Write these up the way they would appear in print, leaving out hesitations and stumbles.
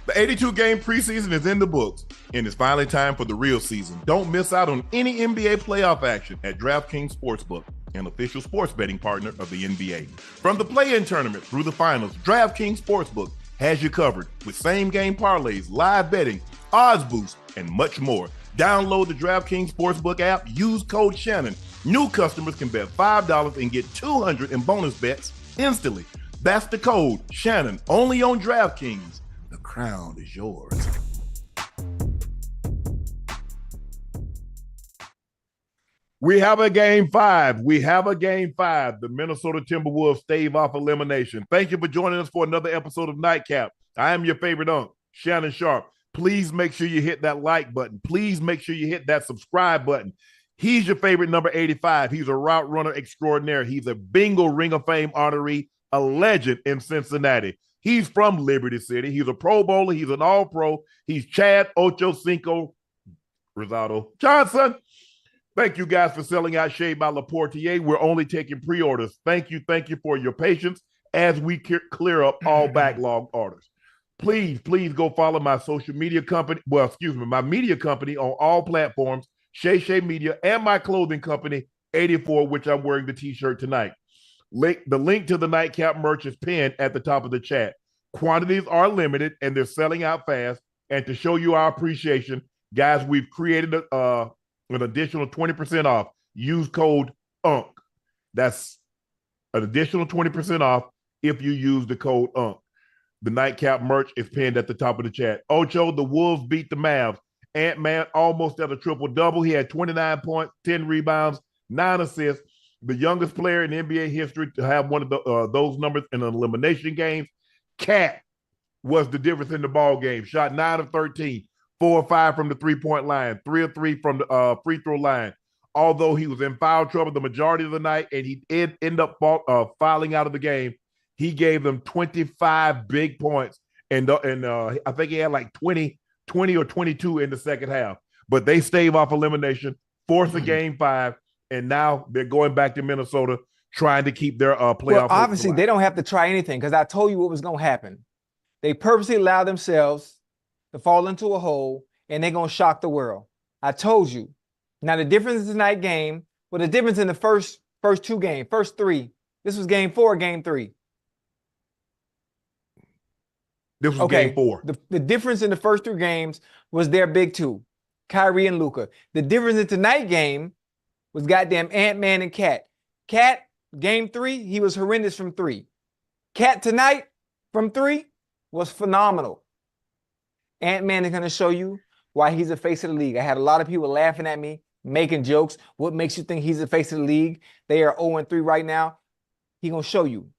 The 82-game preseason is in the books, and it's finally time for the real season. Don't miss out on any NBA playoff action at DraftKings Sportsbook, an official sports betting partner of the NBA. From the play-in tournament through the finals, DraftKings Sportsbook has you covered with same-game parlays, live betting, odds boosts, and much more. Download the DraftKings Sportsbook app, use code Shannon. New customers can bet $5 and get $200 in bonus bets instantly. That's the code Shannon, only on DraftKings. The crown is yours. We have a game five. The Minnesota Timberwolves stave off elimination. Thank you for joining us for another episode of Nightcap. I am your favorite Unc, Shannon Sharpe. Please make sure you hit that like button. Please make sure you hit that subscribe button. He's your favorite number 85. He's a route runner extraordinaire. He's a bingo Ring of Fame honoree, a legend in Cincinnati. He's from Liberty City. He's a Pro Bowler. He's an All-Pro. He's Chad Ochocinco Rosado Johnson. Thank you guys for selling out Shea by Laportier. We're only taking pre-orders. Thank you for your patience as we clear up all backlog orders. Please go follow my social media company. My media company on all platforms, Shay Media, and my clothing company, 84, which I'm wearing the t-shirt tonight. The link to the Nightcap merch is pinned at the top of the chat. Quantities are limited and they're selling out fast. And to show you our appreciation, guys, we've created an additional 20% off. Use code UNC. That's an additional 20% off if you use the code UNC. The Nightcap merch is pinned at the top of the chat. Ocho, the Wolves beat the Mavs. Ant-Man almost at a triple-double. He had 29 points, 10 rebounds, 9 assists. The youngest player in NBA history to have one of those numbers in an elimination game. Cat was the difference in the ball game. Shot 9 of 13, 4 of 5 from the three-point line, 3 of 3 from the free throw line. Although he was in foul trouble the majority of the night and he did end up fouling out of the game, he gave them 25 big points. And I think he had like 20 or 22 in the second half. But they stave off elimination, force a game 5, and now they're going back to Minnesota trying to keep their playoff. Well, obviously, they don't have to try anything because I told you what was going to happen. They purposely allowed themselves to fall into a hole, and they're going to shock the world. I told you. Now, the difference in tonight's game, the difference in the first two games, first 3, this was game 4, game 3. This was game 4. The difference in the first 3 games was their big 2, Kyrie and Luka. The difference in tonight's game was goddamn Ant-Man and Cat. Cat, game 3, he was horrendous from 3. Cat tonight, from 3, was phenomenal. Ant-Man is going to show you why he's the face of the league. I had a lot of people laughing at me, making jokes. What makes you think he's the face of the league? They are 0-3 right now. He's going to show you.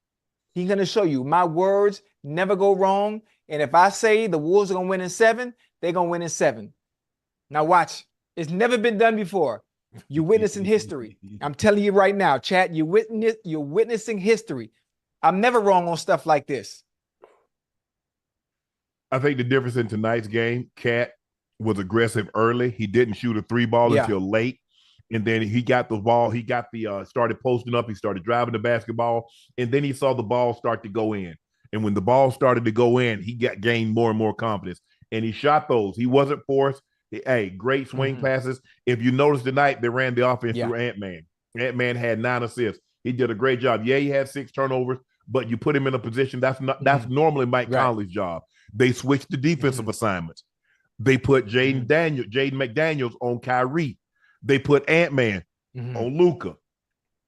He's going to show you. My words never go wrong. And if I say the Wolves are going to win in 7, they're going to win in 7. Now watch. It's never been done before. You're witnessing history. I'm telling you right now, chat, you're witnessing history. I'm never wrong on stuff like this. I think the difference in tonight's game, Cat was aggressive early. He didn't shoot a 3 ball until late. And then he got the ball. He got started posting up. He started driving the basketball. And then he saw the ball start to go in. And when the ball started to go in, he gained more and more confidence. And he shot those. He wasn't forced. Hey, great swing passes. If you notice tonight, they ran the offense through Ant-Man. Ant-Man had 9 assists. He did a great job. Yeah, he had 6 turnovers, but you put him in a position that's normally Mike Conley's job. They switched the defensive assignments. They put Jaden McDaniels on Kyrie. They put Ant-Man on Luka.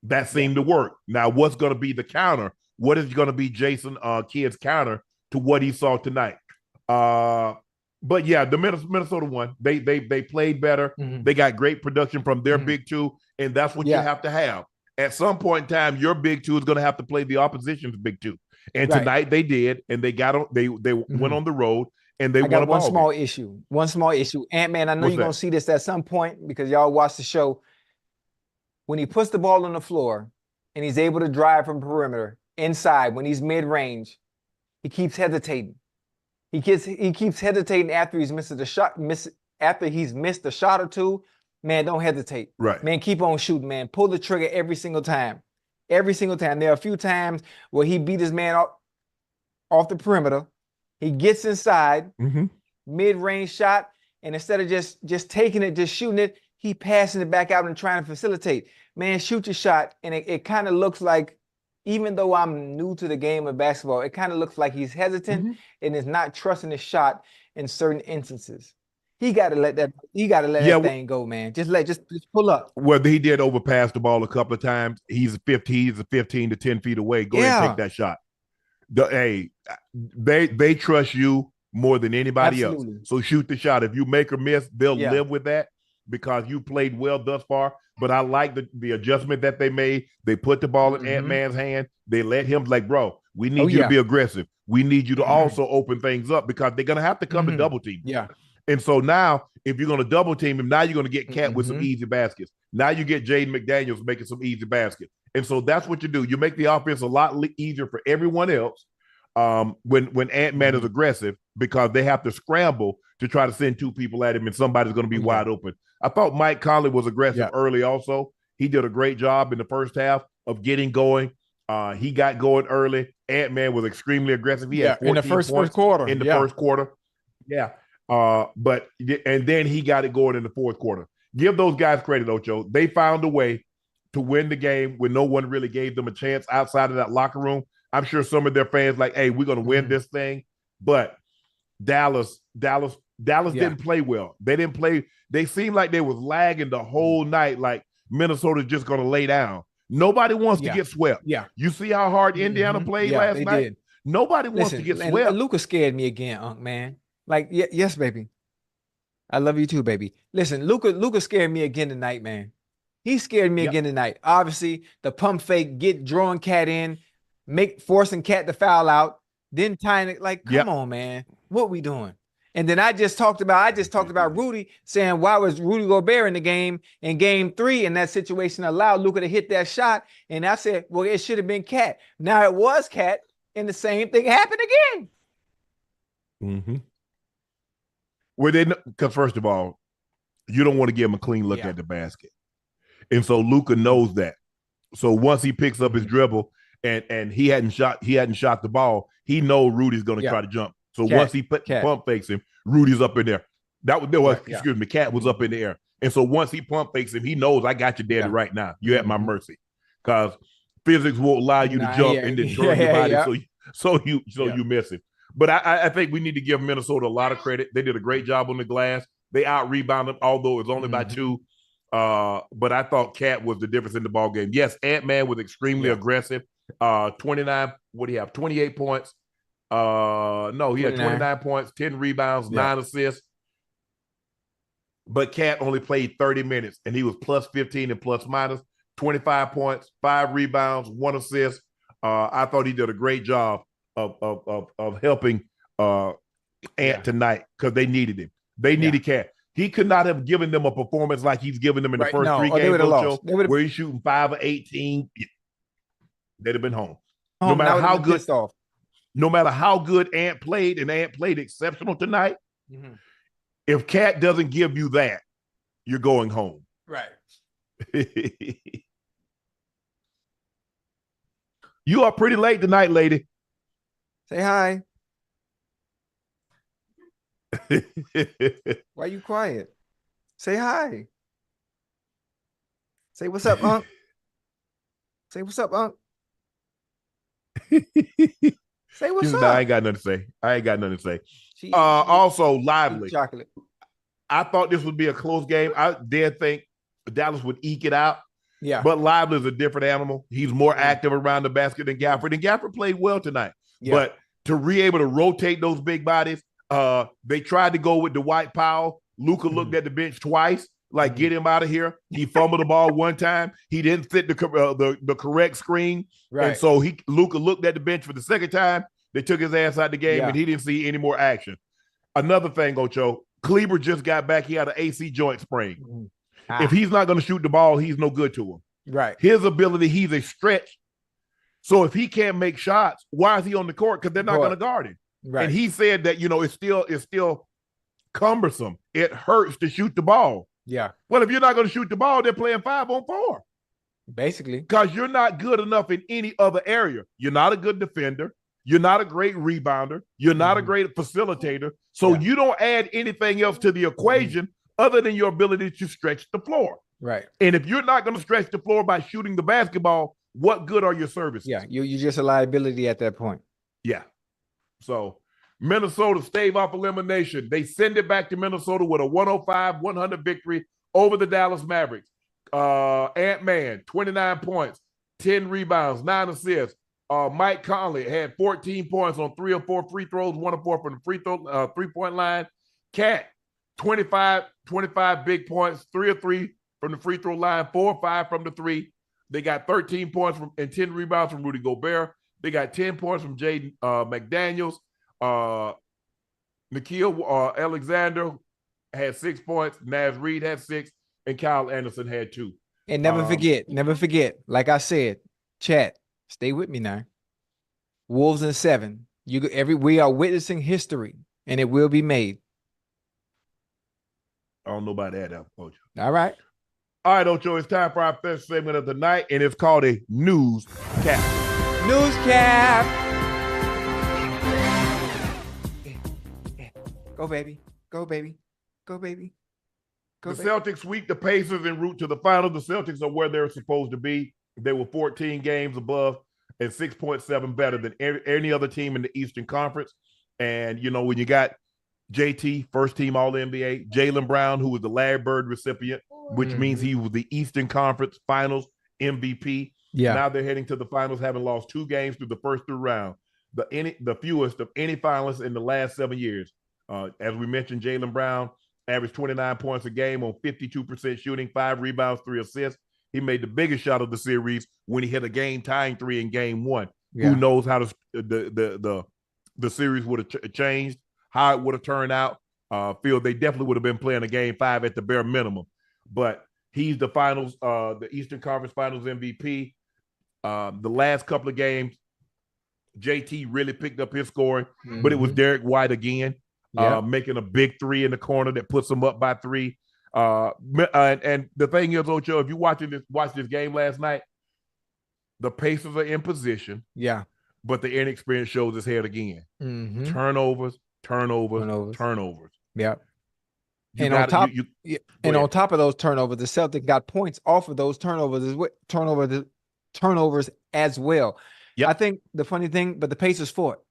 That seemed to work. Now, what's going to be the counter? What is going to be Jason Kidd's counter to what he saw tonight? But yeah, the Minnesota won. They played better. They got great production from their big 2, and that's what you have to have. At some point in time, your big 2 is going to have to play the opposition's big 2. And tonight they did, and they went on the road and they won a ball game. One small issue. Ant-Man, I know you're going to see this at some point because y'all watch the show. When he puts the ball on the floor and he's able to drive from perimeter inside when he's mid-range, he keeps hesitating. He keeps hesitating after he's missed a shot. After he's missed a shot or 2, man, don't hesitate. Right. Man, keep on shooting, man. Pull the trigger every single time. Every single time. There are a few times where he beat his man off the perimeter He gets inside, Mm-hmm. mid-range shot, and instead of just taking it, just shooting it, he passing it back out and trying to facilitate. Man, shoot your shot, and it kind of looks like, even though I'm new to the game of basketball, it kind of looks like he's hesitant and is not trusting his shot in certain instances. He got to let that thing go, man. Just pull up. Whether he did overpass the ball a couple of times, he's a 15 to 10 feet away. Go ahead and take that shot. They trust you more than anybody else. So shoot the shot. If you make or miss, they'll live with that because you played well thus far. But I like the adjustment that they made. They put the ball in Ant-Man's hand. They let him bro, we need you to be aggressive. We need you to also open things up because they're going to have to come to double team. Yeah. And so now, if you're going to double team him, now you're going to get Cat with some easy baskets. Now you get Jaden McDaniels making some easy baskets. And so that's what you do. You make the offense a lot easier for everyone else when Ant-Man is aggressive because they have to scramble to try to send two people at him and somebody's going to be wide open. I thought Mike Conley was aggressive early also. He did a great job in the first half of getting going. He got going early. Ant-Man was extremely aggressive. He had 14 in the first quarter. In the first quarter. Yeah. And then he got it going in the fourth quarter. Give those guys credit, Ocho. They found a way to win the game when no one really gave them a chance outside of that locker room. I'm sure some of their fans like, hey, we're going to win this thing. But Dallas didn't play well. They didn't play. They seemed like they was lagging the whole night, like Minnesota's just going to lay down. Nobody wants to get swept. Yeah. You see how hard Indiana played last night? Did. Nobody wants to get swept. Luka scared me again, Unc, man. Like, yes, baby. I love you too, baby. Listen, Luka scared me again tonight, man. He scared me again tonight. Obviously, the pump fake, drawing Cat in, forcing Cat to foul out, then tying it. Like, come on, man. What we doing? And then I just talked about Rudy saying, why was Rudy Gobert in the game in game 3 in that situation allowed Luka to hit that shot? And I said, well, it should have been Cat. Now it was Cat, and the same thing happened again. Mm-hmm. Well, because first of all, you don't want to give him a clean look at the basket. And so Luka knows that. So once he picks up his dribble and he hadn't shot the ball, he knows Rudy's going to try to jump. So once he pump fakes him, Rudy's up in there. Cat was up in the air. And so once he pump fakes him, he knows I got you daddy right now. You at my mercy. Because physics won't allow you to jump and then turn your body so you miss him. But I think we need to give Minnesota a lot of credit. They did a great job on the glass. They out-rebounded, although it was only by 2. But I thought Cat was the difference in the ball game. Yes, Ant-Man was extremely aggressive. 29, what do you have? 28 points. No, he had 29 points, 10 rebounds, 9 assists. But Cat only played 30 minutes, and he was plus 15 and plus minus, 25 points, 5 rebounds, 1 assist. I thought he did a great job of helping Ant tonight because they needed him. They needed Cat. He could not have given them a performance like he's given them in the first 3 games, where he's shooting 5 of 18. They'd have been home. No matter how good. No matter how good Ant played, and Ant played exceptional tonight, if Cat doesn't give you that, you're going home. Right. You are pretty late tonight, lady. Say hi. Why you quiet? Say hi. Say what's up, Unc. Say what's up, Unc. Say what's up. I ain't got nothing to say. Also, Lively. Chocolate. I thought this would be a close game. I did think Dallas would eke it out. Yeah. But Lively is a different animal. He's more active around the basket than Gafford. And Gafford played well tonight. Yeah. But to be able to rotate those big bodies, they tried to go with Dwight Powell. Luka looked at the bench twice. Like, get him out of here. He fumbled the ball one time. He didn't fit the correct screen. Right. And so Luka looked at the bench for the second time. They took his ass out the game, and he didn't see any more action. Another thing, Ocho, Kleber just got back. He had an AC joint sprain. If he's not going to shoot the ball, he's no good to him. Right. His ability, he's a stretch. So if he can't make shots, why is he on the court? Because they're not going to guard him. Right. And he said that, it's still cumbersome. It hurts to shoot the ball. Yeah. Well, if you're not going to shoot the ball, they're playing 5-on-4. Basically. Because you're not good enough in any other area. You're not a good defender. You're not a great rebounder. You're not a great facilitator. So you don't add anything else to the equation other than your ability to stretch the floor. Right. And if you're not going to stretch the floor by shooting the basketball, what good are your services? Yeah, you're just a liability at that point. Yeah. So Minnesota stave off elimination. They send it back to Minnesota with a 105-100 victory over the Dallas Mavericks. Ant-Man, 29 points, 10 rebounds, 9 assists. Mike Conley had 14 points on 3 or 4 free throws, 1 or 4 from the free throw 3-point line. Cat, 25 big points, 3 or 3 from the free throw line, 4 or 5 from the 3. They got 13 points and 10 rebounds from Rudy Gobert. They got 10 points from Jaden McDaniels. Nikhil Alexander had 6 points. Naz Reid had 6, and Kyle Anderson had 2. And never forget, like I said, chat, stay with me now. Wolves in 7. We are witnessing history, and it will be made. I don't know about that, Ocho. All right. All right, Ocho, it's time for our first segment of the night, and it's called a News Cap. News Cap. Go, baby. Go, baby. Go, baby. Go, The baby. Celtics sweep the Pacers en route to the final. The Celtics are where they're supposed to be. They were 14 games above and 6.7 better than any other team in the Eastern Conference. And, you know, when you got JT, first team All-NBA, Jaylen Brown, who was the Larry Bird recipient, which means he was the Eastern Conference Finals MVP. Yeah. Now they're heading to the finals, having lost 2 games through the first 3 rounds, the fewest of any finalists in the last 7 years. As we mentioned, Jaylen Brown averaged 29 points a game on 52% shooting, 5 rebounds, 3 assists. He made the biggest shot of the series when he hit a game-tying 3 in game 1. Yeah. Who knows how the series would have changed, how it would have turned out. Feel they definitely would have been playing a game 5 at the bare minimum. But he's the finals, the Eastern Conference Finals MVP. The last couple of games, JT really picked up his scoring, but it was Derek White again, making a big 3 in the corner that puts him up by 3. And the thing is, Ocho, if you watch this game last night, the Pacers are in position. Yeah. But the inexperience shows its head again. Turnovers. Yeah. On top of those turnovers, the Celtics got points off of those turnovers as well. Yep. I think the funny thing, but the Pacers fought.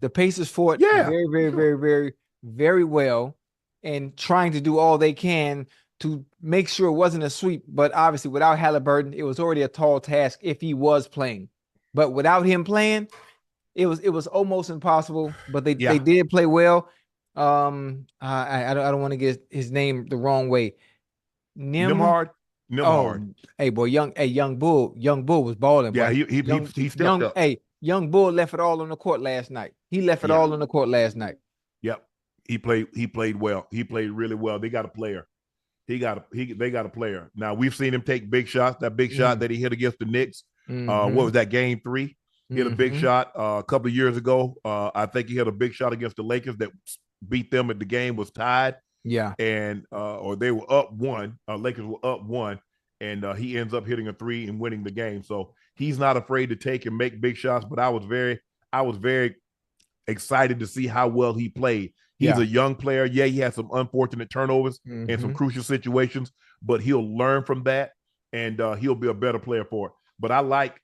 Very, very, very, very, very well, and trying to do all they can to make sure it wasn't a sweep. But obviously, without Halliburton, it was already a tall task if he was playing. But without him playing, it was almost impossible. But they did play well. I don't want to get his name the wrong way. Nembhard. Hey boy, young Bull was balling. Yeah, he stepped up. Hey, young Bull left it all on the court last night. He left it all on the court last night. Yep. He played well. He played really well. They got a player. They got a player. Now we've seen him take big shots. That big shot that he hit against the Knicks. What was that, game 3? He hit a big shot a couple of years ago. I think he hit a big shot against the Lakers that beat them at the game was tied. Yeah. And or they were up 1. Lakers were up 1, and he ends up hitting a 3 and winning the game. So he's not afraid to take and make big shots. But I was very excited to see how well he played. He's a young player. Yeah, he had some unfortunate turnovers and some crucial situations, but he'll learn from that, and he'll be a better player for it. But I like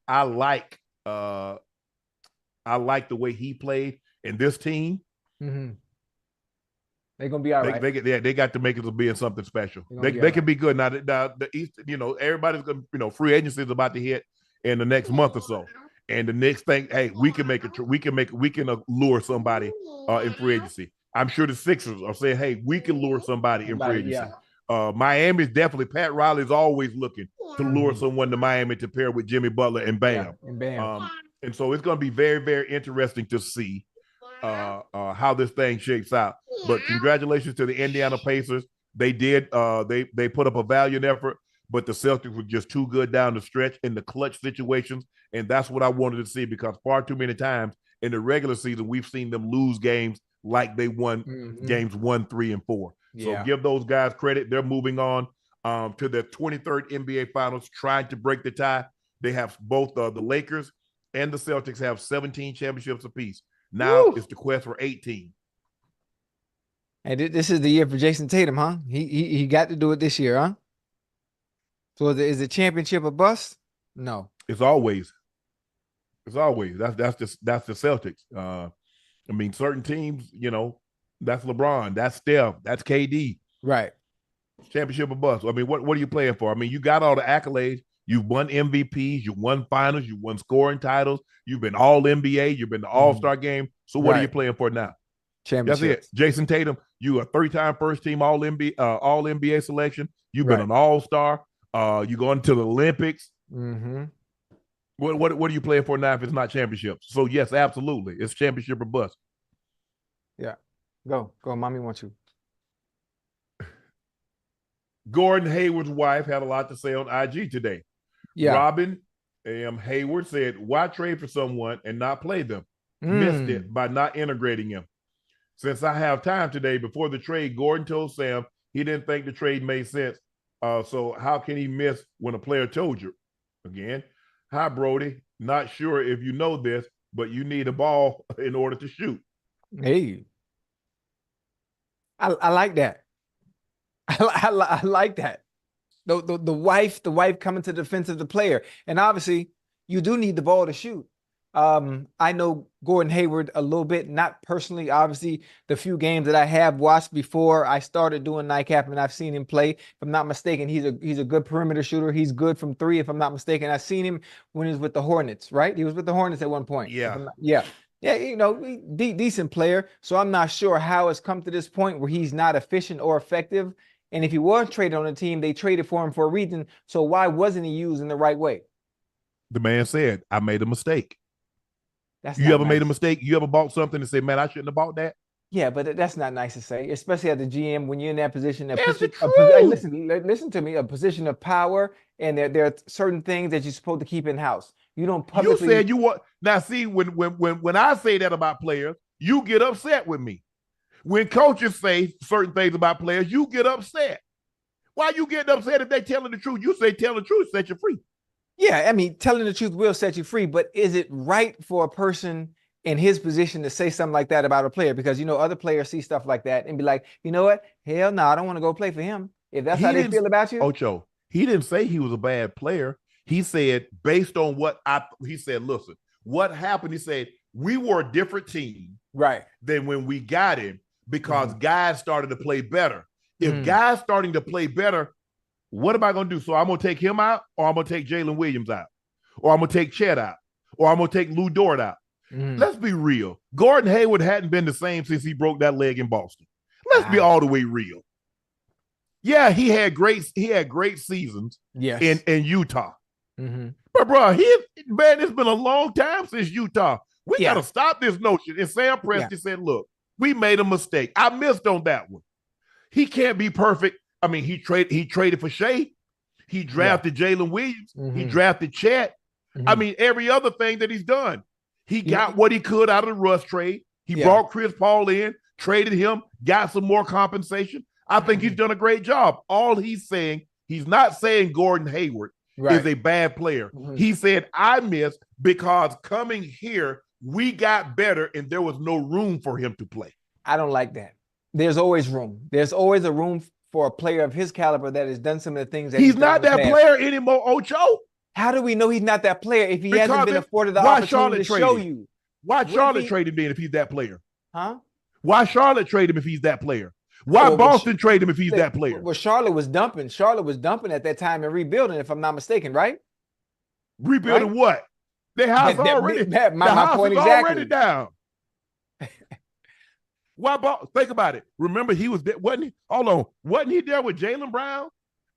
the way he played, and this team. They're gonna be all right. They got to make it to being something special. They can be good. Now the East, everybody's gonna free agency is about to hit in the next month or so. And the next thing, hey, we can lure somebody in free agency. I'm sure the Sixers are saying, hey, we can lure somebody in free agency. Miami's definitely, Pat Riley's always looking to lure someone to Miami to pair with Jimmy Butler and Bam. And so it's going to be very, very interesting to see how this thing shakes out. But congratulations to the Indiana Pacers. They did. They put up a valiant effort, but the Celtics were just too good down the stretch in the clutch situations. And that's what I wanted to see, because far too many times in the regular season, we've seen them lose games like they won games 1, 3, and 4. So give those guys credit. They're moving on to their 23rd NBA Finals, trying to break the tie. They have both the Lakers and the Celtics have 17 championships apiece. Now it's the quest for 18. And this is the year for Jason Tatum, huh? He got to do it this year, huh? So is the championship a bust? No. It's always. That's the Celtics. I mean, certain teams, that's LeBron, that's Steph, that's KD. Right. Championship or bust. I mean, what are you playing for? I mean, you got all the accolades. You've won MVPs, you won finals, you won scoring titles, you've been all NBA, you've been the All-Star game. So what are you playing for now? Championship. That's it. Jason Tatum, you a 3-time first team all NBA selection. You've been an All-Star. You going to the Olympics. Mm-hmm. What are you playing for now if it's not championships? So yes, absolutely. It's championship or bust. Yeah. Go. Mommy wants you. Gordon Hayward's wife had a lot to say on IG today. Yeah. Robin Hayward said, why trade for someone and not play them? Missed it by not integrating him. Since I have time today, before the trade, Gordon told Sam he didn't think the trade made sense. So how can he miss when a player told you? Again, hi, Brody. Not sure if you know this, but you need a ball in order to shoot. Hey. I like that. I like that. The wife coming to the defense of the player. And obviously, you do need the ball to shoot. I know Gordon Hayward a little bit, not personally. Obviously, the few games that I have watched before I started doing Nightcap, and I've seen him play. If I'm not mistaken, he's a good perimeter shooter. He's good from three, if I'm not mistaken. I've seen him when he was with the Hornets, right? He was with the Hornets at one point. Yeah. Yeah, decent player. So I'm not sure how it's come to this point where he's not efficient or effective. And if he was traded on the team, they traded for him for a reason. So why wasn't he used in the right way? The man said, I made a mistake. You ever made a mistake? You ever bought something and say, man, I shouldn't have bought that? Yeah, but that's not nice to say, especially as the GM when you're in that position. Listen to me, a position of power, and there are certain things that you're supposed to keep in house. You don't publicly. You said you want. Now, see, when I say that about players, you get upset with me. When coaches say certain things about players, you get upset. Why you getting upset if they telling the truth? You say telling the truth set you free. Yeah, I mean, telling the truth will set you free, but is it right for a person in his position to say something like that about a player? Because, other players see stuff like that and be like, you know what? Hell no, I don't want to go play for him. If that's how they feel about you. Ocho, he didn't say he was a bad player. He said, based on he said, listen, what happened? He said, we were a different team than when we got him because guys started to play better. If guys starting to play better, what am I going to do? So I'm going to take him out, or I'm going to take Jalen Williams out, or I'm going to take Chet out, or I'm going to take Lou Dort out. Let's be real. Gordon Hayward hadn't been the same since he broke that leg in Boston. Let's be all the way real. Yeah, he had great seasons in Utah. But bro, it's been a long time since Utah. We got to stop this notion. And Sam Presti said, look, we made a mistake. I missed on that one. He can't be perfect. I mean, he traded for Shea. He drafted Jalen Williams. He drafted Chet. I mean, every other thing that he's done. He got what he could out of the Russ trade. He brought Chris Paul in, traded him, got some more compensation. I think he's done a great job. All he's saying, he's not saying Gordon Hayward is a bad player. He said, I missed because coming here, we got better and there was no room for him to play. I don't like that. There's always room. There's always a room for a player of his caliber that has done some of the things that he's not that player anymore, Ocho. How do we know he's not that player if he hasn't been afforded the opportunity to show you? Why Charlotte trade him then if he's that player? Huh? Why Charlotte trade him if he's that player? Why Boston trade him if he's that player? Well, Charlotte was dumping. Charlotte was dumping at that time and rebuilding, if I'm not mistaken, right? Rebuilding what? Their house already. My point exactly. Already down. Think about it. Remember, he was there, wasn't he? Hold on. Wasn't he there with Jaylen Brown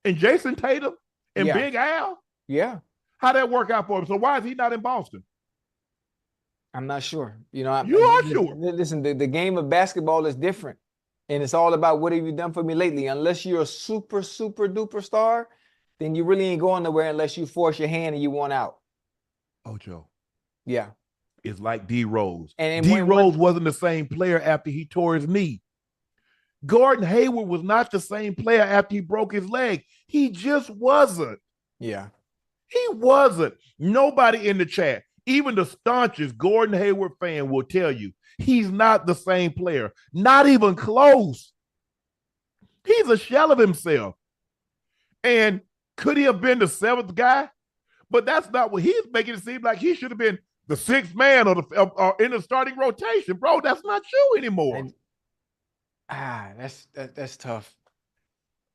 and Jason Tatum and Big Al? Yeah. How'd that work out for him? So why is he not in Boston? I'm not sure. You are sure. Listen, the game of basketball is different. And it's all about what have you done for me lately. Unless you're a super, super duper star, then you really ain't going nowhere unless you force your hand and you want out. Ocho. Yeah. It's like D Rose. And D Rose wasn't the same player after he tore his knee. Gordon Hayward was not the same player after he broke his leg. He just wasn't. Yeah. He wasn't. Nobody in the chat. Even the staunchest Gordon Hayward fan will tell you he's not the same player. Not even close. He's a shell of himself. And could he have been the seventh guy? But that's not what he's making it seem like. He should have been the sixth man or in the starting rotation. Bro, that's not you anymore. That's tough.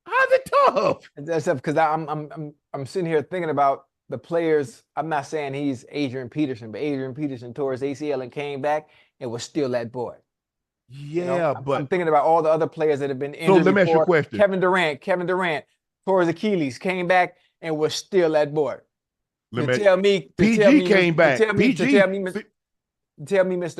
How's it tough? That's tough because I'm sitting here thinking about the players. I'm not saying he's Adrian Peterson, but Adrian Peterson tore his ACL and came back and was still that boy. Yeah, but I'm thinking about all the other players that have been injured. So let me ask you a question. Kevin Durant tore his Achilles, came back and was still that boy. Tell me, Mr.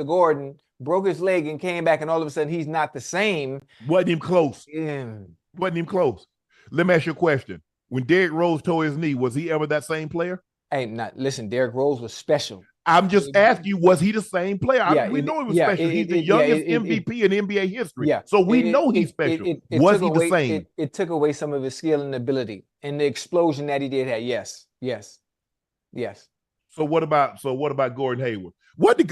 Gordon broke his leg and came back, and all of a sudden he's not the same. Wasn't even close. Yeah. Wasn't even close. Let me ask you a question. When Derrick Rose tore his knee, was he ever that same player? Hey, listen, Derrick Rose was special. I'm just asking you, was he the same player? We know he was special. He's the youngest MVP in NBA history. Yeah. So we know he's special. Was he the same? It took away some of his skill and ability and the explosion that he did have. Yes. So what about Gordon Hayward? What did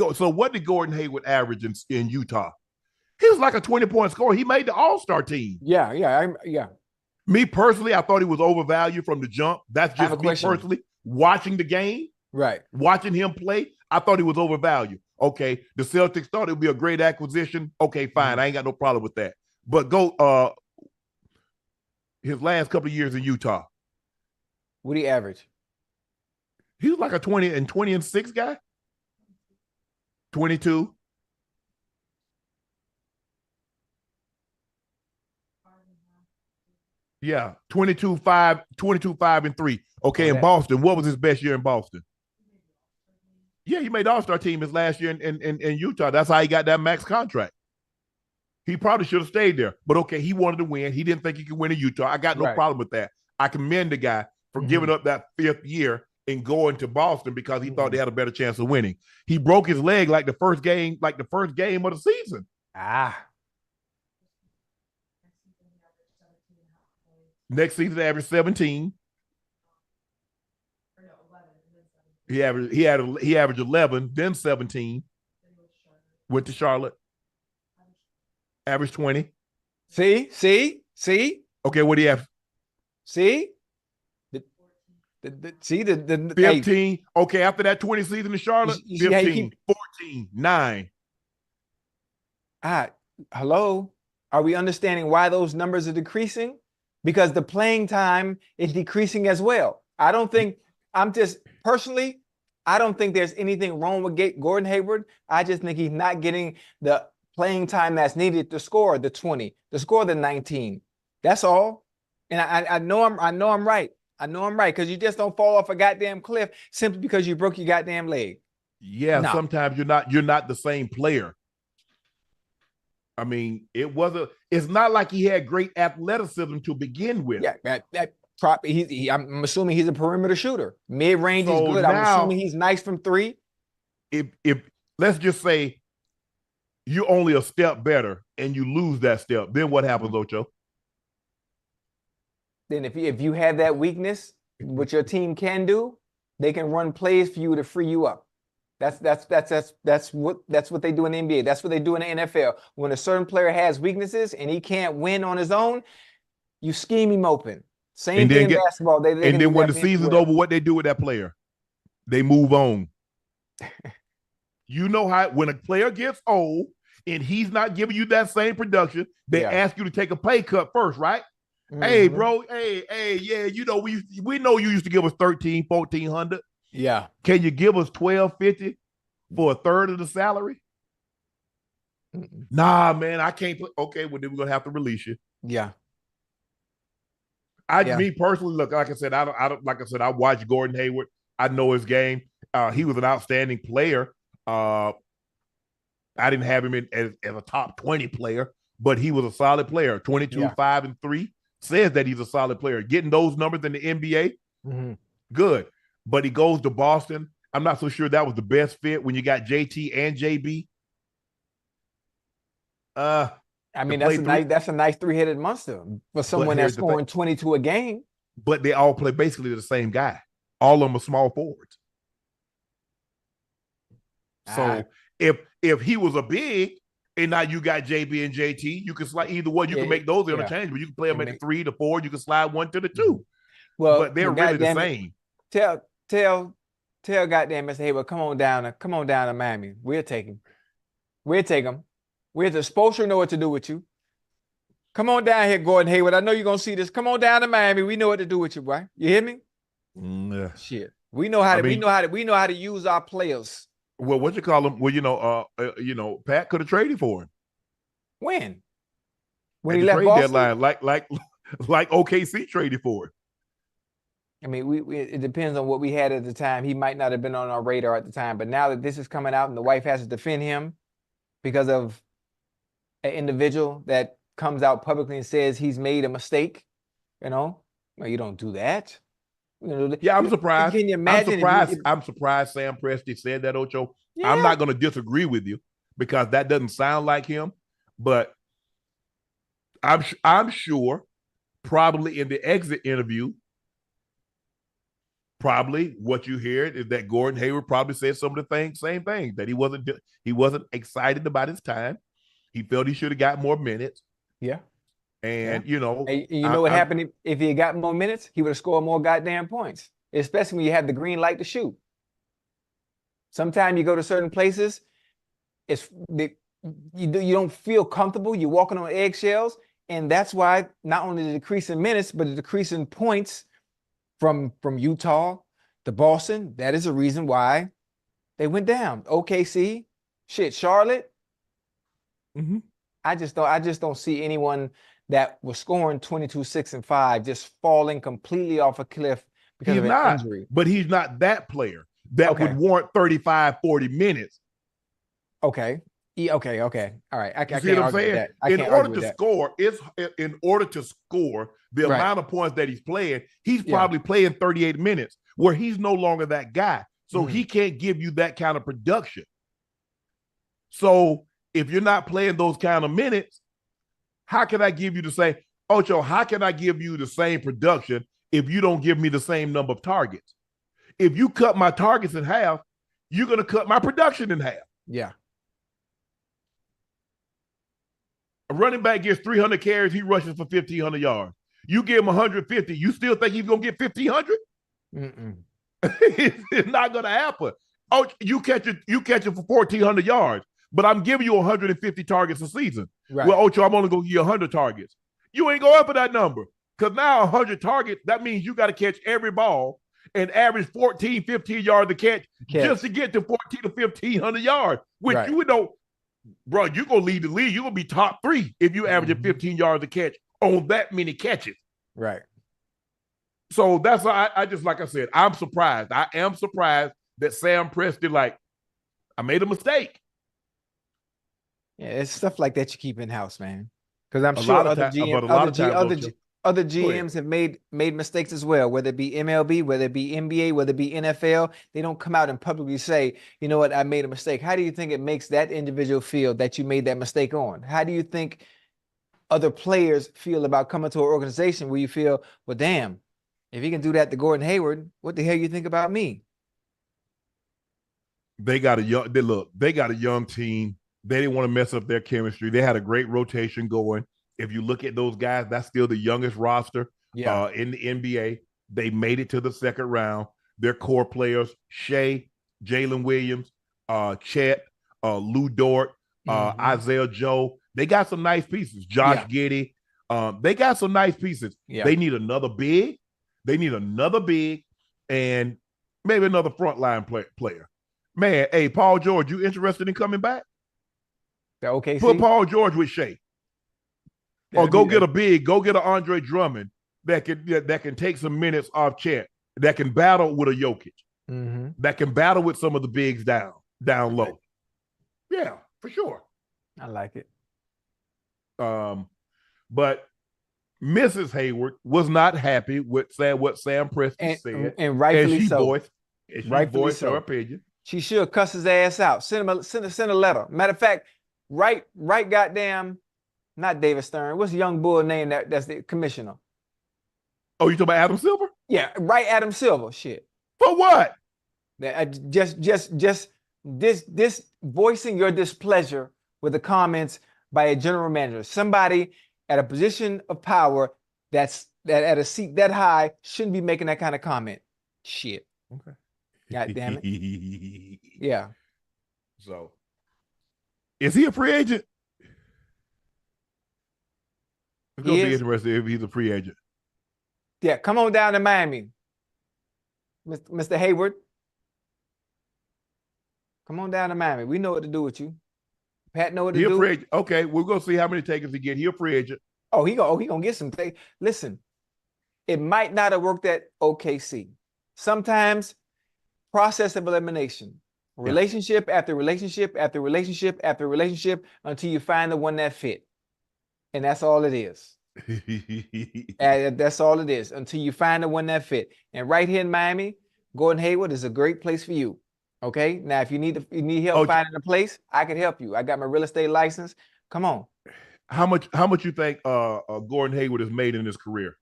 Gordon Hayward average in Utah? He was like a 20-point scorer. He made the All-Star team. Yeah. Me personally, I thought he was overvalued from the jump. That's just me personally. Watching the game, right? Watching him play, I thought he was overvalued. Okay, the Celtics thought it would be a great acquisition. Okay, fine. I ain't got no problem with that. But his last couple of years in Utah. What did he average? He was like a 20 and 6 guy. 22. Yeah, 22, 5 and 3. Okay, in Boston, what was his best year in Boston? Yeah, he made the All-Star team his last year in Utah. That's how he got that max contract. He probably should have stayed there. But okay, he wanted to win. He didn't think he could win in Utah. I got no problem with that. I commend the guy for giving up that 5th year and going to Boston because he thought they had a better chance of winning. He broke his leg like the first game of the season. Next season, they averaged 17. He averaged 11, then 17. Went to Charlotte. Averaged 20. See? Okay, what do you have? See? The 15. Hey. Okay, after that 20 season in Charlotte, 15, 14, 9. Hello? Are we understanding why those numbers are decreasing? Because the playing time is decreasing as well. I don't think there's anything wrong with Gordon Hayward. I just think he's not getting the playing time that's needed to score the 20, to score the 19. That's all. And I know I'm right. I know I'm right because you just don't fall off a goddamn cliff simply because you broke your goddamn leg. Yeah, sometimes you're not the same player. I mean, it's not like he had great athleticism to begin with. Yeah, I'm assuming he's a perimeter shooter. Mid-range is good. I'm assuming he's nice from 3. If let's just say you're only a step better and you lose that step, then what happens, Ocho? Then if you have that weakness, what your team can do, they can run plays for you to free you up. That's what they do in the NBA. That's what they do in the NFL. When a certain player has weaknesses and he can't win on his own, you scheme him open. Same thing in basketball. And then when the season's over, what they do with that player? They move on. You know how when a player gets old and he's not giving you that same production, they ask you to take a pay cut first, right? Hey, bro. Hey, yeah, you know, we know you used to give us 13, 1400. Yeah. Can you give us $1,250 for a third of the salary? Nah, man, I can't put. Okay, well, then we're gonna have to release you. Yeah. Me personally, look, like I said, I watched Gordon Hayward. I know his game. He was an outstanding player. I didn't have him as a top 20 player, but he was a solid player. 22, 5 and 3 says that he's a solid player. Getting those numbers in the NBA, good. But he goes to Boston. I'm not so sure that was the best fit when you got JT and JB. I mean, that's a nice 3-headed monster for someone that's scoring 22 a game. But they all play basically the same guy. All of them are small forwards. So if he was a big and now you got JB and JT, you can slide either one. You can make those interchangeable. You can play them at the 3, the 4. You can slide one to the 2. Well, but they're really the same. Tell goddamn Mr. Hayward, come on down to Miami. We'll take him. We'll take him. We're the Spoelstra know what to do with you. Come on down here, Gordon Hayward. I know you're gonna see this. Come on down to Miami. We know what to do with you, boy. You hear me? Shit. We know how to use our players. Well, what you call them? Well, Pat could have traded for him. When At he the left trade Boston? deadline, like OKC traded for him. I mean, it depends on what we had at the time. He might not have been on our radar at the time, but now that this is coming out and the wife has to defend him because of an individual that comes out publicly and says he's made a mistake, no, you don't do that. Yeah, I'm surprised. Can you imagine? I'm surprised Sam Presti said that, Ocho. Yeah. I'm not going to disagree with you because that doesn't sound like him, but I'm sure probably in the exit interview, probably what you hear is that Gordon Hayward probably said some of the same things, that he wasn't excited about his time. He felt he should have got more minutes. Yeah. And, what happened if he had got more minutes? He would have scored more goddamn points, especially when you have the green light to shoot. Sometimes you go to certain places, you don't feel comfortable. You're walking on eggshells. And that's why not only the decrease in minutes, but the decrease in points from Utah to Boston, that is a reason why they went down. OKC, Charlotte. Mm-hmm. I just don't see anyone that was scoring 22, 6, and 5 just falling completely off a cliff because of an injury. But he's not that player that would warrant 35, 40 minutes. Okay. Okay. All right. I can't see what I'm argue saying? That. In order to score the amount of points that he's playing, he's probably playing 38 minutes where he's no longer that guy. So he can't give you that kind of production. So if you're not playing those kind of minutes, how can I give you the same, Ocho, how can I give you the same production if you don't give me the same number of targets? If you cut my targets in half, you're going to cut my production in half. Yeah. A running back gets 300 carries, he rushes for 1,500 yards. You give him 150, you still think he's going to get 1,500? It's not going to happen. Oh, you catch it for 1,400 yards. But I'm giving you 150 targets a season. Right. Well, Ocho, I'm only going to give you 100 targets. You ain't going up for that number. Because now 100 targets, that means you got to catch every ball and average 14, 15 yards to catch just to get to 14 to 1,500 yards. Which you don't, bro, you're going to lead the league. You're going to be top 3 if you average 15 yards to catch on that many catches. Right. So that's why I just, like I said, I'm surprised. I am surprised that Sam Presti, I made a mistake. Yeah, it's stuff like that you keep in house, man. Because I'm sure other GMs have made mistakes as well, whether it be MLB, whether it be NBA, whether it be NFL. They don't come out and publicly say, you know what, I made a mistake. How do you think it makes that individual feel that you made that mistake on? How do you think other players feel about coming to an organization where you feel, well, damn, if he can do that to Gordon Hayward, what the hell you think about me? They got a young team. They didn't want to mess up their chemistry. They had a great rotation going. If you look at those guys, that's still the youngest roster in the NBA. They made it to the second round. Their core players, Shea, Jalen Williams, Chet, Lou Dort, Isaiah Joe. They got some nice pieces. Josh Giddey. They got some nice pieces. Yeah. They need another big. And maybe another frontline player. Man, hey, Paul George, you interested in coming back? Okay. Put Paul George with Shea. Or go get an Andre Drummond that can take some minutes off Chet, that can battle with a Jokic, that can battle with some of the bigs down low. Yeah, for sure. I like it. But Mrs. Hayward was not happy with what Sam Presti said. And rightfully so. She voiced her opinion. She should cuss his ass out. Send a letter. Matter of fact, right goddamn, not David Stern. What's the young bull name that's the commissioner? Oh, you talking about Adam Silver? Yeah, right, Adam Silver. Shit. For what? Just this voicing your displeasure with the comments by a general manager, somebody at a position of power that at a seat that high shouldn't be making that kind of comment. Shit. Okay. God damn it. Yeah. So, is he a free agent? It's going to be interesting if he's a free agent. Yeah, come on down to Miami, Mr. Hayward. Come on down to Miami. We know what to do with you. Pat know what to do. Free agent. Okay, we're going to see how many takers he get. He a free agent. He gonna get some. Listen, it might not have worked at OKC. Sometimes process of elimination, relationship after relationship after relationship after relationship until you find the one that fit. And that's all it is. That's all it is until you find the one that fit. And right here in Miami, Gordon Hayward is a great place for you. Okay. Now, if you need help finding a place, I can help you. I got my real estate license. Come on. How much you think Gordon Hayward has made in his career?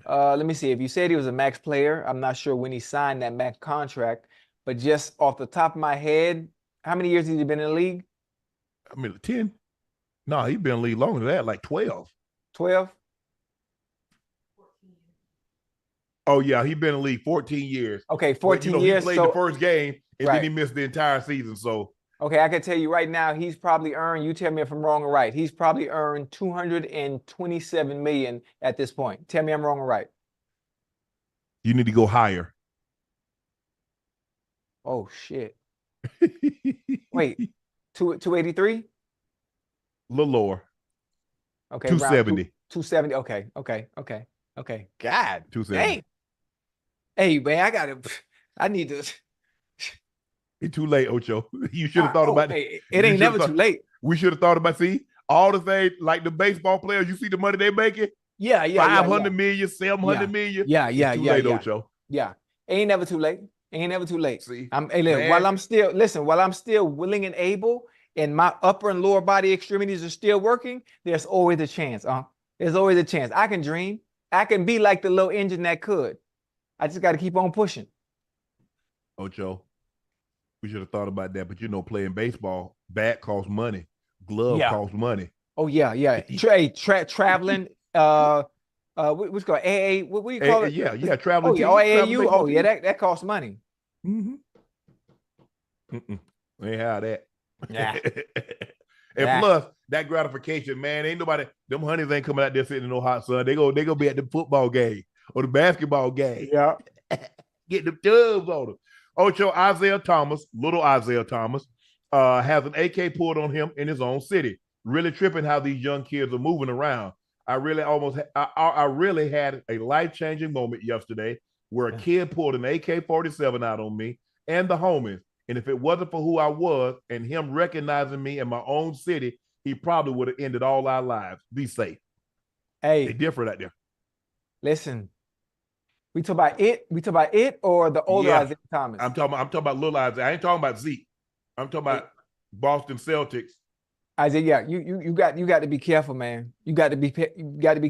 Let me see. If you said he was a max player, I'm not sure when he signed that max contract, but just off the top of my head, how many years has he been in the league? I mean, 10. No, he's been in the league longer than that, like 12. 12? Oh, yeah, he's been in the league 14 years. Okay, 14 years. He played the first game, and then he missed the entire season, so. Okay, I can tell you right now, he's probably earned, you tell me if I'm wrong or right, he's probably earned $227 million at this point. Tell me I'm wrong or right. You need to go higher. Oh, shit. Wait, 283? A little lower. Okay, 270. 270. Okay. God. 270. Dang. Hey, man, I need to. It's too late, Ocho. You should have thought about it. It ain't never too late. We should have thought about, see, all the things, like the baseball players, you see the money they making? Yeah. 500 million, 700 million. Yeah. It's too late, Ocho. Yeah. Ain't never too late. See, hey, look, while I'm still willing and able, and my upper and lower body extremities are still working, there's always a chance. There's always a chance. I can dream. I can be like the little engine that could. I just got to keep on pushing. Ocho, we should have thought about that. But playing baseball, bat costs money, glove costs money. Oh yeah. Traveling. What's called AA? What do you call it? Yeah. Traveling. AAU. Oh yeah, that costs money. Mm-hmm. Ain't how that. Yeah. And plus that gratification, man, ain't nobody. Them honeys ain't coming out there sitting in no hot sun. They go be at the football game or the basketball game. Yeah. Get them dubs on them. Ocho, little Isaiah Thomas, has an AK pulled on him in his own city. Really tripping how these young kids are moving around. I really had a life-changing moment yesterday where a kid pulled an AK-47 out on me and the homies. And if it wasn't for who I was and him recognizing me in my own city, he probably would have ended all our lives. Be safe. Hey, they different out there. Listen, we talk about it or the older Isaiah Thomas. I'm talking about little Isaiah. I ain't talking about Zeke. I'm talking about Boston Celtics. Isaiah, you got to be careful, man. You got to be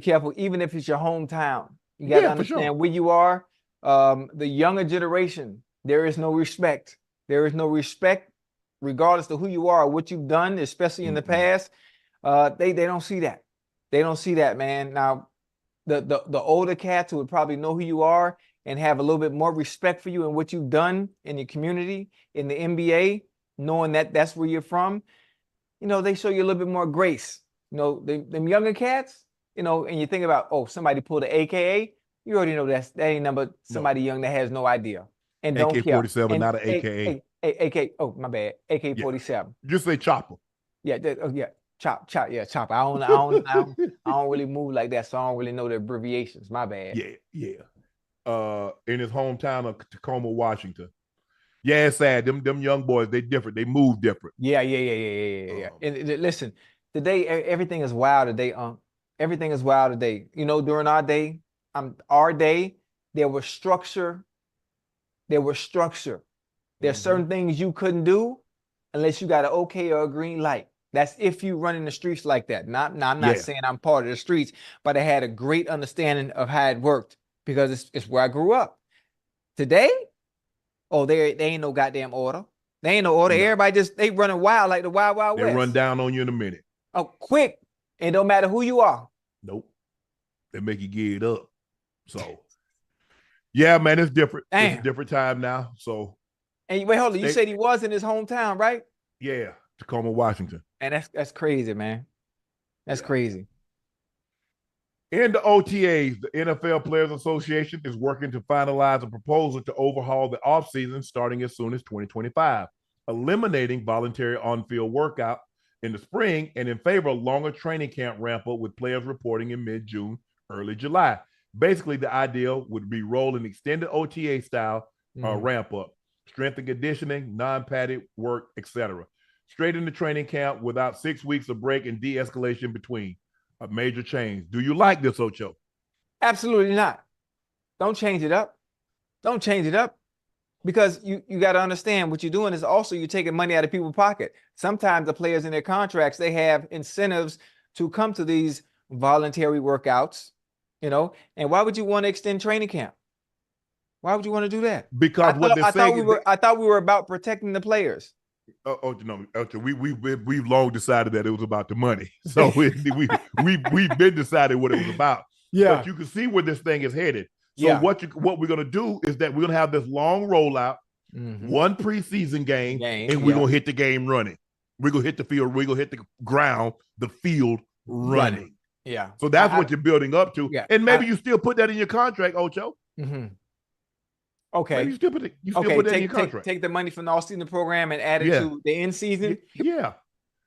careful, even if it's your hometown. You got to understand where you are. The younger generation, there is no respect. There is no respect, regardless of who you are or what you've done, especially in the past. They don't see that. They don't see that, man. Now, the older cats who would probably know who you are and have a little bit more respect for you and what you've done in your community, in the NBA, knowing that that's where you're from, they show you a little bit more grace. Them younger cats, and you think about, somebody pulled an AKA, you already know that ain't number somebody young that has no idea. And don't care. AK-47, not an AKA. AK, my bad. AK-47. Just say chopper. Yeah, chop. Yeah, chopper. I don't really move like that, so I don't really know the abbreviations. My bad. Yeah. In his hometown of Tacoma, Washington. Yeah, it's sad. Them young boys, they different. They move different. Yeah. And listen, today everything is wild today. Everything is wild today. During our day, there was structure. There's certain things you couldn't do unless you got an okay or a green light. That's if you run in the streets like that. I'm not saying I'm part of the streets, but I had a great understanding of how it worked because it's where I grew up. Today, there ain't no goddamn order. They ain't no order. No. Everybody they running wild like the Wild Wild West. They run down on you in a minute. Oh, quick. It don't matter who you are. Nope. They make you get it up. So, yeah, man, it's different. Damn. It's a different time now. So, and wait, hold on. You said he was in his hometown, right? Yeah, Tacoma, Washington. And that's crazy, man. That's crazy. In the OTAs, the NFL Players Association is working to finalize a proposal to overhaul the offseason starting as soon as 2025, eliminating voluntary on-field workout in the spring and in favor of longer training camp ramp-up with players reporting in mid-June, early July. Basically, the idea would be rolling extended OTA-style ramp-up, strength and conditioning, non-padded work, etc. Straight into training camp without 6 weeks of break and de-escalation between. A major change. Do you like this, Ocho? Absolutely not. Don't change it up. Don't change it up. Because you got to understand what you're doing is also you're taking money out of people's pocket. Sometimes the players in their contracts, they have incentives to come to these voluntary workouts, you know. And why would you want to extend training camp? Why would you want to do that? Because I thought we were about protecting the players. We've long decided that it was about the money. So we've been decided what it was about. Yeah. But you can see where this thing is headed. So what we're gonna do is that we're gonna have this long rollout, one preseason game, and we're gonna hit the game running. We're gonna hit the field, we're gonna hit the ground, the field running. Yeah. So that's what you're building up to. Yeah. And maybe you still put that in your contract, Ocho. Okay. Maybe you still put that in your contract. Take the money from the all-season program and add it to the end season. Yeah.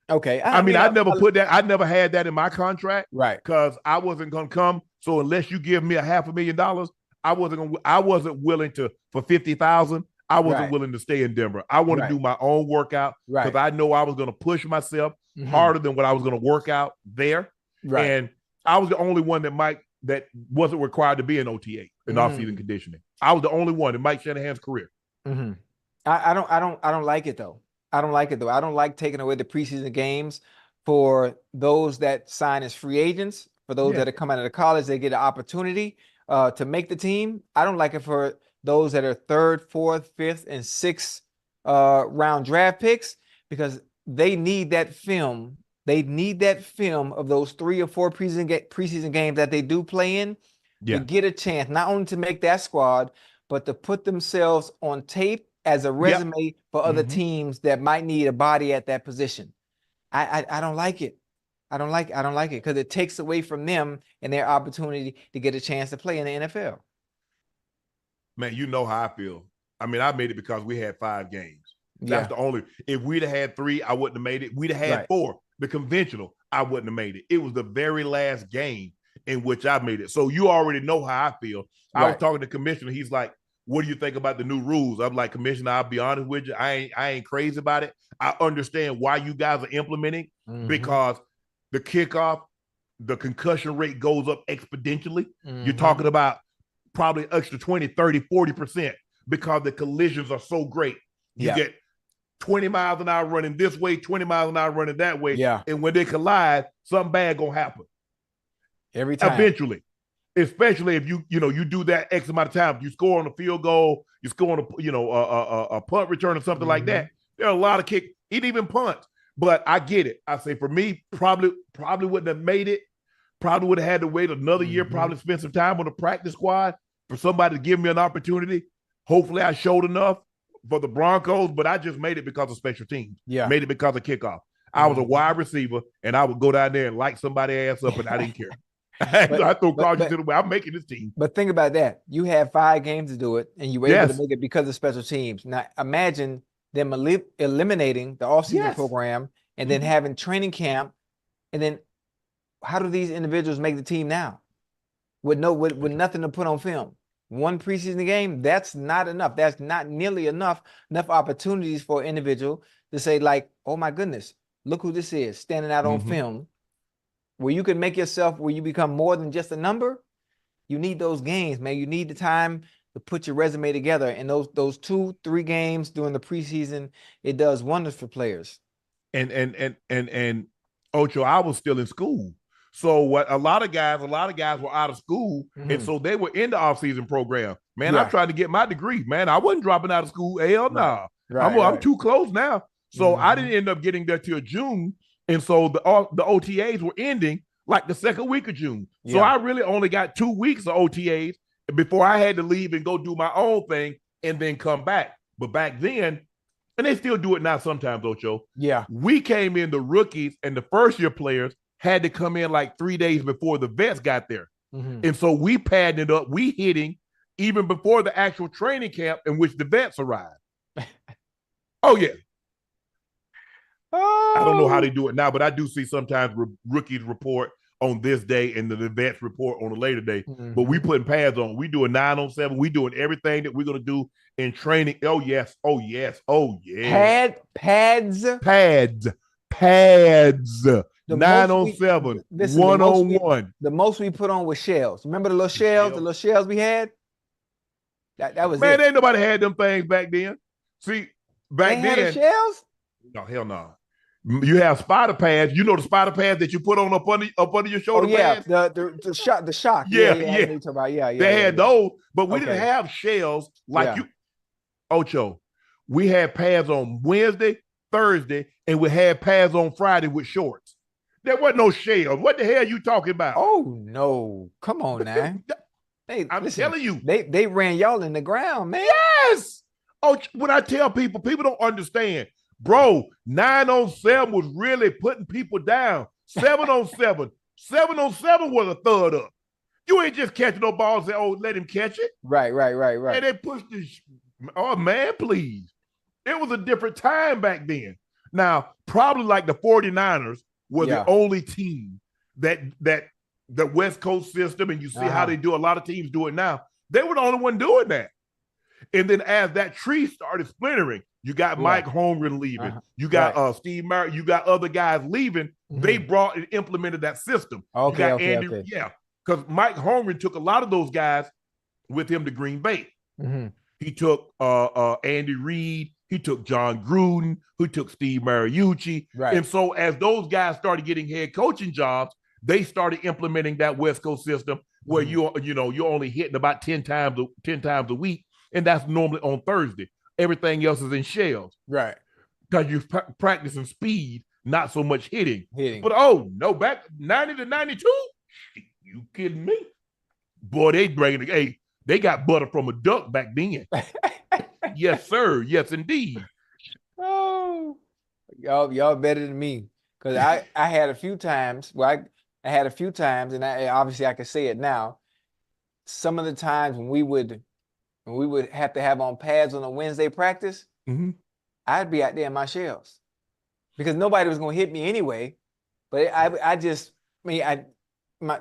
Okay. I mean, I never put that. I never had that in my contract, right? Because I wasn't gonna come. So unless you give me $500,000, I wasn't willing to for $50,000. I wasn't willing to stay in Denver. I want to do my own workout because I know I was going to push myself harder than what I was going to work out there. Right. And I was the only one that wasn't required to be an OTA in off-season conditioning. I was the only one in Mike Shanahan's career. I don't like it though. I don't like it though. I don't like taking away the preseason games for those that sign as free agents. For those that are coming out of college, they get an opportunity to make the team. I don't like it for those that are 3rd, 4th, 5th, and 6th round draft picks because they need that film. They need that film of those 3 or 4 preseason games that they do play in to get a chance, not only to make that squad, but to put themselves on tape as a resume for other teams that might need a body at that position. I don't like it. I don't like it because it takes away from them and their opportunity to get a chance to play in the NFL. Man, you know how I feel. I mean, I made it because we had 5 games. That's the only. If we'd have had 3, I wouldn't have made it. We'd have had 4. The conventional, I wouldn't have made it. It was the very last game in which I made it. So you already know how I feel. I was talking to the commissioner. He's like, "What do you think about the new rules?" I'm like, "Commissioner, I'll be honest with you. I ain't crazy about it. I understand why you guys are implementing because the kickoff, the concussion rate goes up exponentially. You're talking about probably extra 20, 30, 40% because the collisions are so great. You get 20 miles an hour running this way, 20 miles an hour running that way. And when they collide, something bad gonna happen. Every time. Eventually. Especially if you do that X amount of time. You score on a field goal, you score on a punt return or something like that. There are a lot of kick. He'd even punt. But I get it. I say for me, probably wouldn't have made it. Probably would have had to wait another year, probably spend some time on the practice squad for somebody to give me an opportunity. Hopefully I showed enough for the Broncos, but I just made it because of special teams. Made it because of kickoff. I was a wide receiver, and I would go down there and light somebody's ass up, and I didn't care. I throw caution to the way. I'm making this team. But think about that. You had 5 games to do it, and you were able to make it because of special teams. Now, imagine them eliminating the offseason program and then having training camp. And then how do these individuals make the team now? With nothing to put on film. 1 preseason game, that's not enough. That's not nearly enough opportunities for an individual to say, like, oh my goodness, look who this is standing out on film. Where you can make yourself, where you become more than just a number. You need those games, man. You need the time to put your resume together. And those 2-3 games during the preseason, it does wonders for players. And Ocho, I was still in school. So what a lot of guys were out of school, and so they were in the off-season program. Man, I'm trying to get my degree. Man, I wasn't dropping out of school. Hell no. I'm too close now. So I didn't end up getting there till June. And so the OTAs were ending like the second week of June. So I really only got 2 weeks of OTAs before I had to leave and go do my own thing and then come back. But back then, and they still do it now sometimes, Ocho. Yeah. We came in, the rookies and the first year players had to come in like 3 days before the vets got there. And so we padded it up, we hitting even before the actual training camp in which the vets arrived. Oh, yeah. I don't know how they do it now, but I do see sometimes rookies report on this day and the vets report on a later day. But we putting pads on. We doing 9-on-7. We doing everything that we're going to do in training. Oh, yes. Oh, yes. Oh, yeah. Pads. 9-on-7. 1-on-1. The most we put on was shells. Remember the little shells? The little shells we had? That was Man, ain't nobody had them things back then. See, back then. Had shells? No, hell no. You have spider pads. You know the spider pads that you put on up under your shoulder pads? The shock. Yeah. They had those, but we didn't have shells like you. Ocho, we had pads on Wednesday, Thursday, and we had pads on Friday with shorts. There wasn't no shells. What the hell are you talking about? Oh, no. Come on now. I'm telling you. They ran y'all in the ground, man. Yes. Oh, when I tell people don't understand. Bro, 9-on-7 was really putting people down. 7-on-7. 7-on-7 was a third up. You ain't just catching no balls and say, oh, let him catch it. Right. And they pushed this. Oh, man, please. It was a different time back then. Now, probably like the 49ers were the only team that the West Coast system, and you see how they do, a lot of teams do it now. They were the only one doing that. And then as that tree started splintering, you got Mike Holmgren leaving. You got Steve Murray. You got other guys leaving. They brought and implemented that system. Okay. Yeah, because Mike Holmgren took a lot of those guys with him to Green Bay. He took Andy Reid. He took John Gruden. Who took Steve Mariucci. And so as those guys started getting head coaching jobs, they started implementing that West Coast system where you're only hitting about 10 times a week, and that's normally on Thursday. Everything else is in shells. Right. Because you're practicing speed, not so much hitting. But back 90 to 92? You kidding me? Boy, they got butter from a duck back then. Yes, sir. Yes, indeed. Oh, y'all better than me. Because I had a few times, I had a few times, and obviously I can say it now. Some of the times when we would have to have on pads on a Wednesday practice, I'd be out there in my shells because nobody was going to hit me anyway. But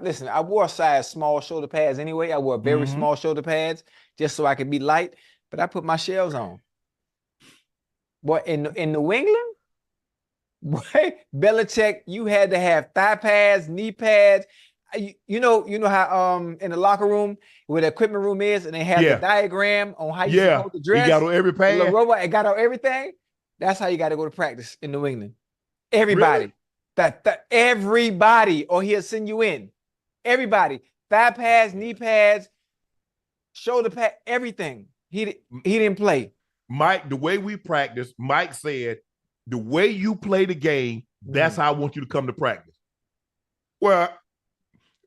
listen, I wore a size small shoulder pads anyway. I wore very small shoulder pads just so I could be light, but I put my shells on. Boy, in New England, boy, Belichick, you had to have thigh pads, knee pads. You know how in the locker room where the equipment room is, and they have the diagram on how you're supposed to dress. You got on every pad. The robot, it got on everything. That's how you got to go to practice in New England. Everybody, really? Everybody, or he'll send you in. Everybody, thigh pads, knee pads, shoulder pad, everything. He didn't play. Mike, the way we practice, Mike said, the way you play the game, that's how I want you to come to practice. Well,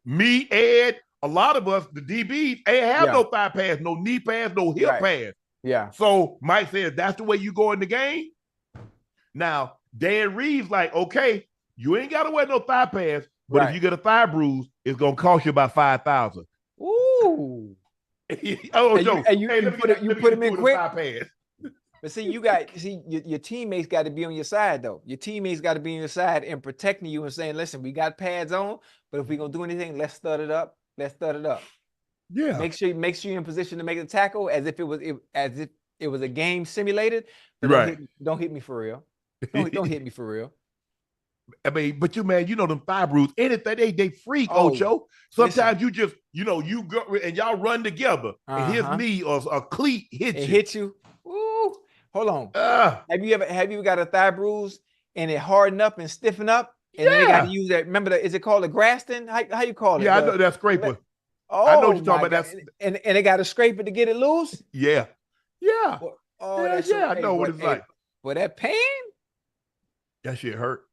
me, Ed, a lot of us, the DBs, ain't have no thigh pads, no knee pads, no hip pads. Yeah. So Mike says, that's the way you go in the game. Now, Dan Reeves like, okay, you ain't got to wear no thigh pads, but if you get a thigh bruise, it's going to cost you about $5,000. Ooh. You put him in quick. But see, your teammates got to be on your side, though. Your teammates got to be on your side and protecting you and saying, listen, we got pads on, but if we're going to do anything, let's stud it up. Yeah. Make sure you're in position to make the tackle as if it was a game simulated. Don't hit me for real. Don't hit me for real. I mean, but them thigh bruise, anything, they freak, Ocho. Sometimes you just, you go and y'all run together and his knee or a cleat hit you. Ooh. Hold on. Have you ever got a thigh bruise and it hardened up and stiffened up? And then they got to use that. Remember, is it called a Graston? How you call it? Yeah, I know that scraper. I know what you're talking about. And they got to scrape it to get it loose? Yeah. Oh, Yeah, that's yeah, I okay. know what But it's hey, like. for that pain, That shit hurt.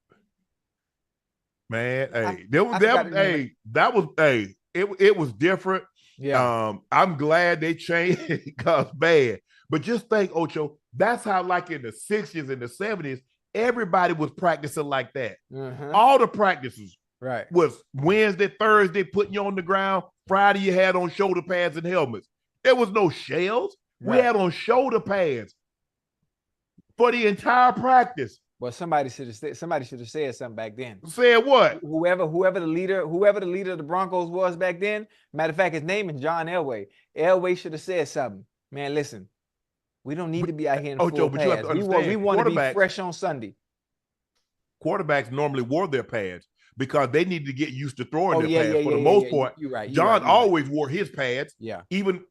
Man, I, hey, I forgot the name of it. it was different. Yeah. I'm glad they changed it because bad. But just think, Ocho, that's how like in the 60s and the 70s, everybody was practicing like that. Uh-huh. All the practices Right. was Wednesday, Thursday, putting you on the ground. Friday, you had on shoulder pads and helmets. There was no shells. We Right. had on shoulder pads for the entire practice. Well, somebody should have said something back then. Said what? Whoever the leader of the Broncos was back then. Matter of fact, his name is John Elway. Elway should have said something. Man, listen, we don't need to be out here in Ocho, full but you have pads. to understand, We want to be fresh on Sunday. Quarterbacks normally wore their pads because they needed to get used to throwing Oh, their yeah, pads. yeah, For the yeah, most yeah. part, You're right. John always wore his pads. Yeah. Even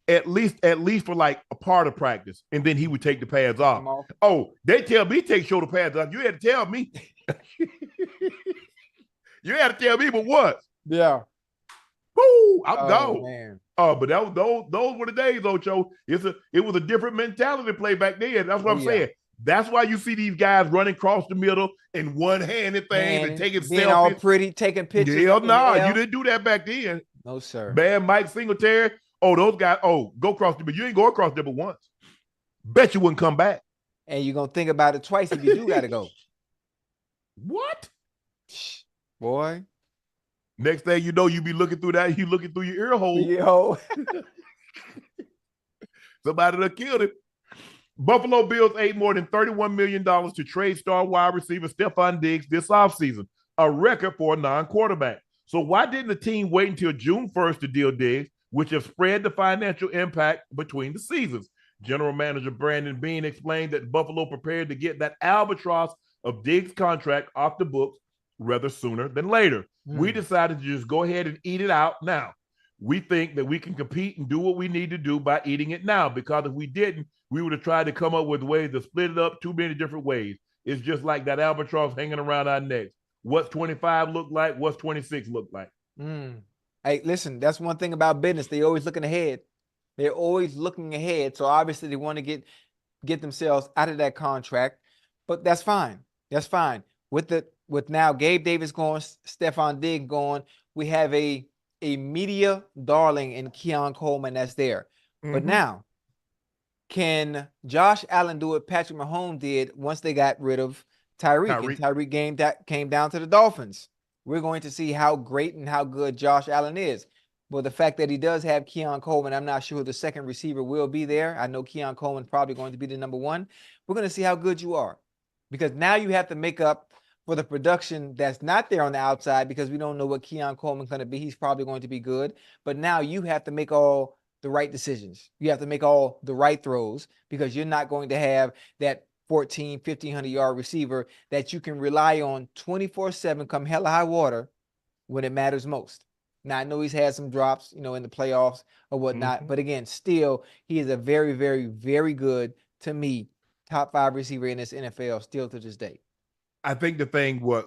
at least for like a part of practice, and then he would take the pads off. Oh, they tell me take shoulder pads off. You had to tell me. You had to tell me, but what? Yeah. Woo, I'm gone. Man. Oh, but those were the days, Ocho. It was a different mentality play back then. That's what I'm saying. That's why you see these guys running across the middle and one-handed things and taking being selfies. all pretty, taking pictures. Hell no, you didn't do that back then. No, sir. Bad Mike Singletary. Oh, those guys. Oh, go across the middle. You ain't go across there but once. Bet you wouldn't come back. And you're gonna think about it twice if you do gotta go. What? Boy. Next thing you know, you be looking through that, you looking through your ear hole. Yo. Somebody that killed him. Buffalo Bills ate more than $31 million to trade star wide receiver Stephon Diggs this offseason, a record for a non-quarterback. So why didn't the team wait until June 1st to deal Diggs, which have spread the financial impact between the seasons? General Manager Brandon Beane explained that Buffalo prepared to get that albatross of Diggs' contract off the books rather sooner than later. We decided to just go ahead and eat it out now. We think that we can compete and do what we need to do by eating it now, because if we didn't, we would have tried to come up with ways to split it up too many different ways. It's just like that albatross hanging around our necks. What's 25 look like? What's 26 look like? Hey, listen, that's one thing about business. They're always looking ahead. They're always looking ahead. So obviously they want to get themselves out of that contract, but that's fine. That's fine. With now Gabe Davis going, Stephon Diggs going, we have a media darling in Keon Coleman that's there. But now, can Josh Allen do what Patrick Mahomes did once they got rid of Tyreek? And Tyreek came down to the Dolphins. We're going to see how great and how good Josh Allen is. Well, the fact that he does have Keon Coleman, I'm not sure who the second receiver will be there. I know Keon Coleman probably going to be the number one. We're going to see how good you are, because now you have to make up for the production that's not there on the outside, because we don't know what Keon Coleman's going to be. He's probably going to be good, but now you have to make all the right decisions. You have to make all the right throws, because you're not going to have that 1,500-yard receiver that you can rely on 24/7 come hell or high water when it matters most. Now, I know he's had some drops, in the playoffs or whatnot, but again, still, he is a very, very, very good, to me, top 5 receiver in this NFL still to this day. I think the thing was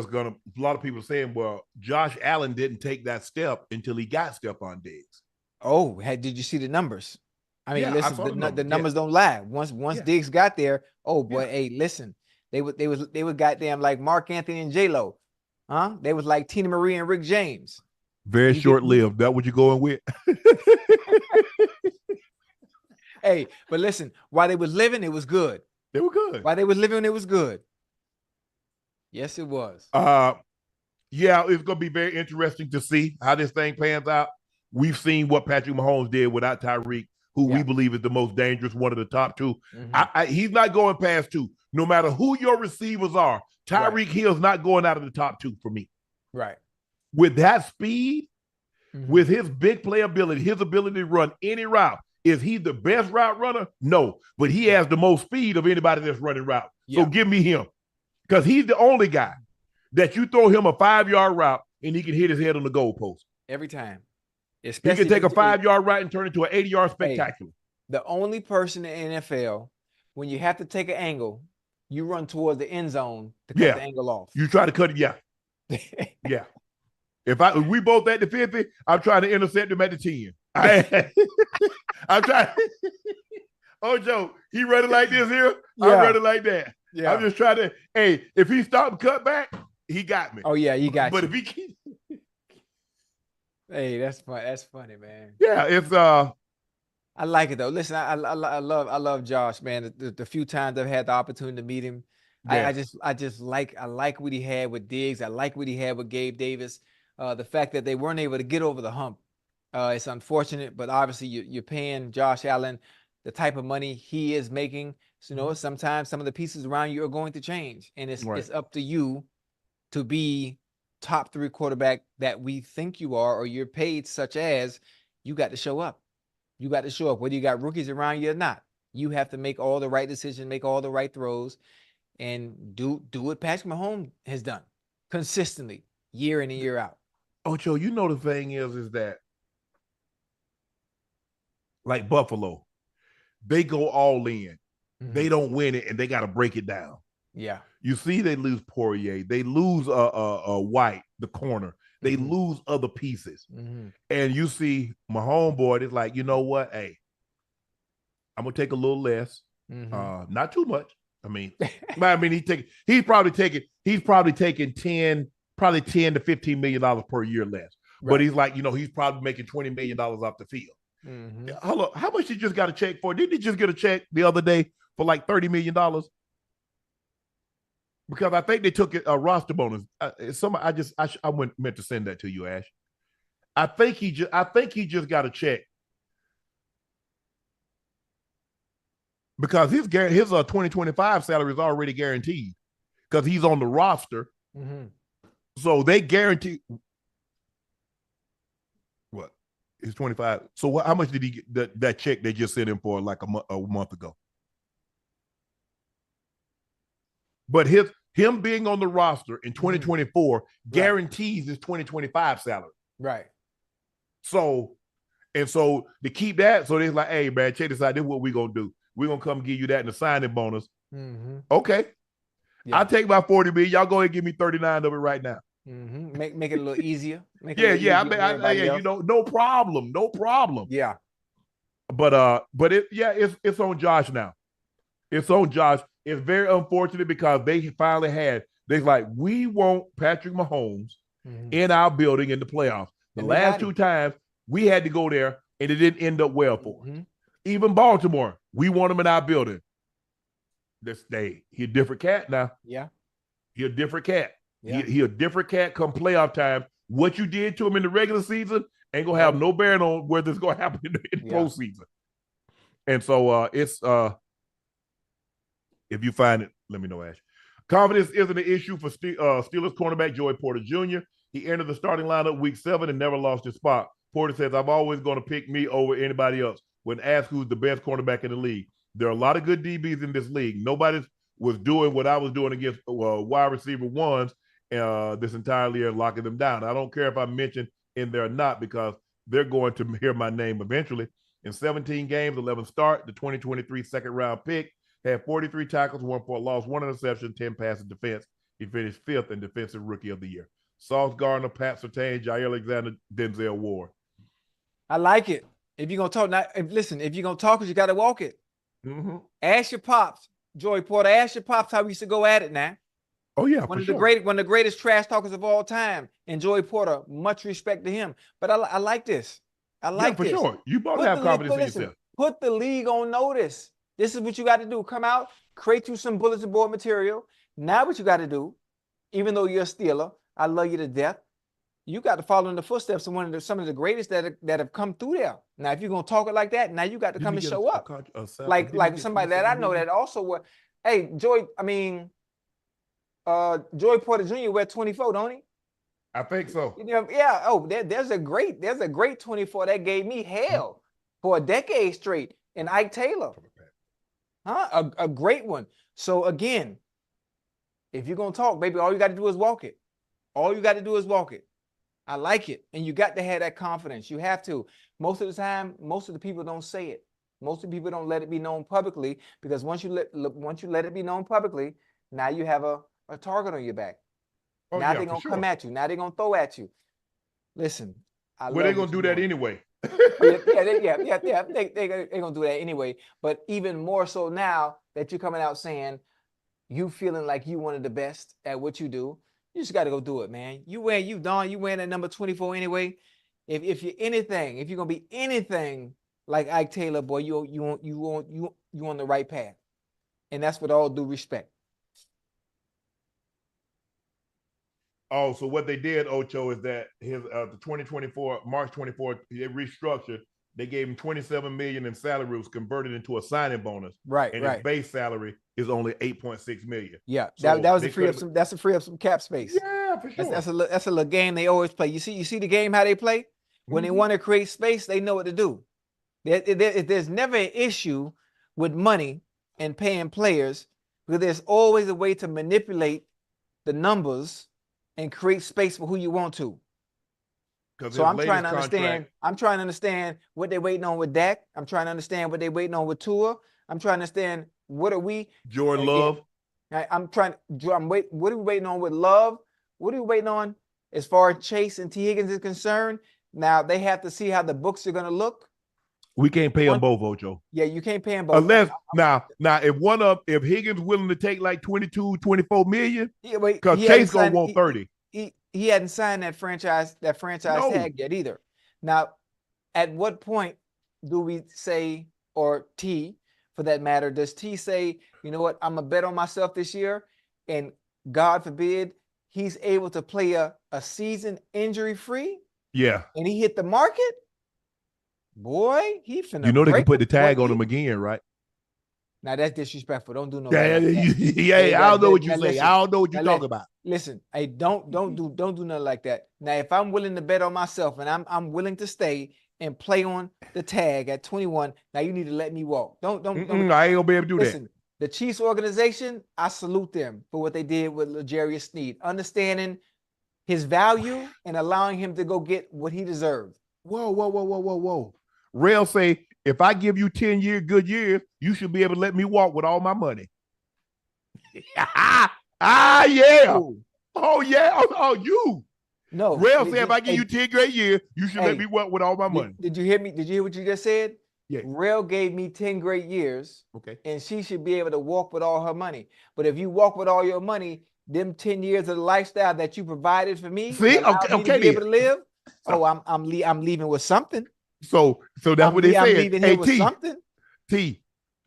gonna, a lot of people saying, well, Josh Allen didn't take that step until he got Stephon Diggs. Oh, did you see the numbers? I mean, listen, the numbers don't lie. Once Diggs got there, oh boy, hey, listen, they were goddamn like Mark Anthony and J-Lo. They was like Tina Marie and Rick James. Very short-lived. That what you going with? Hey, but listen, while they was living, it was good. They were good. While they was living, it was good. Yes, it was. Yeah, it's going to be very interesting to see how this thing pans out. We've seen what Patrick Mahomes did without Tyreek, who we believe is the most dangerous, one of the top two. He's not going past 2. No matter who your receivers are, Tyreek Hill's not going out of the top 2 for me. Right. With that speed, with his big playability, his ability to run any route, is he the best route runner? No, but he has the most speed of anybody that's running route. So give me him, because he's the only guy that you throw him a 5-yard route and he can hit his head on the goalpost every time. He can take a 5-yard route and turn it into an 80-yard spectacular. Hey, the only person in the NFL, when you have to take an angle, you run towards the end zone to cut the angle off. You try to cut it, yeah. If we both at the 50, I'm trying to intercept him at the 10. I'm trying. Ocho, he running like this here. Yeah. I'm running like that. Yeah. I'm just trying to. Hey, if he stop and cut back, he got me. Oh yeah, he got but you. if he keep, hey, that's fun. That's funny, man. yeah, it's I like it though. Listen, I love Josh, man. The few times I've had the opportunity to meet him, I just like what he had with Diggs. I like what he had with Gabe Davis. The fact that they weren't able to get over the hump, it's unfortunate. But obviously, you're paying Josh Allen the type of money he is making. So, you know, sometimes some of the pieces around you are going to change, and it's up to you to be top 3 quarterback that we think you are, or you're paid such as you got to show up. You got to show up, whether you got rookies around you or not. You have to make all the right decisions, make all the right throws, and do what Patrick Mahomes has done consistently, year in and year out. Ocho, you know the thing is that like Buffalo, they go all in. They don't win it, and they got to break it down. Yeah. You see, they lose Poirier. They lose White, the corner. They lose other pieces. And you see my homeboy is like, you know what? Hey, I'm gonna take a little less. Not too much. I mean, he's probably taking 10 to $15 million per year less. Right. But he's like, you know, he's probably making $20 million off the field. Hello, how much he just got a check for? Didn't he just get a check the other day for like $30 million? Because I think they took a roster bonus. I meant to send that to you, Ash. I think he just got a check because his 2025 salary is already guaranteed because he's on the roster. So they guarantee what is 25. So how much did he get that check they just sent him for like a month ago? But him being on the roster in 2024 guarantees his 2025 salary. Right. So to keep that, so they're like, hey, man, check this out. This is what we're going to do. We're going to come give you that in the signing bonus. Okay. Yeah. I'll take my $40 million. Y'all go ahead and give me 39 of it right now. Make it a little easier. You know, no problem. Yeah. But it's on Josh now. It's on Josh. It's very unfortunate because they finally they're like, we want Patrick Mahomes in our building in the playoffs. The last 2 times we had to go there and it didn't end up well for us. Even Baltimore, we want him in our building. He a different cat now. Yeah. He a different cat. Yeah. He a different cat come playoff time. What you did to him in the regular season ain't gonna have no bearing on whether it's gonna happen in postseason. And so it's if you find it, let me know, Ash. Confidence isn't an issue for Steelers cornerback Joey Porter Jr. He entered the starting lineup week 7 and never lost his spot. Porter says, I'm always going to pick me over anybody else when asked who's the best cornerback in the league. There are a lot of good DBs in this league. Nobody was doing what I was doing against wide receiver ones this entire year, locking them down. I don't care if I mention in there or not because they're going to hear my name eventually. In 17 games, 11 start, the 2023 second-round pick had 43 tackles, 1 for a loss, 1 interception, 10 passes defense. He finished 5th in Defensive Rookie of the Year. Sauce Gardner, Pat Surtain, Jair Alexander, Denzel Ward. I like it. If you're going to talk, if you're going to talk, you got to walk it. Ask your pops, Joey Porter, ask your pops how we used to go at it now. Oh, yeah, one of the greatest trash talkers of all time. And Joey Porter, much respect to him. But I like this. I like this. For sure. You both have confidence in yourself. Put the league on notice. This is what you got to do. Come out, create you some bulletin board material. Now what you got to do, even though you're a Steeler, I love you to death. You got to follow in the footsteps of some of the greatest that have come through there. Now, if you're gonna talk it like that, now you got to come and show up. Like somebody that I know that also were. Hey, Joey Porter Jr. wear 24, don't he? I think so. Yeah. Oh, there's a great 24 that gave me hell for a decade straight. And Ike Taylor. A great one. So again, if you're gonna talk, baby, all you got to do is walk it. All you got to do is walk it. I like it, and you got to have that confidence. You have to. Most of the time, most of the people don't say it. Most of the people don't let it be known publicly because once you let it be known publicly, now you have a target on your back. Now they're gonna come at you. Now they're gonna throw at you. Listen, they're gonna do that anyway. They're gonna do that anyway. But even more so now that you're coming out saying you feeling like you one of the best at what you do, you just got to go do it, man. You wearing that number 24 anyway. If you're anything, if you're gonna be anything like Ike Taylor, boy, you on the right path, and that's with all due respect. Oh, so what they did, Ocho, is that his the 2024 March 24th, they restructured. They gave him $27 million in salary, was converted into a signing bonus. Right, and right. his base salary is only $8.6 million. Yeah, so that was to free up some. That's to free up some cap space. Yeah, for sure. That's a little game they always play. You see the game how they play when they want to create space. They know what to do. There's never an issue with money and paying players because there's always a way to manipulate the numbers and create space for who you want to. So I'm trying to understand. I'm trying to understand what they're waiting on with Dak. I'm trying to understand what they're waiting on with Tua. I'm trying to understand what are we Jordan Love. What are we waiting on with Love? What are we waiting on as far as Chase and T. Higgins is concerned? Now they have to see how the books are going to look. We can't pay them both, Ocho. Yeah, you can't pay them both. Unless now if Higgins willing to take like 22, 24 million, because Chase gonna want 30. He hadn't signed that franchise tag yet either. Now, at what point do we say, or T for that matter, does T say, you know what, I'm gonna bet on myself this year, and God forbid he's able to play a season injury free? Yeah. And he hit the market? Boy, he finna. You know they can put the tag on him again, right? Now that's disrespectful. Don't do no. I don't know what you say. I don't know what you talking about. Listen, hey, don't do nothing like that. Now, if I'm willing to bet on myself and I'm willing to stay and play on the tag at 21, now you need to let me walk. Don't I ain't gonna be able to do that. The Chiefs organization, I salute them for what they did with L'Jarius Sneed, understanding his value and allowing him to go get what he deserved. Whoa. Rail say, if I give you 10 good years, you should be able to let me walk with all my money. Yeah. Ooh. Oh, yeah. Oh, you. No. Rail said, if I give you 10 great years, you should let me walk with all my money. Did you hear me? Did you hear what you just said? Yeah. Rail gave me 10 great years. Okay. And she should be able to walk with all her money. But if you walk with all your money, them 10 years of the lifestyle that you provided for me, see, okay, to be able to live. So I'm leaving with something. So that's what they said. I'm leaving here with something. T,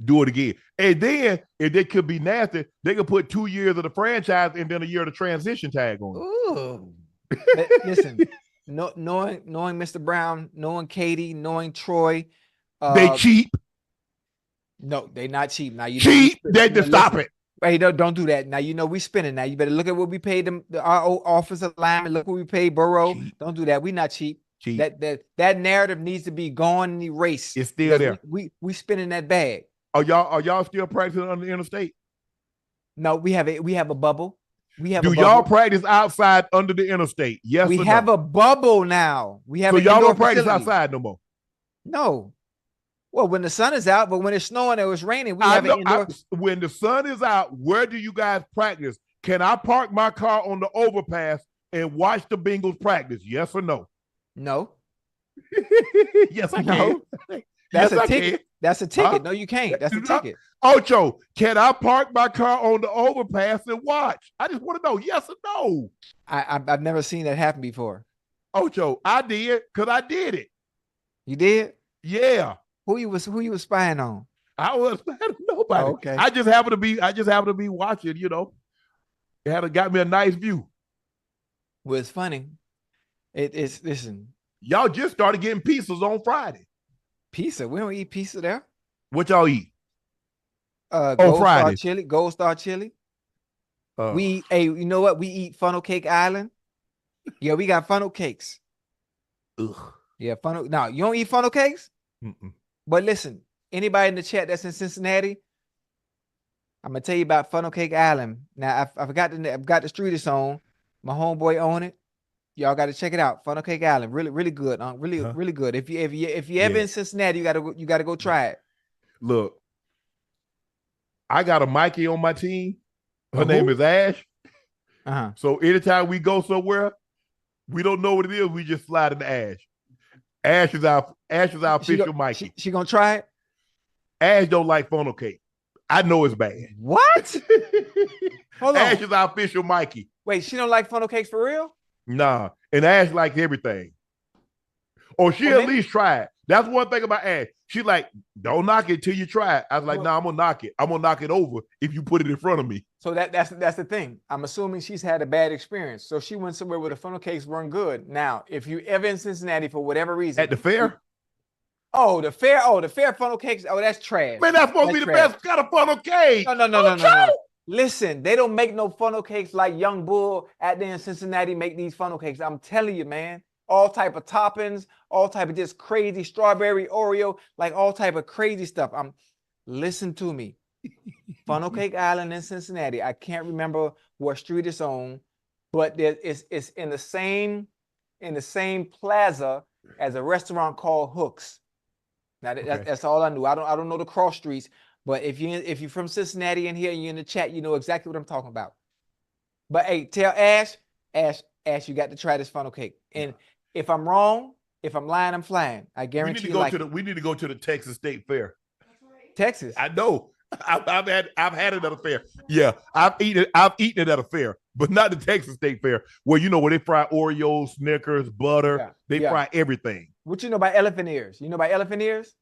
do it again. And then if they could be nasty, they could put 2 years of the franchise and then a year of the transition tag on it. Ooh. But listen, knowing Mr. Brown, knowing Katie, knowing Troy, they cheap. No, they not cheap. Now you cheap. They just stop it. Hey, don't do that. Now you know we spending. Now you better look at what we paid them. Our offensive lineman. Look what we paid Burrow. Cheap. Don't do that. We not cheap. That narrative needs to be gone and erased. It's still there. We spinning that bag. Are y'all still practicing on the interstate? No, we have a bubble. Do y'all practice outside under the interstate? Yes. We have a bubble now. We have. So y'all don't practice outside no more. No. Well, when the sun is out, but when it's snowing or it's raining, we have an indoor. When the sun is out, where do you guys practice? Can I park my car on the overpass and watch the Bengals practice? Yes or no? No. Yes, I can. That's a ticket. That's a ticket. No, you can't. That's a ticket. Ocho, can I park my car on the overpass and watch? I just want to know, yes or no. I've never seen that happen before. Ocho, I did because I did it. You did? Yeah. Who you was spying on? I was spying on nobody. Oh, okay. I just happened to be watching. You know, it got me a nice view. Well, it's funny. It's listen. Y'all just started getting pizzas on Friday. Pizza? We don't eat pizza there. What y'all eat? Gold Friday. Gold Star chili. You know what? We eat funnel cake island. Yeah, we got funnel cakes. Ugh. Yeah, funnel. Now you don't eat funnel cakes. Mm-mm. But listen, anybody in the chat that's in Cincinnati, I'm gonna tell you about Funnel Cake Island. Now I've got the street it's on. My homeboy own it. Y'all got to check it out. Funnel Cake Island, really good. Really good. If you ever in Cincinnati, you gotta go try it. Look, I got a Mikey on my team. Her name is Ash. So anytime we go somewhere, we don't know what it is. We just slide in the Ash. Ash is our official Mikey. She gonna try it? Ash don't like funnel cake. I know it's bad. What? Hold on. Ash is our official Mikey. Wait, she don't like funnel cakes for real? Nah, and Ash likes everything. Or she at least try it. That's one thing about Ash. She's like, don't knock it till you try it. I was like, nah, I'm gonna knock it. I'm gonna knock it over if you put it in front of me. So that's the thing. I'm assuming she's had a bad experience. So she went somewhere where the funnel cakes weren't good. Now, if you ever in Cincinnati for whatever reason. At the fair? The fair funnel cakes. Oh, that's trash. Man, that's supposed to be the best kind of funnel cake. No. Listen, they don't make no funnel cakes like Young Bull out there in Cincinnati make these funnel cakes. I'm telling you, man. All type of toppings, all type of just crazy strawberry Oreo, like all type of crazy stuff. Listen to me. Funnel Cake Island in Cincinnati. I can't remember what street it's on, but it's in the same plaza as a restaurant called Hooks. Now that's all I knew. I don't know the cross streets, but if you're from Cincinnati in here and you're in the chat, you know exactly what I'm talking about. But hey, tell Ash, you got to try this funnel cake. And if I'm wrong, if I'm lying, I'm flying. I guarantee you. We need to go to the Texas State Fair. Texas. I know. I've had it at a fair. Yeah, I've eaten it at a fair, but not the Texas State Fair, where they fry Oreos, Snickers, butter. They fry everything. What you know about elephant ears? You know about elephant ears?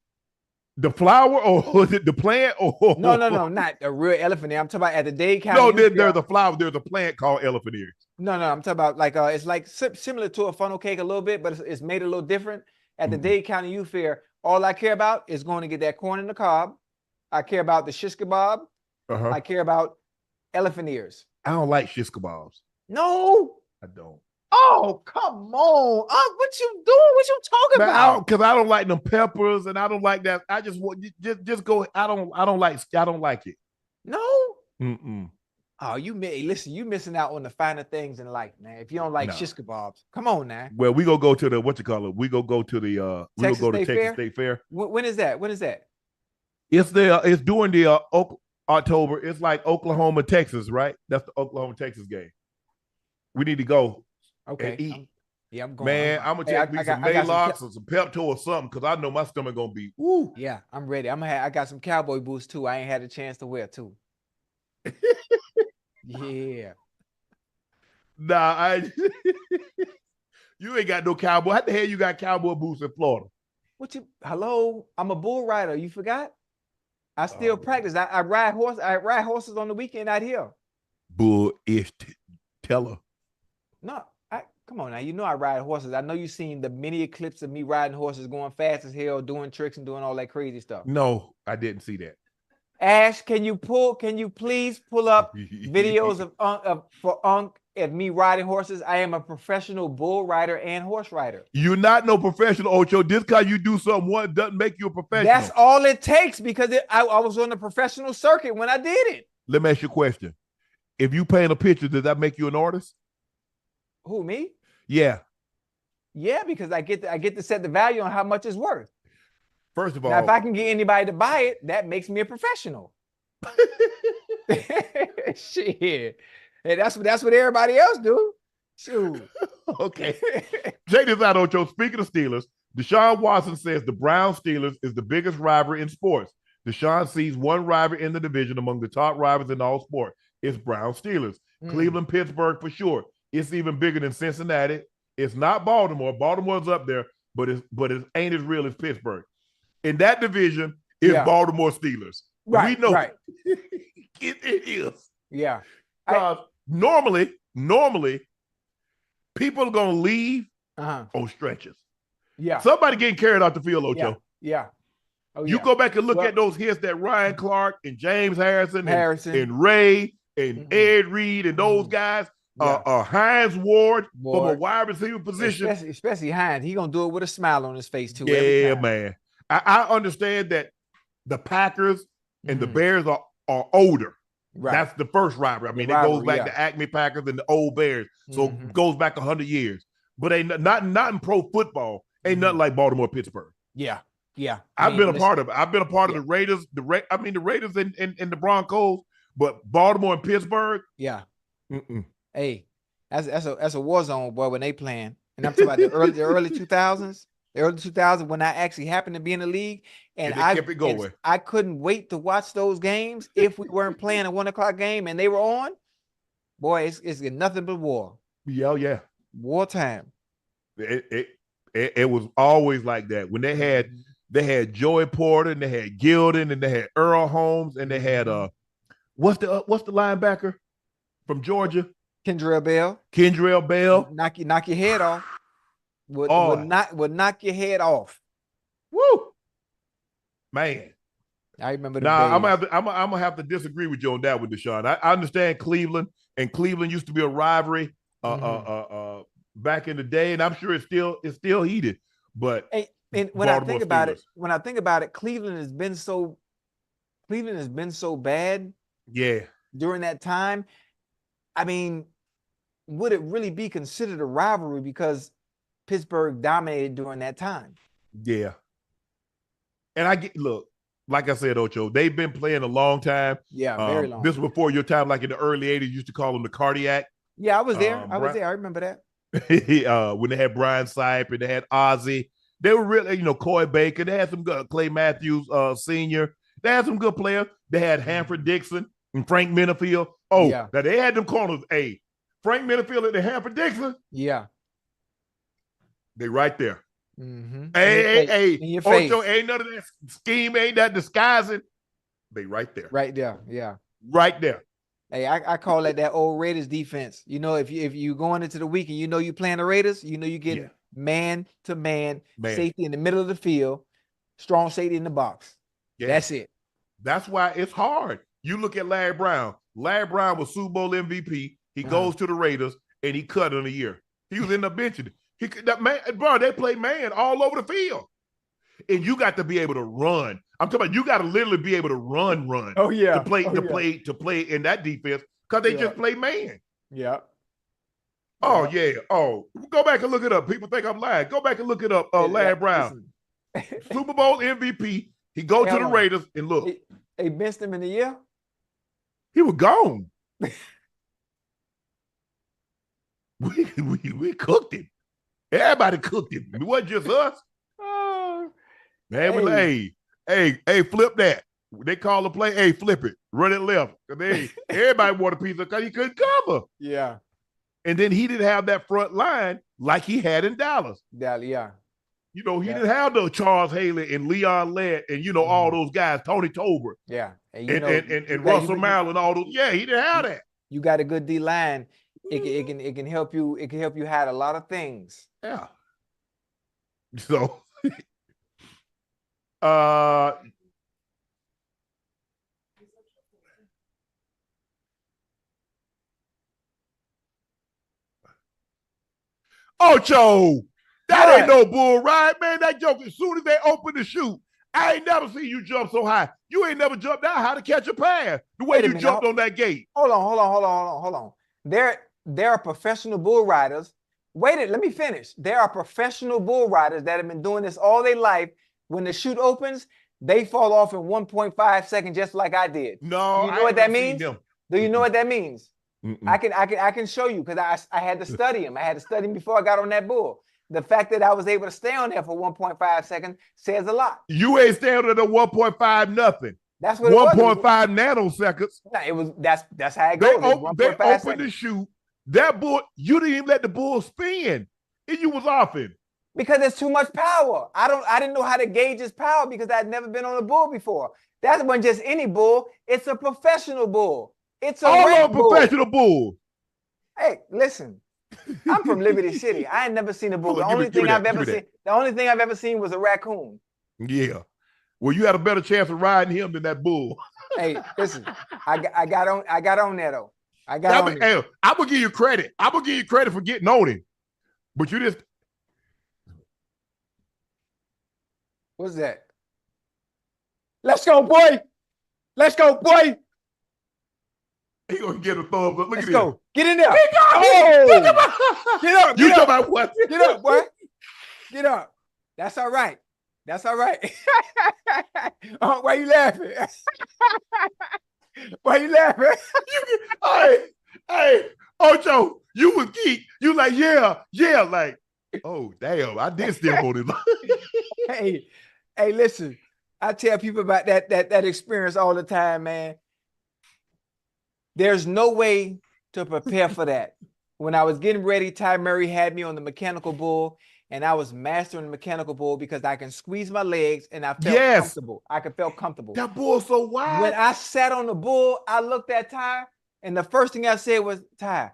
The flower or the plant? Or no, not a real elephant ear. I'm talking about at the Dade County. No, there's a flower. There's a plant called elephant ears. No, I'm talking about like it's like similar to a funnel cake a little bit, but it's made a little different. At the Dade County Youth Fair, all I care about is going to get that corn in the cob. I care about the shish kebab. I care about elephant ears. I don't like shish kebabs. No, I don't. Oh, come on. What you doing? What you talking about? Because I don't like them peppers and I don't like that. I just want just go. I don't like it. No. Mm-mm. Oh, listen, you missing out on the finer things in life, man. If you don't like shish kebabs, come on now. Well, we gonna go to the Texas State Fair. When is that? It's during the October. It's like Oklahoma, Texas, right? That's the Oklahoma, Texas game. We need to go. Okay. And eat. Yeah, I'm going. Man, I'm gonna take me some Maalox or some Pepto or something because I know my stomach gonna be. Woo. Yeah, I'm ready. I got some cowboy boots too. I ain't had a chance to wear too. Yeah. Nah, you ain't got no cowboy. How the hell you got cowboy boots in Florida? Hello? I'm a bull rider. You forgot? I still practice. I ride horses on the weekend out here. Bull-ish. Tell her. No, come on now. You know I ride horses. I know you've seen the many clips of me riding horses, going fast as hell, doing tricks and doing all that crazy stuff. No, I didn't see that. Ash, can you please pull up videos for Unc of me riding horses? I am a professional bull rider and horse rider. You're not no professional, Ocho. Just because you do something once doesn't make you a professional. That's all it takes because I was on the professional circuit when I did it. Let me ask you a question. If you paint a picture, does that make you an artist? Who, me? Yeah. Yeah, because I get to set the value on how much it's worth. First of all, now, if I can get anybody to buy it, that makes me a professional. Shit. Hey, that's what everybody else do. Shoot. Okay. Check this out, Ocho. Speaking of Steelers, Deshaun Watson says the Brown Steelers is the biggest rivalry in sports. Deshaun sees one rivalry in the division among the top rivals in all sports. It's Brown Steelers. Cleveland, Pittsburgh for sure. It's even bigger than Cincinnati. It's not Baltimore. Baltimore's up there, but it ain't as real as Pittsburgh. In that division, it's Baltimore Steelers. Right, we know right. it is. Yeah. Normally, people are going to leave on stretches. Yeah. Somebody getting carried off the field, Ocho. Yeah. Oh, you go back and look at those hits that Ryan Clark and James Harrison. And Ray and Ed Reed and those guys. Hines Ward from a wide receiver position. Especially Hines. He's going to do it with a smile on his face, too. Yeah, man. I understand that the Packers and the Bears are older. Right. That's the first rivalry. I mean, it goes back to Acme Packers and the old Bears. So it goes back 100 years. But ain't not in pro football. Ain't nothing like Baltimore, Pittsburgh. Yeah. Yeah. I've been a part of it. I've been a part of the Raiders, the Raiders and the Broncos, but Baltimore and Pittsburgh. Yeah. Hey, that's a war zone, boy, when they playing. And I'm talking about the early 2000s. early 2000s when I actually happened to be in the league, and they kept it going. I couldn't wait to watch those games if we weren't playing a 1 o'clock game and they were on. Boy, it's nothing but war. Yeah. Wartime. It was always like that. When they had Joey Porter and they had Gilden and they had Earl Holmes and they had what's the linebacker from Georgia? Kendrell Bell. Knock your head off. Would knock your head off. Woo, man. I remember. I'm gonna have to disagree with you on that one, Deshaun. I understand Cleveland, and Cleveland used to be a rivalry back in the day, and I'm sure it's still heated. But and when I think about it, Cleveland has been so bad. Yeah. During that time, I mean, would it really be considered a rivalry because Pittsburgh dominated during that time? Yeah. And like I said, Ocho, they've been playing a long time. Yeah, very long. This was before your time, like in the early 80s, used to call them the Cardiac. Yeah, I was there. I remember that. When they had Brian Sipe and they had Ozzie. They were really, Coy Baker. They had some good Clay Matthews Sr. They had some good players. They had Hanford Dixon and Frank Minifield. Oh, yeah. Now they had them corners. Hey, Frank Minifield and Hanford Dixon. Yeah. They right there. Mm-hmm. Hey, Ocho, ain't none of that scheme, ain't that disguising. They right there. Right there, yeah. Right there. Hey, I call that old Raiders defense. If you going into the week and you playing the Raiders, you get man to man, safety in the middle of the field, strong safety in the box. Yeah. That's it. That's why it's hard. You look at Larry Brown. Larry Brown was Super Bowl MVP. He goes to the Raiders and he cut in a year. He was in the bench. They play man all over the field. And you got to be able to run. I'm talking about you got to literally be able to run. Oh yeah. To play in that defense because they just play man. Yeah. Oh yeah. Oh, go back and look it up. People think I'm lying. Go back and look it up. Larry Brown, Super Bowl MVP. He go to the Raiders and look. They benched him in the year. He was gone. we cooked him. Everybody cooked him. It wasn't just us. Man, hey, flip that. They call the play, hey, flip it, run it left. Everybody wanted a piece of because he couldn't cover. Yeah. And then he didn't have that front line like he had in Dallas. Yeah. He didn't have the Charles Haley and Leon Lett and all those guys, Tony Tolbert. Yeah. And Russell Maryland, all those. Yeah, he didn't have that. You got a good D line. It can help you. It can help you hide a lot of things. Yeah. So Ocho, that ain't no bull ride, man. That joke, as soon as they open the chute, I ain't never seen you jump so high. You ain't never jumped that high to catch a pass the way you jumped on that gate. Hold on. There are professional bull riders. Let me finish. There are professional bull riders that have been doing this all their life. When the chute opens, they fall off in 1.5 seconds, just like I did. No, you know what that means? Do you know what that means? I can show you because I had to study him. I had to study him before I got on that bull. The fact that I was able to stay on there for 1.5 seconds says a lot. You ain't standing at a 1.5 nothing. That's what 1.5 nanoseconds. No, it was that's how it goes. They opened the chute. That bull, you didn't even let the bull spin, and you was off him. Because there's too much power. I didn't know how to gauge his power because I'd never been on a bull before. That wasn't just any bull. It's a professional bull. It's a professional bull. Hey, listen. I'm from Liberty City. I ain't never seen a bull. The only thing I've ever seen was a raccoon. Yeah. Well, you had a better chance of riding him than that bull. Hey, listen. I got on there though. I'm gonna give you credit. I'm gonna give you credit for getting on him. But you just what's that? Let's go, boy. Let's go, boy. He gonna get a thumbs up. Look Let's at go. Him. Get in there. Get up. You talking about what? Get up, boy. Get up. That's all right. That's all right. Why you laughing? Why you laughing? Hey, Ocho, you was geek. You like, yeah, like Oh, damn. I did step on his Hey, listen. I tell people about that experience all the time, man. There's no way to prepare for that. When I was getting ready, Ty Murray had me on the mechanical bull, and I was mastering the mechanical bull because I can squeeze my legs and I felt comfortable. I could feel comfortable. That bull's so wide. When I sat on the bull, I looked at Ty, and the first thing I said was, Ty,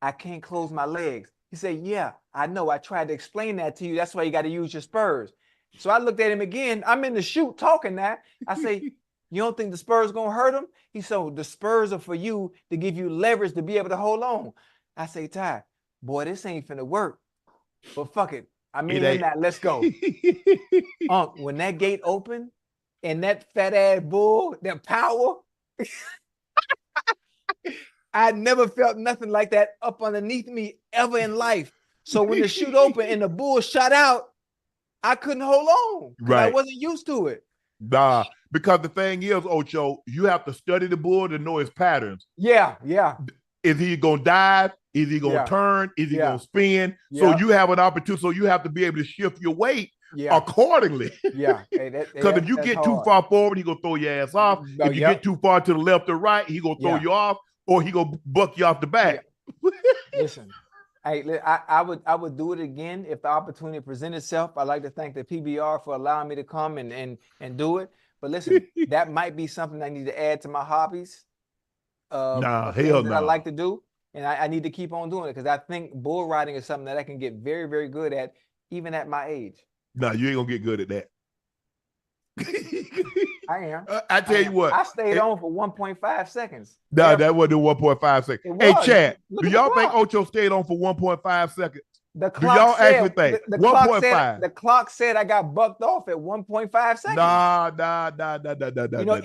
I can't close my legs. He said, yeah, I know. I tried to explain that to you. That's why you got to use your spurs. So I looked at him again. I'm in the chute talking now. I say, you don't think the spurs going to hurt him? He said, the spurs are for you to give you leverage to be able to hold on. I say, Ty, boy, this ain't finna work. But fuck it. I mean, that. Let's go. Unc, when that gate opened and that fat ass bull, that power, I never felt nothing like that up underneath me ever in life. So when the chute opened and the bull shot out, I couldn't hold on. Right. I wasn't used to it. Nah, because the thing is, Ocho, you have to study the bull to know his patterns. Yeah. Is he going to dive? Is he going to turn? Is he going to spin? So you have an opportunity. So you have to be able to shift your weight accordingly. Yeah. Because if you get too far forward, he's going to throw your ass off. If you get too far to the left or right, he's going to throw you off, or he going to buck you off the back. Yeah. Listen. I would do it again if the opportunity presented itself. I'd like to thank the PBR for allowing me to come and do it. But listen, that might be something I need to add to my hobbies. Hell that I like to do, and I need to keep on doing it because I think bull riding is something that I can get very, very good at, even at my age. No, you ain't gonna get good at that. I am. I tell you what. I stayed on for 1.5 seconds. No, that wasn't 1.5 seconds. Hey, Chad, do y'all think Ocho stayed on for 1.5 seconds? The clock do y'all said, actually think? The 1.5. The clock said I got bucked off at 1.5 seconds. Nah. You know,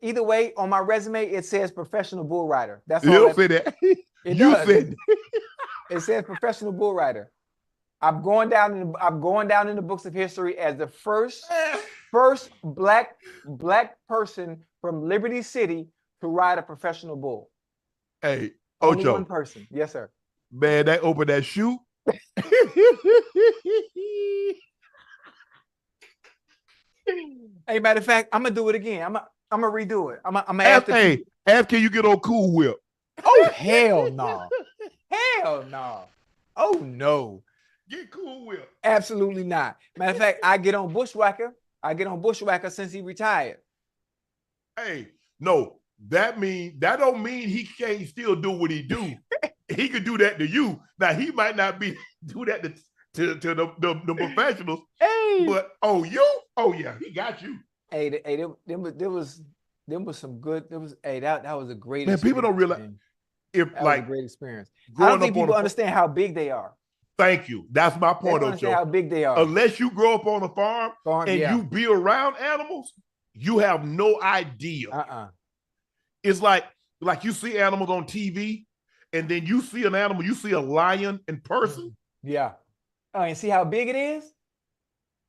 either way, on my resume it says professional bull rider. That's all. You don't say that. It you does. said it says professional bull rider. I'm going down in the books of history as the first black person from Liberty City to ride a professional bull. Hey, Only Ocho. one person. Yes, sir. Man, they opened that chute. Hey, matter of fact, I'm gonna do it again. I'm gonna redo it. I'm gonna ask can you get on Cool Whip? Oh, hell no. Hell no. Oh no. Get Cool Whip. Absolutely not. Matter of fact, I get on Bushwhacker. Since he retired. Hey, no, that don't mean he can't still do what he do. He could do that to you. Now he might not do that to the professionals. Hey, but yeah, he got you. Hey, there was some good. That was a great. Man, people don't realize that was a great experience. I don't think people understand how big they are. Thank you. That's my point, Ocho. How big they are. Unless you grow up on a farm and you be around animals, you have no idea. It's like you see animals on TV, and then you see an animal, you see a lion in person. Yeah. Oh, and see how big it is?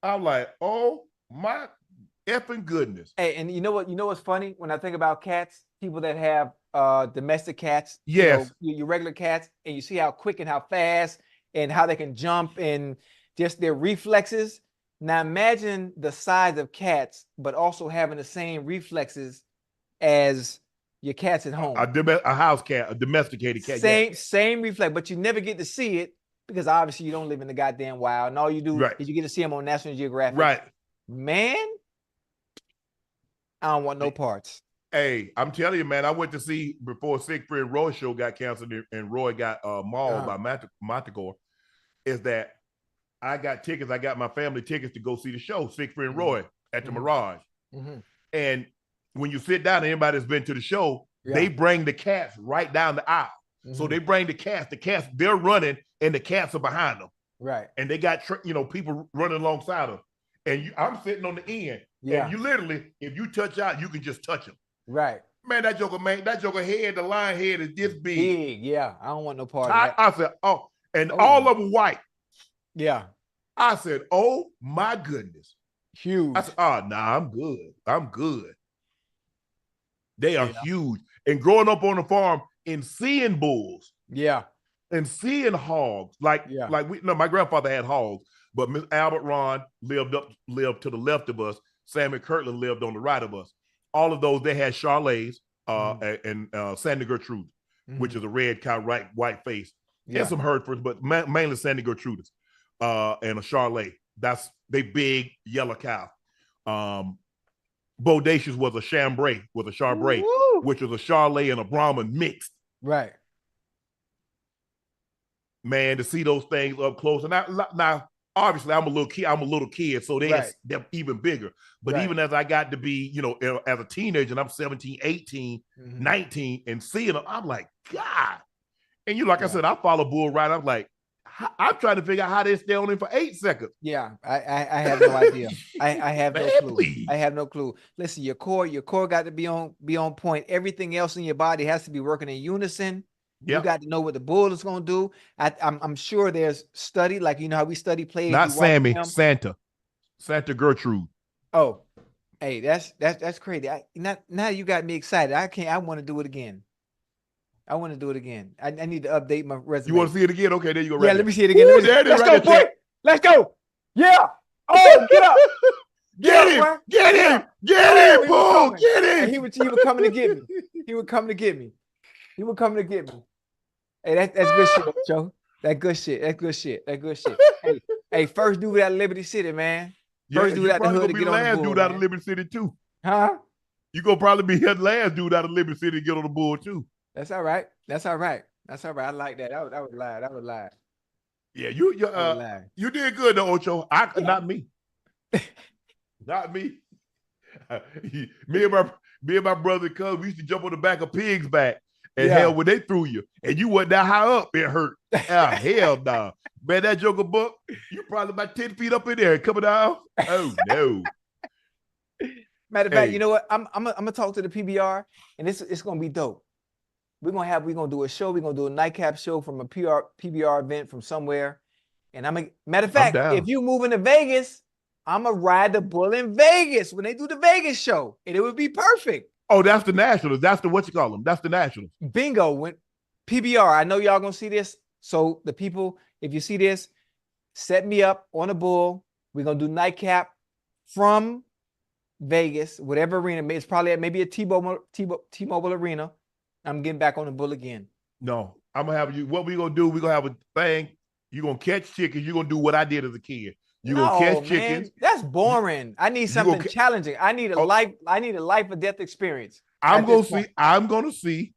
I'm like, oh my effing goodness. Hey, and you know what? You know what's funny? When I think about cats, people that have domestic cats, yes, your regular cats, and you see how quick and how fast and how they can jump and just their reflexes. Now imagine the size of cats, but also having the same reflexes as your cats at home. A house cat, a domesticated cat. Same reflex, but you never get to see it because obviously you don't live in the goddamn wild. And all you do is you get to see them on National Geographic. Right. Man, I don't want no parts. Hey, I'm telling you, man, I went to see before Siegfried and Roy show got canceled and Roy got mauled by Montagor, is that I got tickets. I got my family tickets to go see the show, Siegfried and Roy at the Mirage. And when you sit down, anybody that's been to the show, they bring the cats right down the aisle. So they bring the cats, they're running and the cats are behind them. Right. And they got, people running alongside them. And I'm sitting on the end. Yeah. And you literally, if you touch out, you can just touch them. Right. Man, that joker head, the lion head is this big. Big, yeah. I don't want no part of that. I said, all of them white. Yeah. I said, oh my goodness. Huge. I said, I'm good. They are huge. And growing up on the farm and seeing bulls. Yeah. And seeing hogs, like my grandfather had hogs, but Miss Albert Ron lived to the left of us. Sammy Kirtland lived on the right of us. All of those, they had Charlaies and Sandy Gertrude, which is a red cow, white face. And some Herefords, but mainly Sandy Gertrudis and a Charlais. They big yellow cow. Bodacious was a Chambray, which was a Charlais and a Brahman mixed. Right. Man, to see those things up close. And now obviously I'm a little kid, so they're even bigger. But even as I got to be, as a teenager, and I'm 17, 18, 19, and seeing them, I'm like, God. And like I said, I follow bull right. I'm like, I'm trying to figure out how they stay on him for 8 seconds. Yeah, I have no idea. I have no clue. Please. I have no clue. Listen, your core got to be on point. Everything else in your body has to be working in unison. Yep. You got to know what the bull is going to do. I'm sure there's study, like how we study plays. Not Sammy, Santa Gertrude. Oh, hey, that's crazy. Now you got me excited. I want to do it again. I need to update my resume. You want to see it again? Okay, there you go. Yeah, let me see it again. Let's go, boy. Let's go. Yeah. Oh, get up. Get him, bull. Get him. And he was coming to get me. He would come to get me. Hey, that's good shit, Joe. That's good shit. Hey, first dude out of Liberty City, man. First dude out the hood to get on the bull. Last dude out of Liberty City too. Huh? You gonna probably be the last dude out of Liberty City to get on the bull too. That's all right. I like that. That was live. Yeah, you did good though, Ocho. Not me. Not me. Me and my brother, cuz we used to jump on the back of pigs' back. And hell, when they threw you, and you wasn't that high up, it hurt. Hell no. Man, that Joker buck, you probably about 10 feet up in there coming down. Oh no. Matter of fact, you know what? I'm gonna talk to the PBR, and it's gonna be dope. We're gonna do a show. We're gonna do a nightcap show from a PBR event from somewhere. And matter of fact, if you move into Vegas, I'm gonna ride the bull in Vegas when they do the Vegas show, and it would be perfect. Oh, that's the Nationals. That's the what you call them. That's the Nationals. Bingo. When PBR, I know y'all gonna see this. So the people, if you see this, set me up on a bull. We're gonna do nightcap from Vegas, whatever arena. It's probably maybe a T-Mobile Arena. I'm getting back on the bull again. No, I'm gonna have you. What we gonna do? We gonna have a thing. You're gonna catch chickens. You're gonna do what I did as a kid. You're gonna catch chickens. That's boring. I need something challenging. I need a life or death experience. I'm gonna see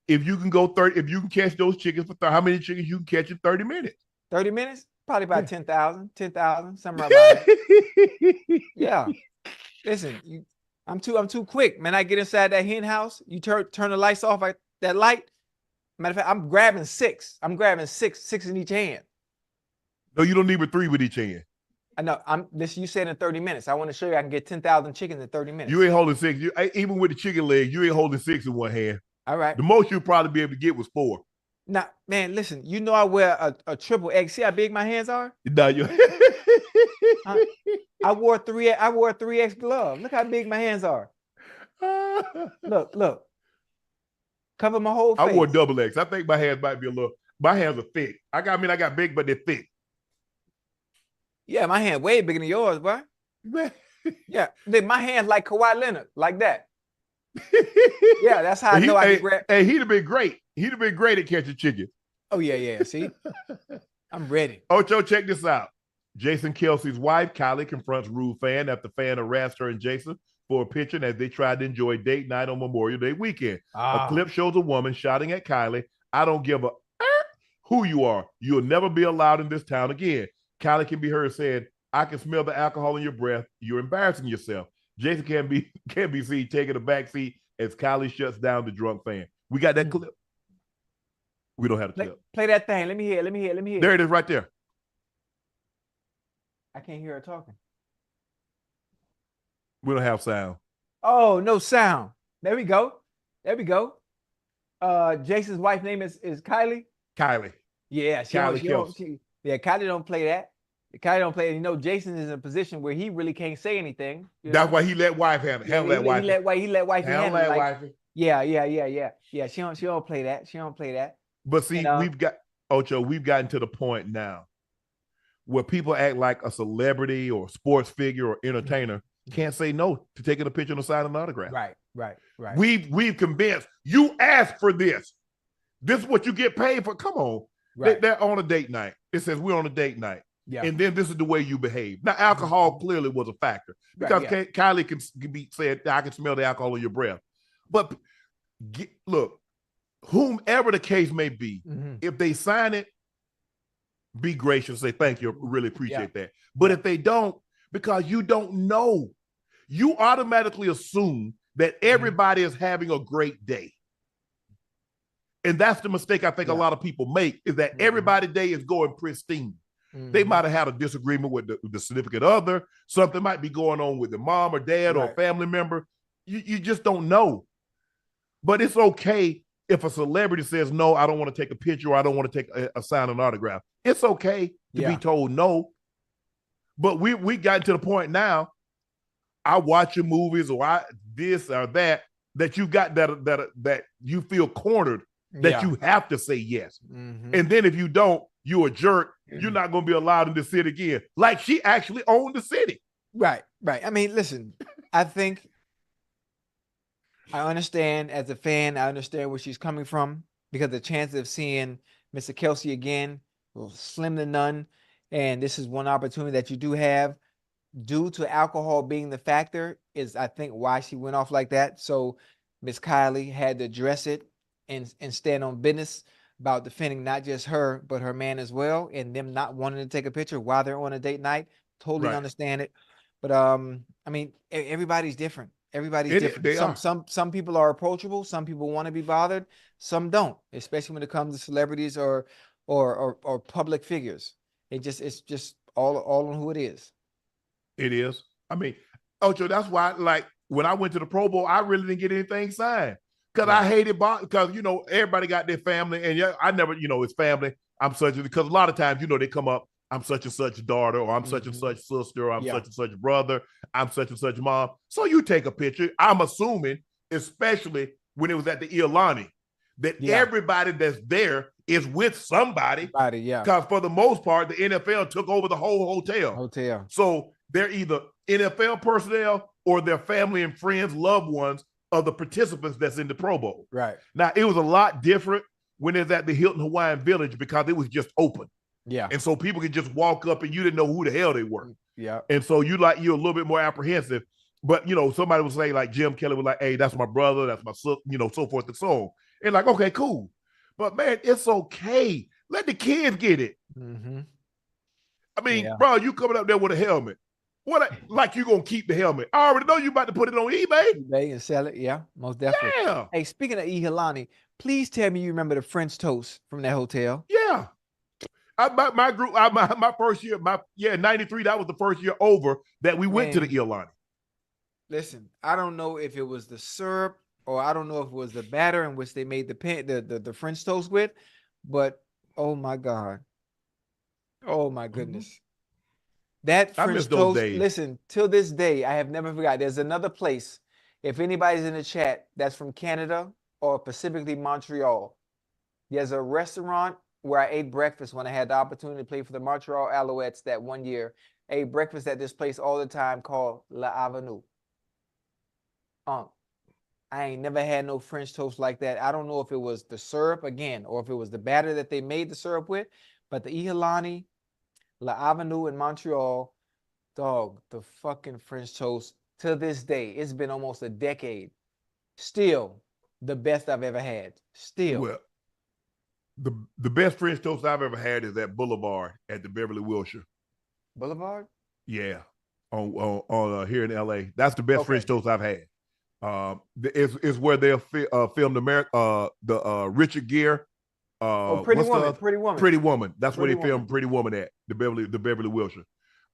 if you can go 30. If you can catch those chickens for how many chickens you can catch in 30 minutes. 30 minutes? Probably about 10,000, somewhere around that. Yeah. Listen, I'm too quick, man. I get inside that hen house. You turn the lights off. That light. Matter of fact, I'm grabbing six. Six in each hand. No, you don't need but 3 with each hand. I know. You said in 30 minutes. I want to show you I can get 10,000 chickens in 30 minutes. You ain't holding 6. Even with the chicken leg, you ain't holding 6 in one hand. All right. The most you'll probably be able to get was 4. Now, man, listen. You know I wear a triple X. See how big my hands are? No, you. I wore 3X glove. Look how big my hands are. Look. Cover my whole face. I wore double X. I think my hands might be a little. My hands are thick. I got big, but they're thick. Yeah, my hand way bigger than yours, boy. Yeah, my hands like Kawhi Leonard, like that. Yeah, that's how I know I can grab. Hey, he'd have been great. He'd have been great at catching chicken. Oh yeah. See, I'm ready. Ocho, check this out. Jason Kelsey's wife, Kylie, confronts Rude fan after fan harassed her and Jason for a picture as they tried to enjoy date night on Memorial Day weekend. A clip shows a woman shouting at Kylie, "I don't give a who you are. You'll never be allowed in this town again." Kylie can be heard saying, "I can smell the alcohol in your breath. You're embarrassing yourself." Jason can be seen taking a back seat as Kylie shuts down the drunk fan. We got that clip. We don't have the clip. Play that thing. Let me hear it. There it is right there. I can't hear her talking. We don't have sound. Oh, no sound. There we go. Jason's wife's name is Kylie? Kylie. Yeah, Kylie don't play that. Kylie don't play it. You know, Jason is in a position where he really can't say anything. That's why he let wife handle that wife. He let wife handle that wife. Yeah. She don't play that. But see, we've got Ocho, we've gotten to the point now where people act like a celebrity or sports figure or entertainer can't say no to taking a picture and signing an autograph. Right. We've convinced you asked for this. This is what you get paid for. Come on. Right. They're on a date night. It says we're on a date night. Yeah. And then this is the way you behave. Now, alcohol clearly was a factor because Kylie can be said, I can smell the alcohol in your breath. But look, whomever the case may be, if they sign it, be gracious, say thank you, really appreciate that. But if they don't, because you don't know, you automatically assume that everybody is having a great day. And that's the mistake I think a lot of people make, is that everybody's day is going pristine. They might have had a disagreement with the significant other. Something might be going on with the mom or dad or a family member. You just don't know. But it's okay if a celebrity says, no, I don't want to take a picture or I don't want to take a sign an autograph. It's okay to be told no. But we got to the point now, I watch your movies or this or that you got that you feel cornered, that you have to say yes. And then if you don't, you're a jerk. You're not going to be allowed in the city again. Like she actually owned the city. Right. I mean, listen, I think I understand as a fan, I understand where she's coming from, because the chances of seeing Mr. Kelsey again will slim to none. And this is one opportunity that you do have, due to alcohol being the factor, is I think why she went off like that. So Miss Kylie had to address it and stand on business about defending not just her, but her man as well, and them not wanting to take a picture while they're on a date night. Totally understand it. But I mean, everybody's different. Everybody's different. Some people are approachable. Some people want to be bothered. Some don't, especially when it comes to celebrities or public figures. It's just all on who it is. It is. I mean, Ocho, that's why, like, when I went to the Pro Bowl, I really didn't get anything signed. Because I hated, because, everybody got their family. And I never, it's family. I'm such, because a lot of times, they come up, I'm such and such daughter, or I'm such and such sister, or I'm such and such brother, I'm such and such mom. So you take a picture. I'm assuming, especially when it was at the Iolani, that everybody that's there is with somebody. Because for the most part, the NFL took over the whole hotel. So they're either NFL personnel or their family and friends, loved ones of the participants that's in the Pro Bowl. Right. Now, it was a lot different when it's at the Hilton Hawaiian Village, because it was just open. Yeah. And so people could just walk up and you didn't know who the hell they were. Yeah. And so you're a little bit more apprehensive. But, somebody would say, like, Jim Kelly was like, hey, that's my brother, that's my sister, so forth and so on. And like, okay, cool. But, man, it's okay. Let the kids get it. I mean, bro, you coming up there with a helmet. Like you gonna keep the helmet? I already know you about to put it on eBay and sell it. Yeah, most definitely. Yeah. Hey, speaking of Iolani, please tell me you remember the French toast from that hotel. Yeah. My group, my first year, 93, that was the first year over that we went to the Iolani. Listen, I don't know if it was the syrup or I don't know if it was the batter in which they made the French toast with, but oh my God. Oh my goodness. That French toast, listen, till this day, I have never forgot. There's another place, if anybody's in the chat that's from Canada or specifically Montreal, there's a restaurant where I ate breakfast when I had the opportunity to play for the Montreal Alouettes that one year. I ate breakfast at this place all the time called La Avenue. I ain't never had no French toast like that. I don't know if it was the syrup again or if it was the batter that they made the syrup with, but the Iolani, La Avenue in Montreal, dog, the fucking French toast, to this day, it's been almost a decade, still the best I've ever had. Still. Well, the best French toast I've ever had is at Boulevard at the Beverly Wilshire. Boulevard? Yeah, on here in LA. That's the best French toast I've had. It's where they'll film the Richard Gere. Pretty Woman. Pretty Woman. That's where they filmed Pretty Woman at the Beverly Wilshire.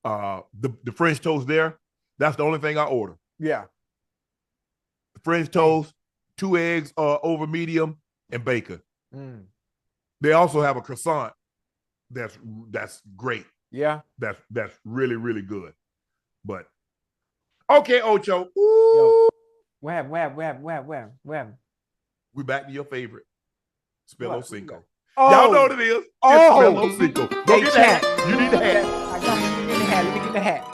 The French toast there. That's the only thing I order. Yeah. French toast, 2 eggs over medium, and bacon. They also have a croissant. That's great. Yeah. That's really, really good. But okay, Ocho. Yo. Wham. We back to your favorite. Spell-o-Cinco. Y'all know what it is. Oh. It's Spell-o-Cinco. Go Hey, get the chat. hat. You need the hat. I got you. Let me get the hat. Let me get the hat.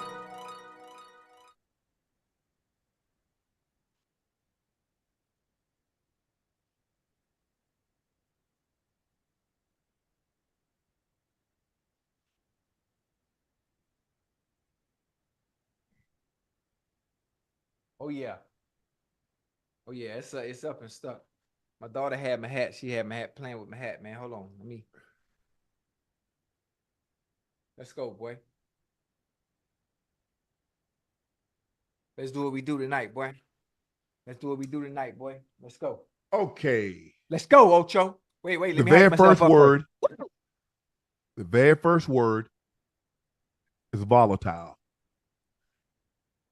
Oh yeah. Oh yeah. It's up and stuck. My daughter had my hat. She had my hat playing with my hat, man. Hold on. Let's go, boy. Let's do what we do tonight, boy. Let's do what we do tonight, boy. Let's go. Okay. Let's go, Ocho. Wait. Let The me hype very myself first up word. first. The very first word is volatile.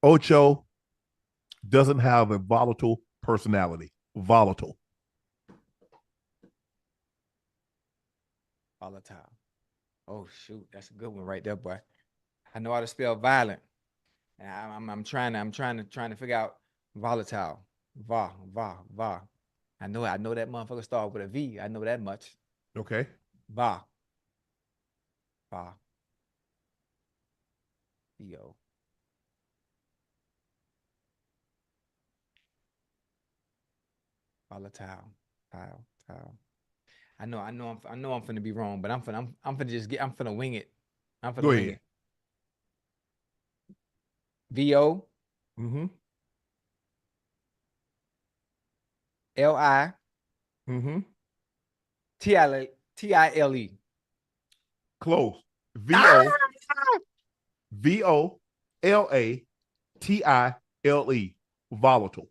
Ocho doesn't have a volatile personality. Volatile. Volatile. Oh shoot, that's a good one right there, boy. I know how to spell violent. And I'm trying to figure out volatile. Va. I know that motherfucker start with a V. I know that much. Okay. Va. Yo. Volatile. Tile. I know I'm finna be wrong, but I'm finna wing it. I'm finna Go wing ahead. it. VO. Mm-hmm. LI. Mm-hmm. TILE. Close. VOLATILE. Volatile.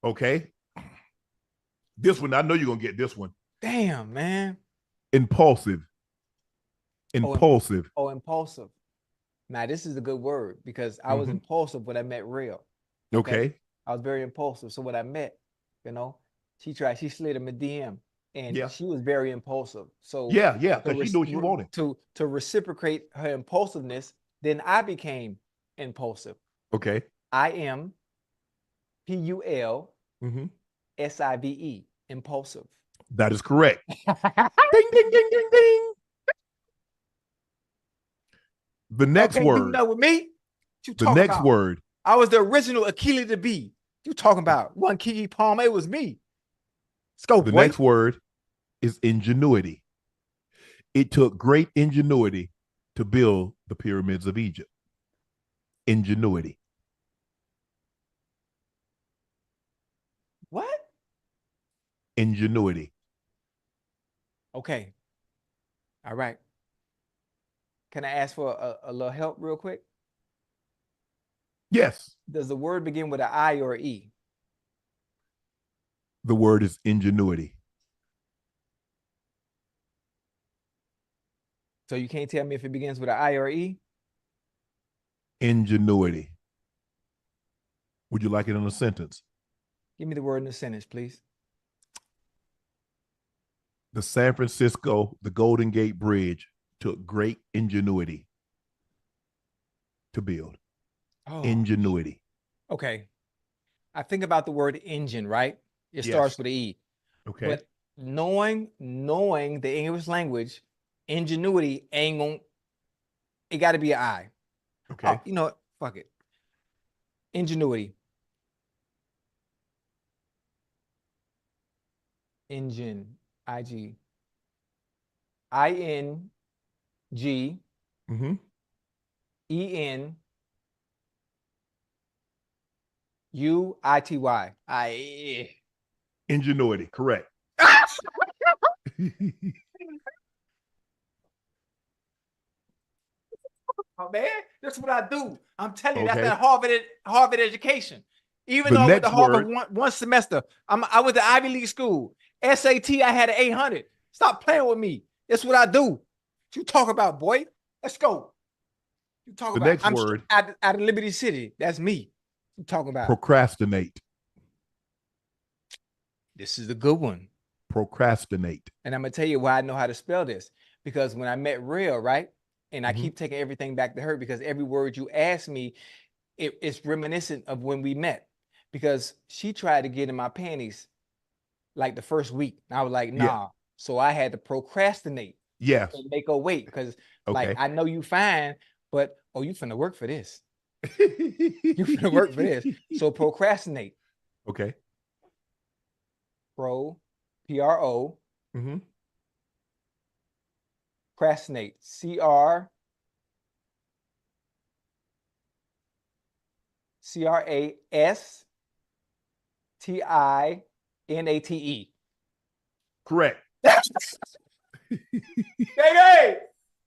Okay. This one, I know you're gonna get this one. Damn, man. Impulsive. Impulsive. Impulsive. Now, this is a good word because I was impulsive when I met Real. Okay. I was very impulsive. So when I met, she slid him a DM and she was very impulsive. So yeah, because she knew what she wanted. To reciprocate her impulsiveness, then I became impulsive. Okay. I-M PULSIVE, impulsive. That is correct. Ding, ding, ding, ding, ding. The next word. Do with me? The next word. I was the original Achille the Bee. You talking about one Kiki Palmer? It was me. Let's go, The boy. next word is ingenuity. It took great ingenuity to build the pyramids of Egypt. Ingenuity. What? Ingenuity. Okay. All right. Can I ask for a little help real quick? Yes. Does the word begin with an I or E? The word is ingenuity. So you can't tell me if it begins with an I or E? Ingenuity. Would you like it in a sentence? Give me the word in a sentence, please. The San Francisco, the Golden Gate Bridge took great ingenuity to build. Oh. Ingenuity. Okay. I think about the word engine, right? It starts with an E. Okay. But knowing the English language, ingenuity ain't gonna, it got to be an I. Okay. Oh, you know what? Fuck it. Ingenuity. Engine. IG. ING. EN. UITY. Ayyyy. Ingenuity. Correct. Oh, man, that's what I do. I'm telling you, that's that Harvard education. Even though I went to Harvard one semester, I went to Ivy League school. SAT, I had an 800. Stop playing with me. That's what I do. What you talk about, boy? Let's go. You talk about next word out of Liberty City. That's me. You talking about procrastinate. This is a good one. Procrastinate. And I'm gonna tell you why I know how to spell this. Because when I met Real, right? And I keep taking everything back to her because every word you ask me, it's reminiscent of when we met. Because she tried to get in my panties like the first week. And I was like, nah. So I had to procrastinate. Yes. And make her wait because like Okay. I know you fine, but you finna work for this. You finna work for this. So procrastinate. Okay. Pro. Mm-hmm. Procrastinate. CRASTINATE. Correct.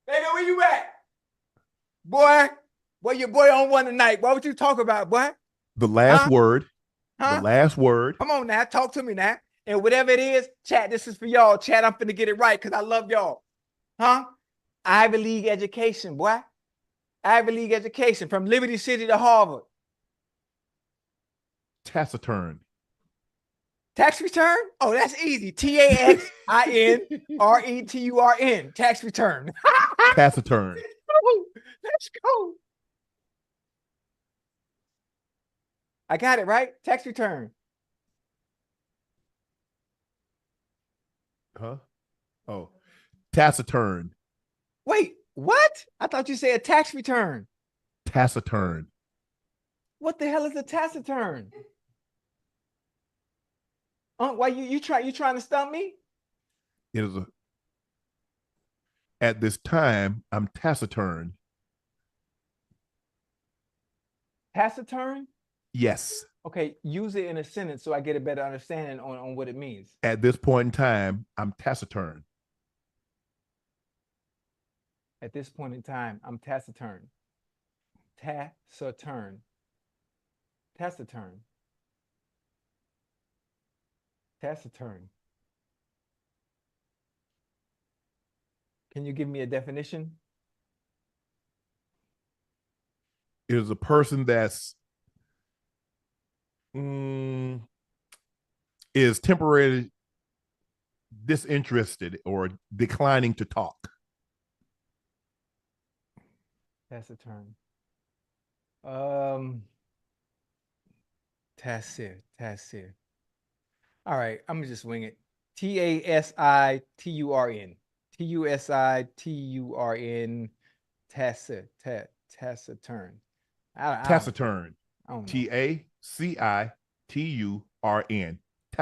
Baby, where you at? Boy, your boy on one tonight. What you talk about, boy? The last word. Huh? The last word. Come on now, talk to me now. And whatever it is, chat, this is for y'all. Chat, I'm finna get it right because I love y'all. Huh? Ivy League education, boy. Ivy League education from Liberty City to Harvard. Taciturn. Tax return? Oh, that's easy. TAXINRETURN. Tax return. Taciturn. Let's go. I got it right. Tax return. Huh? Oh. Taciturn. Wait, what? I thought you said tax return. Taciturn. What the hell is a taciturn? Why you trying to stump me? It is at this time, I'm taciturn. Taciturn? Yes. Okay, use it in a sentence so I get a better understanding on what it means. At this point in time, I'm taciturn. At this point in time, I'm taciturn. Taciturn. Taciturn. Taciturn. Can you give me a definition? It is a person that's is temporarily disinterested or declining to talk. Taciturn. Tacit. All right, I'm gonna just wing it. TASITURN. TUSITURN. Taciturn. Taciturn. TACITURN.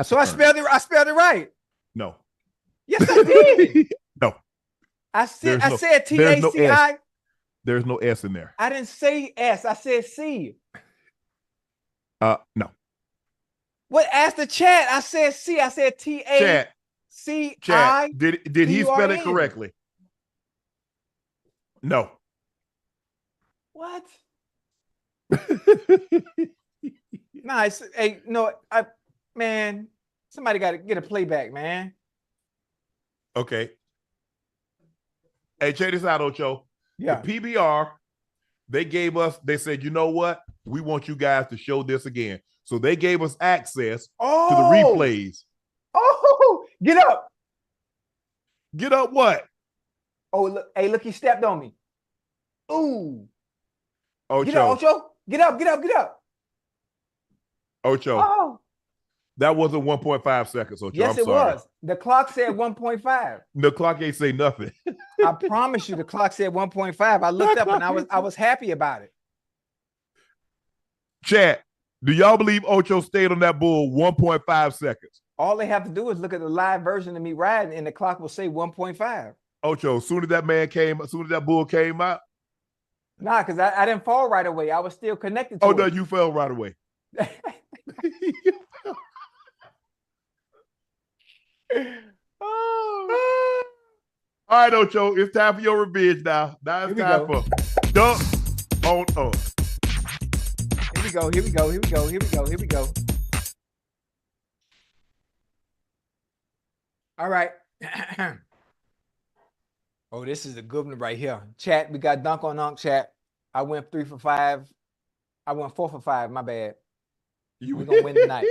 So I spelled it right. No. Yes, I did. No. I said TACI. There's no S in there. I didn't say S. I said C. No. What? Ask the chat. I said C. I said TACI. Chat. Did he spell it correctly? No. What? Nice. Hey, no, man, somebody got to get a playback, man. Okay. Hey, check this out, Ocho. Yeah. The PBR, they said, you know what? We want you guys to show this again. So they gave us access to the replays. Oh, get up. Get up what? Oh, look, hey, look, he stepped on me. Ooh. Ocho. Get up, Ocho. Get up. Ocho. Oh. That wasn't 1.5 seconds, Ocho. Yes, I'm sorry. was. The clock said 1.5. The clock ain't say nothing. I promise you the clock said 1.5. I looked up and I was happy about it. Chat, do y'all believe Ocho stayed on that bull 1.5 seconds? All they have to do is look at the live version of me riding and the clock will say 1.5. Ocho, as soon as that bull came out. Nah, because I didn't fall right away. I was still connected to it. it. No, you fell right away. Oh. All right, Ocho, it's time for your revenge now. Now it's time for Dunk on Us. Here we go. All right. Oh, this is a good one right here. Chat, we got Dunk on Unc, chat. I went 3 for 5. I went 4 for 5, my bad. We're going to win tonight.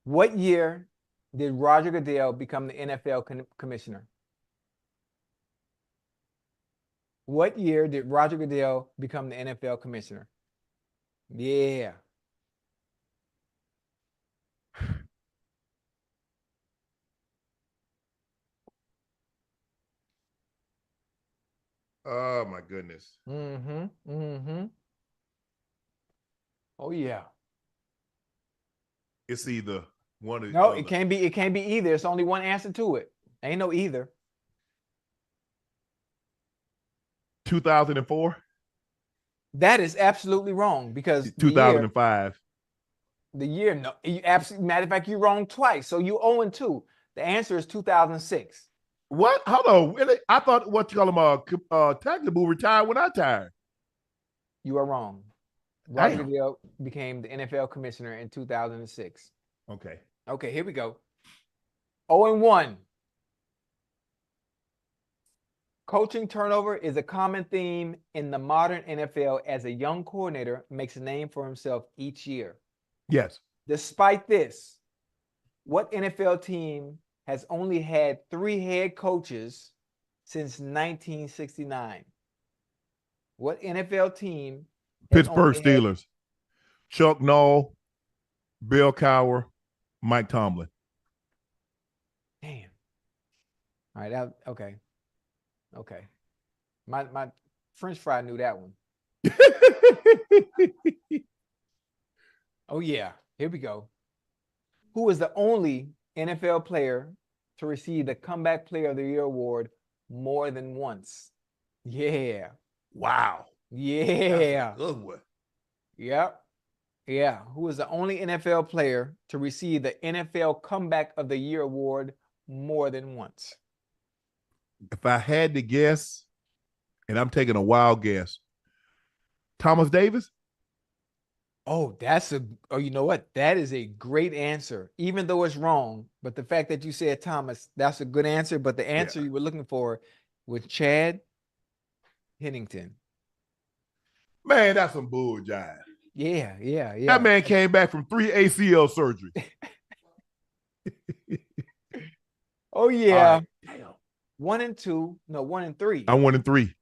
What year did Roger Goodell become the NFL commissioner? What year did Roger Goodell become the NFL commissioner? Yeah. Oh my goodness. Mm-hmm. Mm-hmm. Oh yeah. It's either one or the No, other. it can't be. It can't be either. It's only one answer to it. Ain't no either. 2004, That is absolutely wrong because 2005. the year, no, you absolutely, matter of fact, you're wrong twice. So you 0-2. The answer is 2006. What? Hold on. Really? I thought what you call him, Tagliabue retired when I tired. You are wrong. Roger Damn. Goodell became the NFL commissioner in 2006. Okay. Okay, here we go. 0-1. Coaching turnover is a common theme in the modern NFL as a young coordinator makes a name for himself each year. Yes. Despite this, what NFL team has only had 3 head coaches since 1969? What NFL team has Pittsburgh only had? Steelers. Chuck Noll, Bill Cowher, Mike Tomlin. Damn. All right. Okay. Okay. My French fry knew that one. Oh yeah. Here we go. Who is the only NFL player to receive the Comeback Player of the Year award more than once? Yeah. Wow. Yeah. That's a good one. Yep. Yeah. Who is the only NFL player to receive the NFL Comeback of the Year award more than once? If I had to guess, and I'm taking a wild guess, Thomas Davis? Oh, you know what? That is a great answer, even though it's wrong. But the fact that you said Thomas, that's a good answer. But the answer you were looking for was Chad Hennington. Man, that's some bull jive. Yeah. That man came back from 3 ACL surgeries. Oh, yeah. Right. 1-2. No, 1-3. I'm 1-3.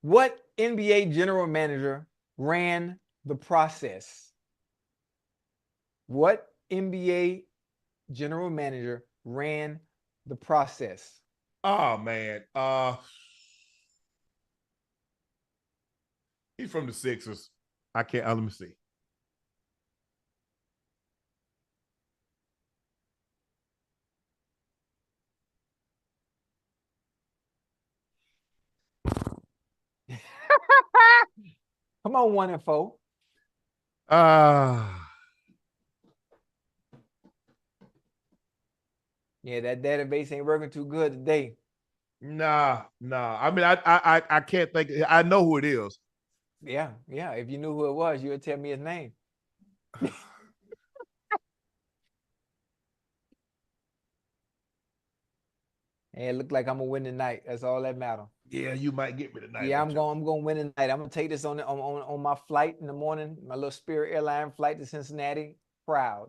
What NBA general manager ran the process? What NBA general manager ran the process? Oh man. He's from the Sixers. I can't let me see. Come on, 1-4. Yeah, that database ain't working too good today. Nah. I mean, I can't think. I know who it is. Yeah. If you knew who it was, you would tell me his name. And it looked like I'm gonna win tonight. That's all that matters. Yeah, you might get me tonight. Yeah, I'm gonna win tonight. I'm gonna take this on my flight in the morning, my little Spirit Airline flight to Cincinnati. Proud.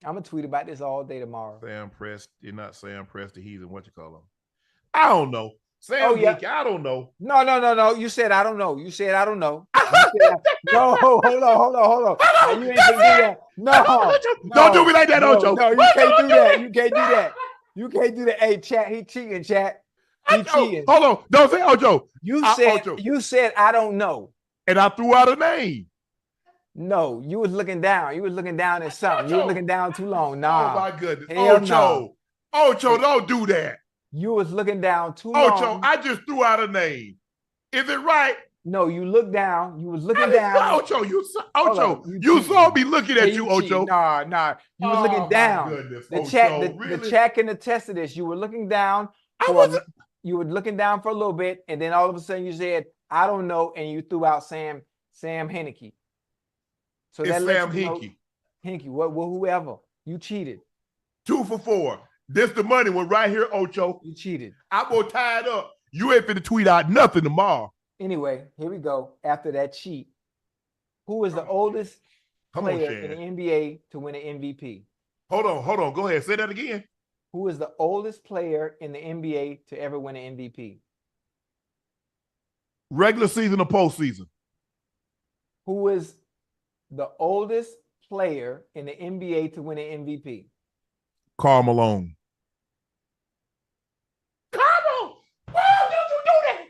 I'm gonna tweet about this all day tomorrow. Sam Presti, you're not Sam Presti. He's in what you call him. I don't know. Sam Geek, I don't know. No. You said I don't know. You said I don't know. No, hold on. No, you ain't gonna do that. No, don't do me like that, Ocho. No, you can't do that. You can't do that. You can't do that. Hey, chat, he cheating, chat. He cheating. Hold on. Don't say Ocho. You said I don't know. And I threw out a name. No, you was looking down. You was looking down at something. You were looking down too long. Nah. Oh my goodness. Hell Ocho, don't do that. You was looking down too long. Ocho, I just threw out a name. Is it right? No, you looked down. You was looking down. Ocho, you saw me looking at you, Ocho. Nah. You was looking down. Goodness, the chat can attest to this. You were looking down. You were looking down for a little bit, and then all of a sudden you said, "I don't know," and you threw out Sam Henneke. So it's that Sam Hinkie. Hinkie, whoever. You cheated. 2 for 4. This the money one right here, Ocho. You cheated. I'm gonna tie it up. You ain't finna tweet out nothing tomorrow. Anyway, here we go. After that cheat, who is the oldest player in the NBA to win an MVP? Hold on. Go ahead. Say that again. Who is the oldest player in the NBA to ever win an MVP? Regular season or postseason? Who is the oldest player in the NBA to win an MVP? Karl Malone. Come on! Why don't you do that?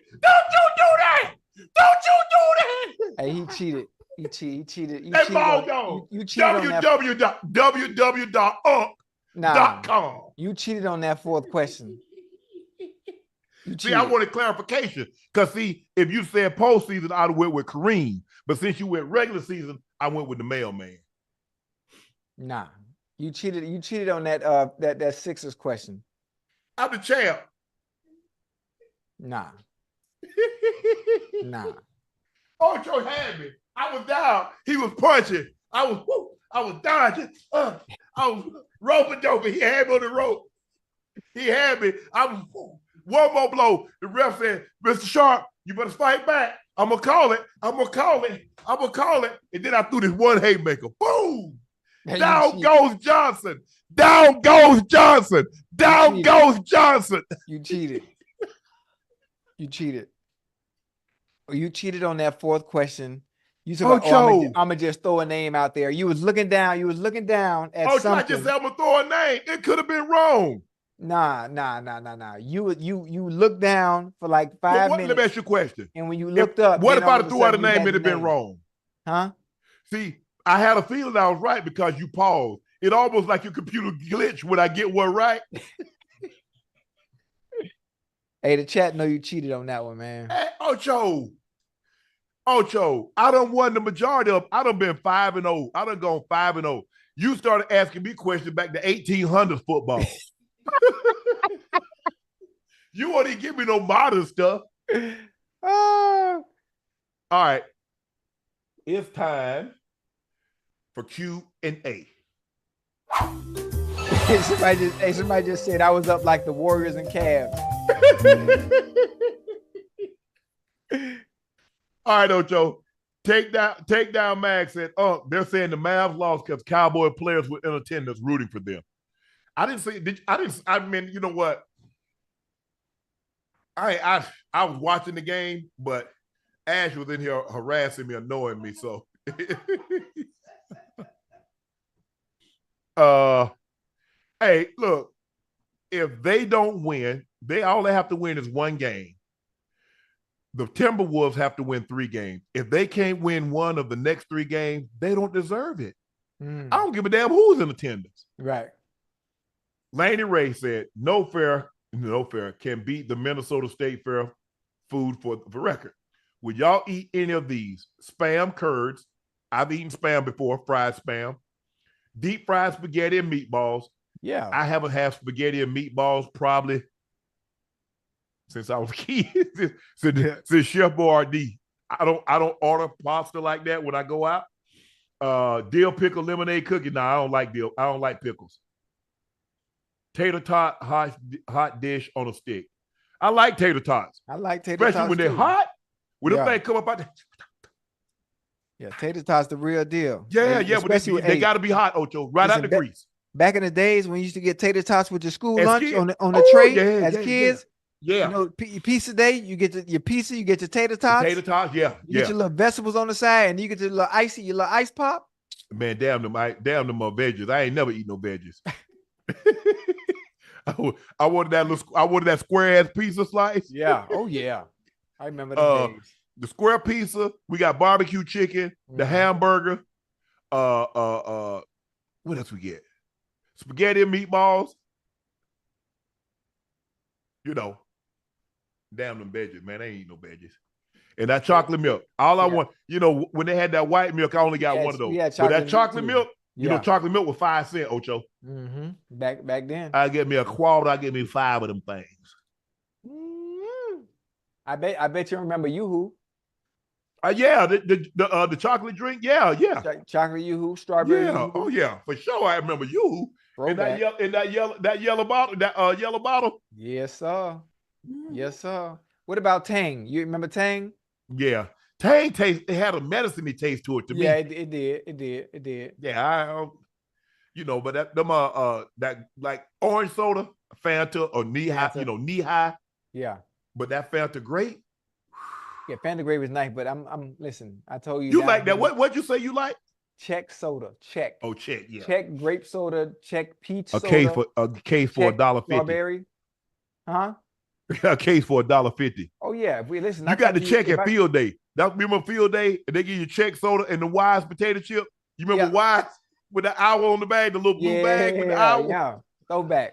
Don't you do that. Hey, he cheated. He cheated. You Hey, cheated ball on, you cheated on that. www.unc.com. You cheated on that fourth question. See, I wanted clarification. Because, see, if you said postseason, I'd have went with Kareem. But since you went regular season, I went with the mailman. Nah. You cheated on that that Sixers question. I'm the champ. Nah. Nah. Ocho had me. I was down. He was punching. I was dodging. I was roping doping. He had me on the rope. He had me. I was one more blow. The ref said, Mr. Sharpe, you better fight back. I'm gonna call it. And then I threw this one haymaker. Boom! Down goes Johnson. Down goes Johnson. Down goes Johnson. You cheated. You cheated. You cheated on that fourth question. You said, I'm gonna just throw a name out there. You was looking down. At something. I just said I'm gonna throw a name. It could have been wrong. Nah. You looked down for like 5 minutes. Let me ask you a question. And when you looked up, what if I threw out a name and it'd been wrong? Huh? See, I had a feeling I was right because you paused. It almost like your computer glitch when I get one right. Hey, the chat know you cheated on that one, man. Hey, Ocho, I done won the majority of. I done been 5-0. I done gone 5-0. You started asking me questions back to 1800s football. You won't even give me no modern stuff. All right, it's time for Q&A. Somebody just said I was up like the Warriors and Cavs. All right, Ocho. Take down Mag said, they're saying the Mavs lost because Cowboy players were in attendance rooting for them. I mean, you know what? I was watching the game, but Ash was in here harassing me, annoying me. So hey, look, if they don't win, all they have to win is one game. The Timberwolves have to win 3 games. If they can't win one of the next 3 games, they don't deserve it. I don't give a damn who's in attendance. Right. Laney Ray said, no fair can beat the Minnesota State Fair food for record. Would y'all eat any of these? Spam curds. I've eaten spam before, fried spam. Deep fried spaghetti and meatballs. Yeah. I haven't had spaghetti and meatballs probably since I was a kid, since Chef Boyardee. I don't order pasta like that when I go out. Dill pickle lemonade cookie. No, I don't like dill. I don't like pickles. Tater tot hot dish on a stick. I like tater tots. I like tater tots, especially when they're hot. When the thing come up out. Yeah, tater tots the real deal. Yeah, but they got to be hot, Ocho, right out the grease. Back in the days when you used to get tater tots with your school lunch on the tray as kids. Yeah. You know, pizza day, you get your pizza, you get your tater tots. Tater tots, yeah. You get your little vegetables on the side, and you get your little ice pop. Man, damn them veggies. I ain't never eat no veggies. I wanted that square ass pizza slice. Yeah. Oh yeah. I remember the days. The square pizza. We got barbecue chicken, the hamburger. What else we get? Spaghetti and meatballs. You know, damn them veggies, man. They ain't eat no veggies. And that chocolate milk. All I want, you know, when they had that white milk, I only got one of those. But that chocolate milk, you know, chocolate milk was 5 cents, Ocho. Mm-hmm. Back then. I get me a quarter, I get me 5 of them things. Mm-hmm. I bet you remember Yoo-Hoo. Yeah, the chocolate drink. Yeah. Chocolate Yoo-Hoo, strawberry. Yeah, Yoo-Hoo. oh yeah, for sure. I remember Yoo-Hoo. In that yellow bottle. Yes, sir. Yes, sir. What about Tang? You remember Tang? Yeah, Tang taste. It had a medicine-y taste to it. To me, yeah, it did. Yeah, but that like orange soda, Fanta or knee-high. Yeah. But that Fanta grape. Yeah, Fanta grape is nice, but I'm listen. I told you. You like that? What'd you say you like? Czech soda. Czech. Oh, Czech, yeah. Czech grape soda, Czech peach soda. A case for $1.50. Strawberry. Huh? A case for $1.50. Oh yeah, if we listen, You got to check at field day. That remember field day, and they give you check soda and the Wise potato chip. You remember Wise with the owl on the bag, the little blue bag with the owl? Yeah, throwback.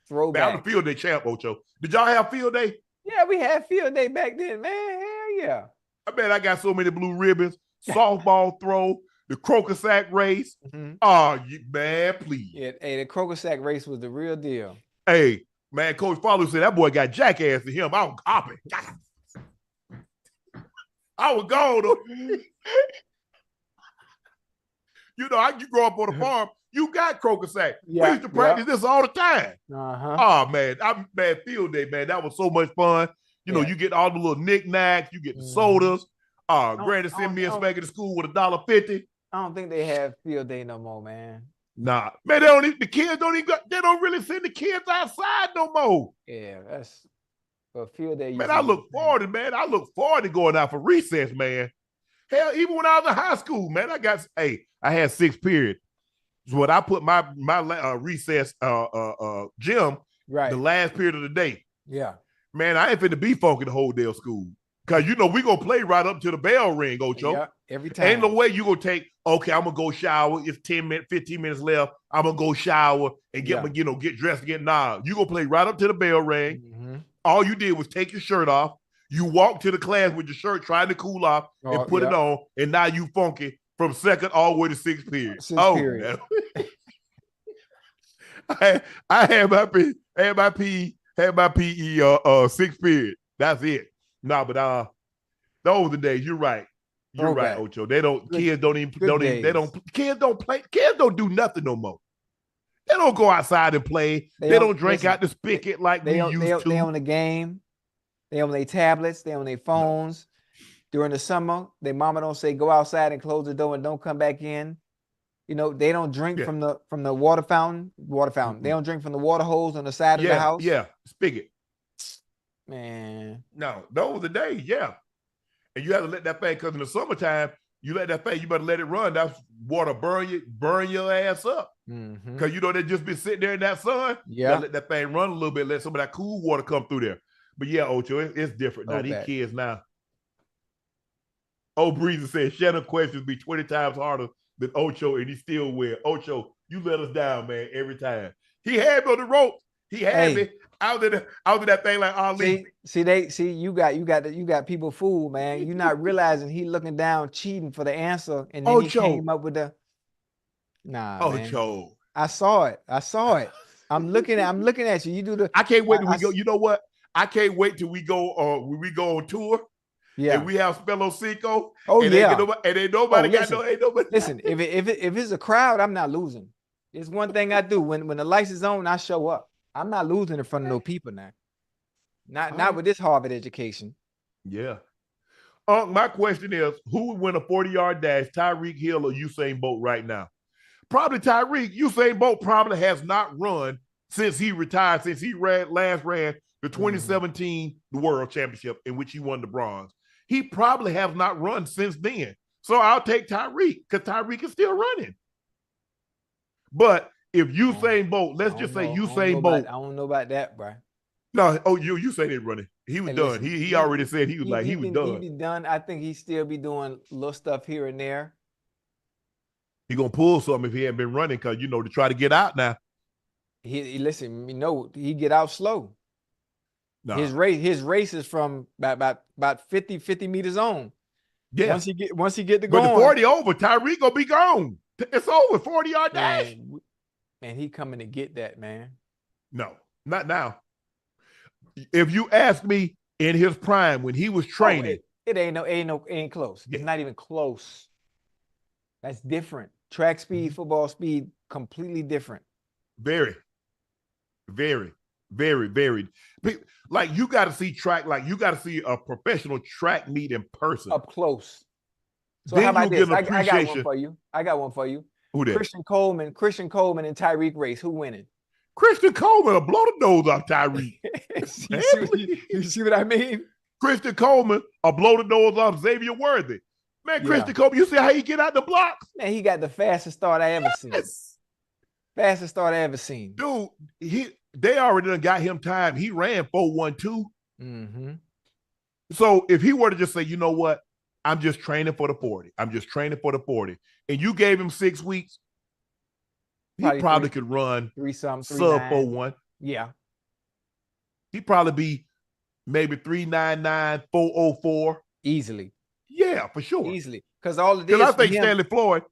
Throwback. Man, I'm the field day champ, Ocho. Did y'all have field day? Yeah, we had field day back then, man. Hell yeah. I bet I got so many blue ribbons, softball throw, the croaker sack race. Oh, man, please. Yeah, hey, the croaker sack race was the real deal. Hey, man, Coach Follow said that boy got jackass to him. I was copying. I was gone, though. You know, you grow up on the farm, you got croaker sack. We used to practice this all the time. Oh, man. Field day, man. That was so much fun. You know, you get all the little knickknacks, you get the sodas. Granny sent me and Spanky to school with $1.50. I don't think they have field day no more, man. Nah, man, the kids don't really send the kids outside no more. Yeah, that's for field day. Man, I look forward to going out for recess, man. Hell, even when I was in high school, man, I had 6 periods. So when I put my recess gym, the last period of the day. Yeah. Man, I ain't finna be funky the whole day of school. Cause you know we gonna play right up to the bell ring, Ocho. Yeah, every time. Ain't no way you gonna take, okay, I'm gonna go shower. It's 10 minutes, 15 minutes left. I'm gonna go shower and get dressed again. Nah, you gonna play right up to the bell ring. All you did was take your shirt off. You walked to the class with your shirt trying to cool off and put it on, and now you funky from second all the way to 6th period. Period. I had my PE 6th period. That's it. No, but those are the days. You're right. You're right, Ocho. Kids don't do nothing no more. They don't go outside and play. They don't drink out the spigot like we used to. They on the game. They on their tablets. They on their phones. During the summer, their mama don't say go outside and close the door and don't come back in. You know, they don't drink from the water fountain. They don't drink from the water hose on the side of the house. Yeah, spigot. Man. No, those were the days, yeah. And you have to let that thing, because in the summertime, you let that thing, you better let it run. That water burn your ass up. Because you know they just been sitting there in that sun. Yeah. You gotta let that thing run a little bit, let some of that cool water come through there. But yeah, Ocho, it's different now. These kids now. Oh, Breezer said Shannon questions be 20 times harder than Ocho, and he still win. Ocho, you let us down, man, every time. He had me on the ropes. He had me. I was in that thing like Ali. You got people fooled, man. You're not realizing he looking down, cheating for the answer, and then he came up with the Ocho. Man. I saw it. I'm looking at you. You do the. I can't wait till we go. You know what? I can't wait till we go. When we go on tour. Yeah. And we have Spell-o-Cinco. Oh, and yeah. Ain't nobody got no. Ain't nobody. Listen, if it's a crowd, I'm not losing. It's one thing I do. When the lights is on, I show up. I'm not losing in front of no people now. Not with this Harvard education. Yeah. My question is, who would win a 40-yard dash, Tyreek Hill or Usain Bolt right now? Probably Tyreek. Usain Bolt probably has not run since he retired, since he last ran the 2017 World Championship in which he won the bronze. He probably has not run since then. So I'll take Tyreek because Tyreek is still running. But if Usain Bolt, let's just say Usain Bolt. I don't know about that, bro. No, Usain ain't running. He was done. He already said he was done. He be done. I think he still be doing little stuff here and there. He gonna pull something if he ain't been running, because to try to get out now. He get out slow. Nah. His race is from about 50 meters on. Yeah. Once he get to going. But the 40 over, Tyreek gonna be gone. It's over. 40-yard dash. Man, he coming to get that, man. No, not now. If you ask me in his prime when he was training, it ain't close. Yeah. It's not even close. That's different. Track speed, football speed, completely different. Very, very, very, very. Like you got to see track. Like you got to see a professional track meet in person, up close. So then how about this? I got one for you. Who that? Christian Coleman and Tyreek race. Who winning? Christian Coleman will blow the nose off Tyreek. you see what I mean? Christian Coleman will blow the nose off Xavier Worthy. Man, Christian Coleman, you see how he get out the blocks? Man, he got the fastest start I ever seen. Fastest start I ever seen. Dude, they already done got him time. He ran 4.12. Mm-hmm. So if he were to just say, you know what, I'm just training for the 40. I'm just training for the 40. And you gave him 6 weeks, he probably could run 3-something, sub 3-9. 4.1. Yeah. He'd probably be maybe 3.99, 4.04. Easily. Yeah, for sure. Easily. Because all it is. Because I think Stanley Floyd,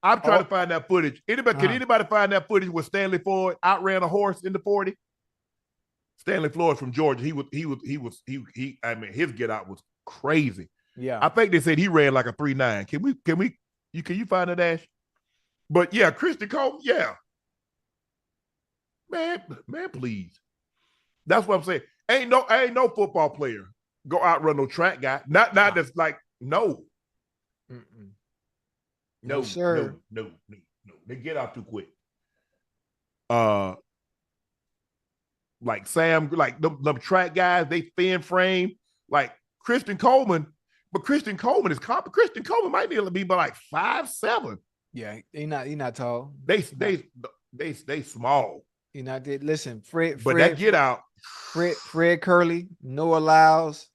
I'm trying to find that footage. Can anybody find that footage where Stanley Floyd outran a horse in the 40? Stanley Floyd from Georgia. I mean, his get out was crazy. Yeah. I think they said he ran like a 3.9. Can you find that, Ash? But yeah, Christian Coleman, yeah. Man, please. That's what I'm saying. Ain't no football player go outrun no track guy. Not that's like, no. Mm-mm. No, sir. No. They get out too quick. Like Sam, like the track guys, they thin frame. Like Christian Coleman, but Christian Coleman Christian Coleman might be able to be by like 5'7". Yeah, he not tall. They small. You know, listen, Fred. But that get out. Fred Curley, Noah Lyles.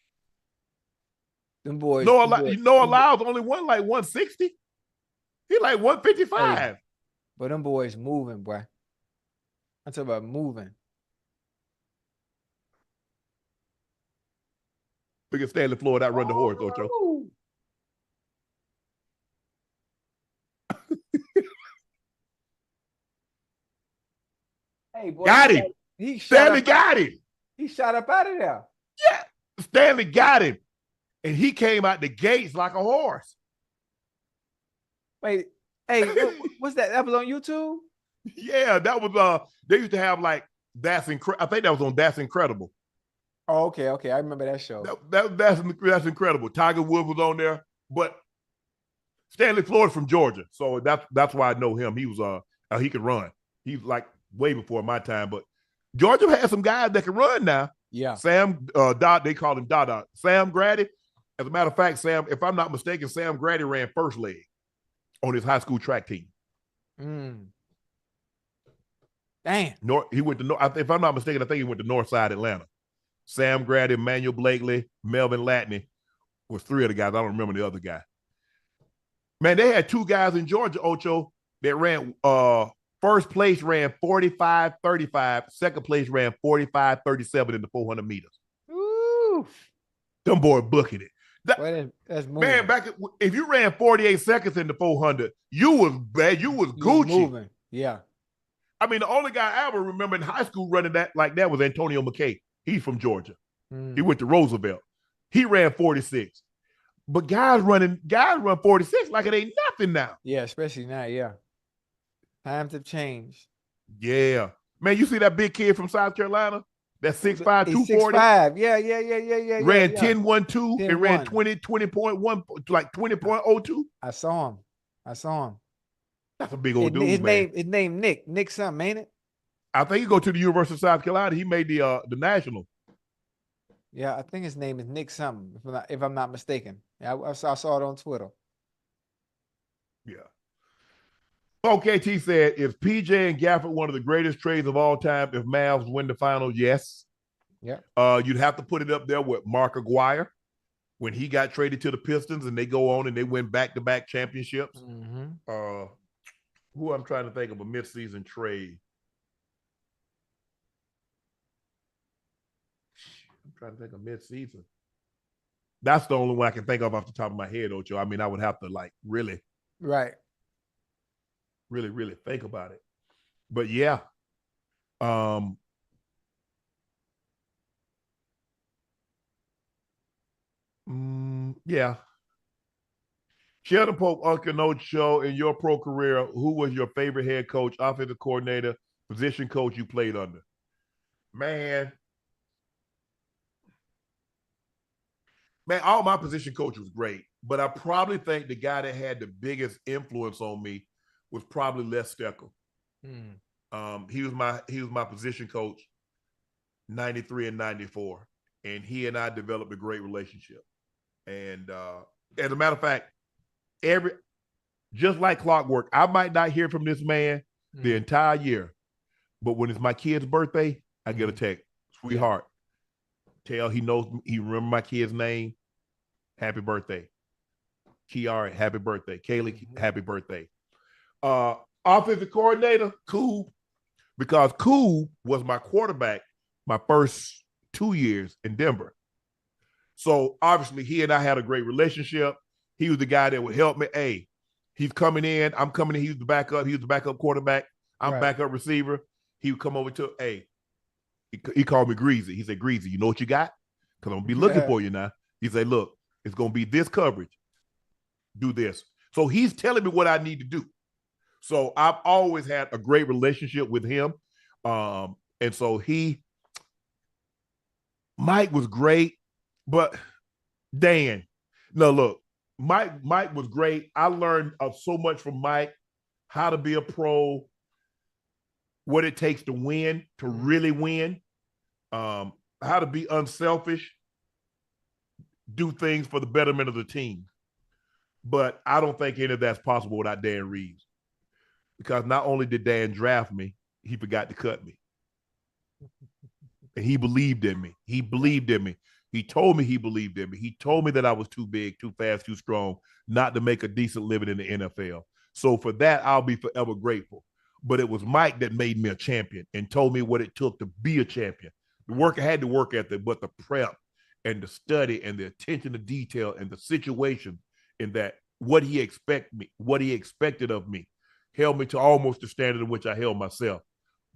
Them boys. Noah Lyles only won like 160. He like 155. Hey, but them boys moving, boy. I'm talking about moving. Look at Stanley Floyd outrun the horse, Ocho. Hey, boy, got him. Stanley got him. He shot up out of there. Yeah, Stanley got him. And he came out the gates like a horse. Wait, hey, what's that? That was on YouTube? Yeah, that was they used to have like That's Incredible. I think that was on That's Incredible. Oh, okay. I remember that show. That's incredible. Tiger Woods was on there, but Stanley Floyd from Georgia, so that's why I know him. He was he could run. He's like way before my time, but Georgia had some guys that can run now. Yeah, Sam they call him Dada. Sam Grady. As a matter of fact, Sam, if I'm not mistaken, Sam Grady ran first leg on his high school track team. Damn. He went to if I'm not mistaken, I think he went to Northside Atlanta. Sam Grady, Emmanuel Blakely, Melvin Latney was 3 of the guys. I don't remember the other guy. Man, they had 2 guys in Georgia, Ocho, that ran first place ran 45-35, second place ran 45-37 in the 400 meters. Ooh. Them boys booking it. That's moving. Man, if you ran 48 seconds in the 400, you was bad. You was Gucci. Moving. Yeah. I mean, the only guy I ever remember in high school running that like that was Antonio McKay. He's from Georgia. He went to Roosevelt. He ran 46. But guys run 46 like it ain't nothing now. Yeah, especially now, yeah. Times have changed. Yeah. Man, you see that big kid from South Carolina? That 6'5", 240? 6'5". Yeah. Ran 10.12 and ran 20.1, like 20.02. I saw him. That's a big old dude, man. His name Nick. Nick something, ain't it? I think he go to the University of South Carolina. He made the national. Yeah, I think his name is Nick something, if I'm not mistaken. Yeah, I saw it on Twitter. Yeah. OKT said, is PJ and Gafford one of the greatest trades of all time if Mavs win the final? Yes. Yeah. You'd have to put it up there with Mark Aguirre when he got traded to the Pistons and they go on and they win back-to-back championships. Mm-hmm. Who I'm trying to think of a mid-season trade. I'm trying to think of mid-season. That's the only one I can think of off the top of my head, Ocho. I mean, I would have to like really think about it. But yeah. Yeah. Shannon Pope, Unc Ocho, in your pro career, who was your favorite head coach, offensive coordinator, position coach you played under? Man, all my position coach was great, but I probably think the guy that had the biggest influence on me was probably Les Steckel. He was my position coach, 93 and 94, and he and I developed a great relationship. And as a matter of fact, just like clockwork, I might not hear from this man the entire year, But when it's my kid's birthday, I get a text, sweetheart. Tell he knows he remember my kid's name. Happy birthday. Kiara, happy birthday. Kaylee, happy birthday. Offensive coordinator, Cool, because Cool was my quarterback my first 2 years in Denver. So obviously he and I had a great relationship. He was the guy that would help me. Hey, he's coming in. I'm coming in. He was the backup. He was the backup quarterback. I'm backup receiver. He would come over to, hey, he called me Greasy. He said, Greasy, you know what you got? Because I'm going to be looking for you now. He said, look, it's going to be this coverage. Do this. So he's telling me what I need to do. So I've always had a great relationship with him. And so Mike was great, but Dan, no, look, Mike was great. I learned so much from Mike, how to be a pro, what it takes to win, to really win, how to be unselfish, do things for the betterment of the team. But I don't think any of that's possible without Dan Reeves. Because not only did Dan draft me, he forgot to cut me. And he believed in me. He believed in me. He told me he believed in me. He told me that I was too big, too fast, too strong, not to make a decent living in the NFL. So for that, I'll be forever grateful. But it was Mike that made me a champion and told me what it took to be a champion. The work I had to work ethic, but the prep and the study and the attention to detail and the situation in that what he expected of me held me to almost the standard in which I held myself.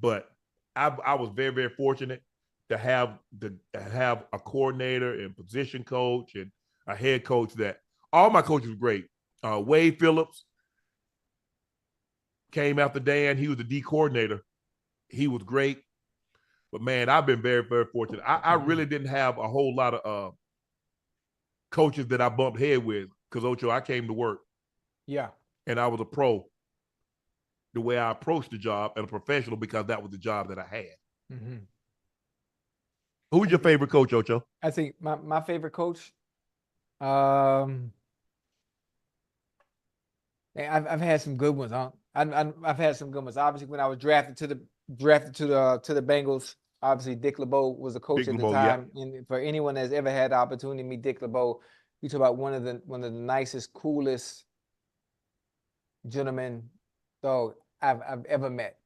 But I was very, very fortunate to have a coordinator and position coach and a head coach that all my coaches were great. Wade Phillips came after Dan. He was the D coordinator. He was great. But man, I've been very, very fortunate. I really didn't have a whole lot of coaches that I bumped head with because Ocho, I came to work. Yeah. And I was a pro the way I approached the job and a professional because that was the job that I had. Mm-hmm. Who's your favorite coach, Ocho? I think my favorite coach, I've had some good ones, huh? I've had some good ones. Obviously, when I was drafted to the Bengals, obviously Dick LeBeau was the coach at the time. Yeah. And for anyone that's ever had the opportunity to meet Dick LeBeau, you talk about one of the nicest, coolest gentlemen I've ever met.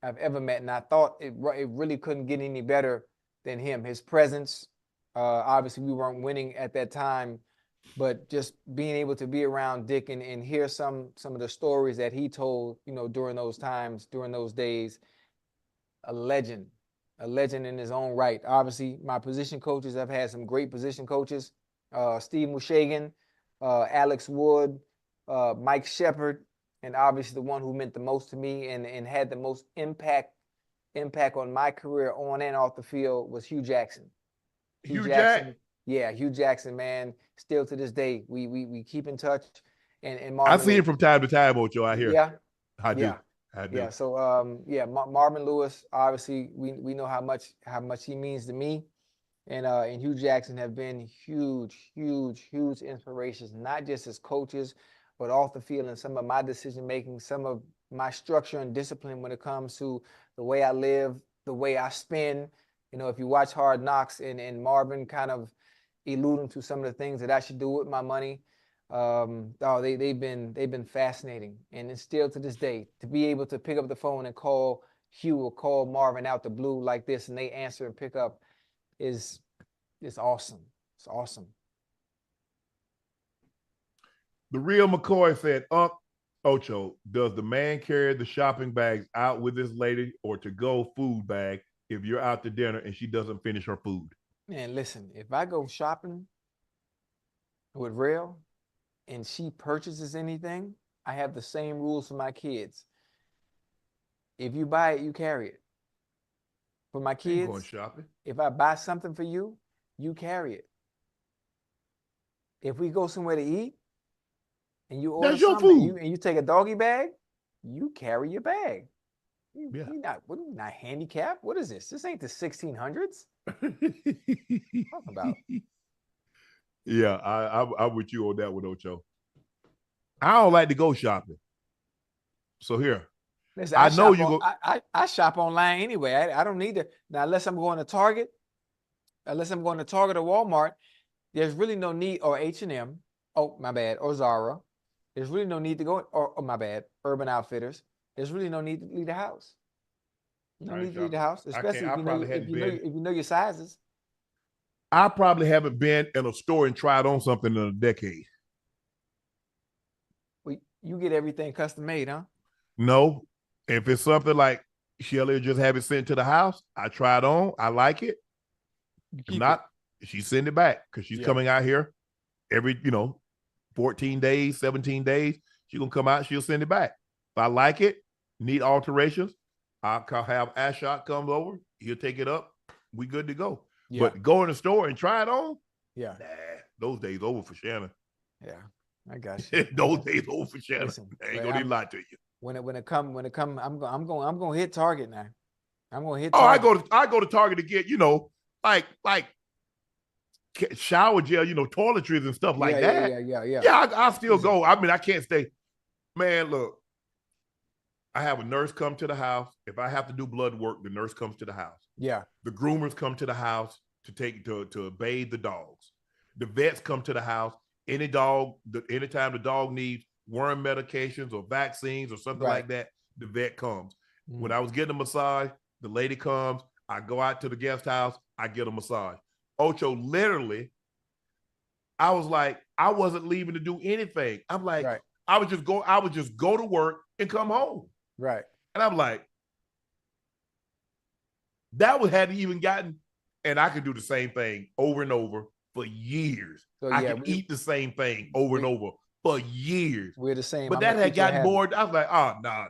And I thought it really couldn't get any better than him. His presence, obviously we weren't winning at that time, but just being able to be around Dick and hear some of the stories that he told, during those times, during those days, a legend in his own right. Obviously, my position coaches, I've had some great position coaches, Steve Mushagan, Alex Wood, Mike Shepard, and obviously the one who meant the most to me and had the most impact on my career on and off the field was Hugh Jackson. Hugh Jackson. Yeah, Hugh Jackson, man. Still to this day, we keep in touch. And Marvin, I see him from time to time, Ocho. I hear. Yeah, I do. Yeah. So Marvin Lewis. Obviously, we know how much he means to me, and Hugh Jackson have been huge inspirations, not just as coaches, but off the field and some of my decision making, some of my structure and discipline when it comes to the way I live, the way I spend. If you watch Hard Knocks and Marvin kind of alluding to some of the things that I should do with my money, they've been fascinating. And it's still to this day, to be able to pick up the phone and call Hugh or call Marvin out the blue like this and they answer and pick up is awesome. It's awesome. The real McCoy said, Unc Ocho, does the man carry the shopping bags out with his lady or to-go food bag if you're out to dinner and she doesn't finish her food? Man, listen, if I go shopping with Rail and she purchases anything, I have the same rules for my kids. If you buy it, you carry it. For my kids, going shopping. If I buy something for you, you carry it. If we go somewhere to eat and you order something and you take a doggy bag, you carry your bag. You're not handicapped. What is this? This ain't the 1600s. Talk about. Yeah, I'm with you on that one, Ocho. I don't like to go shopping. So here, Listen, I know you go. I shop online anyway. I don't need to now unless I'm going to Target, or Walmart. There's really no need, or H&M. Oh, my bad, or Zara. There's really no need to go, or my bad, Urban Outfitters. There's really no need to leave the house. No need to leave the house, especially if you know your sizes. I probably haven't been in a store and tried on something in a decade. Well, you get everything custom made, huh? No, if it's something like Shelly just have it sent to the house, I try it on, I like it. If not, she send it back because she's coming out here every 14 days, 17 days. She's gonna come out, she'll send it back. If I like it, need alterations, I'll have Ashot come over, he'll take it up, we good to go. Yeah. But go in the store and try it on, nah, those days over for Shannon. Yeah, I got you. Those days over for Shannon. Listen, I ain't gonna lie to you. When it come, I'm going to hit Target now. I'm going to hit. Target. I go to Target to get like shower gel, toiletries and stuff like that. Yeah. I still go. I mean, I can't stay. Man, look, I have a nurse come to the house. If I have to do blood work, the nurse comes to the house. Yeah. The groomers come to the house to bathe the dogs. The vets come to the house. Anytime the dog needs worm medications or vaccines or something like that, the vet comes. When I was getting a massage, the lady comes. I go out to the guest house. I get a massage. Ocho, literally, I was like, I wasn't leaving to do anything. I'm like, I would just go to work and come home. Right. And I'm like, that hadn't even gotten, and I could do the same thing over and over for years. So, I could eat the same thing over and over for years. We're the same. But that had gotten bored. I was like, oh, nah.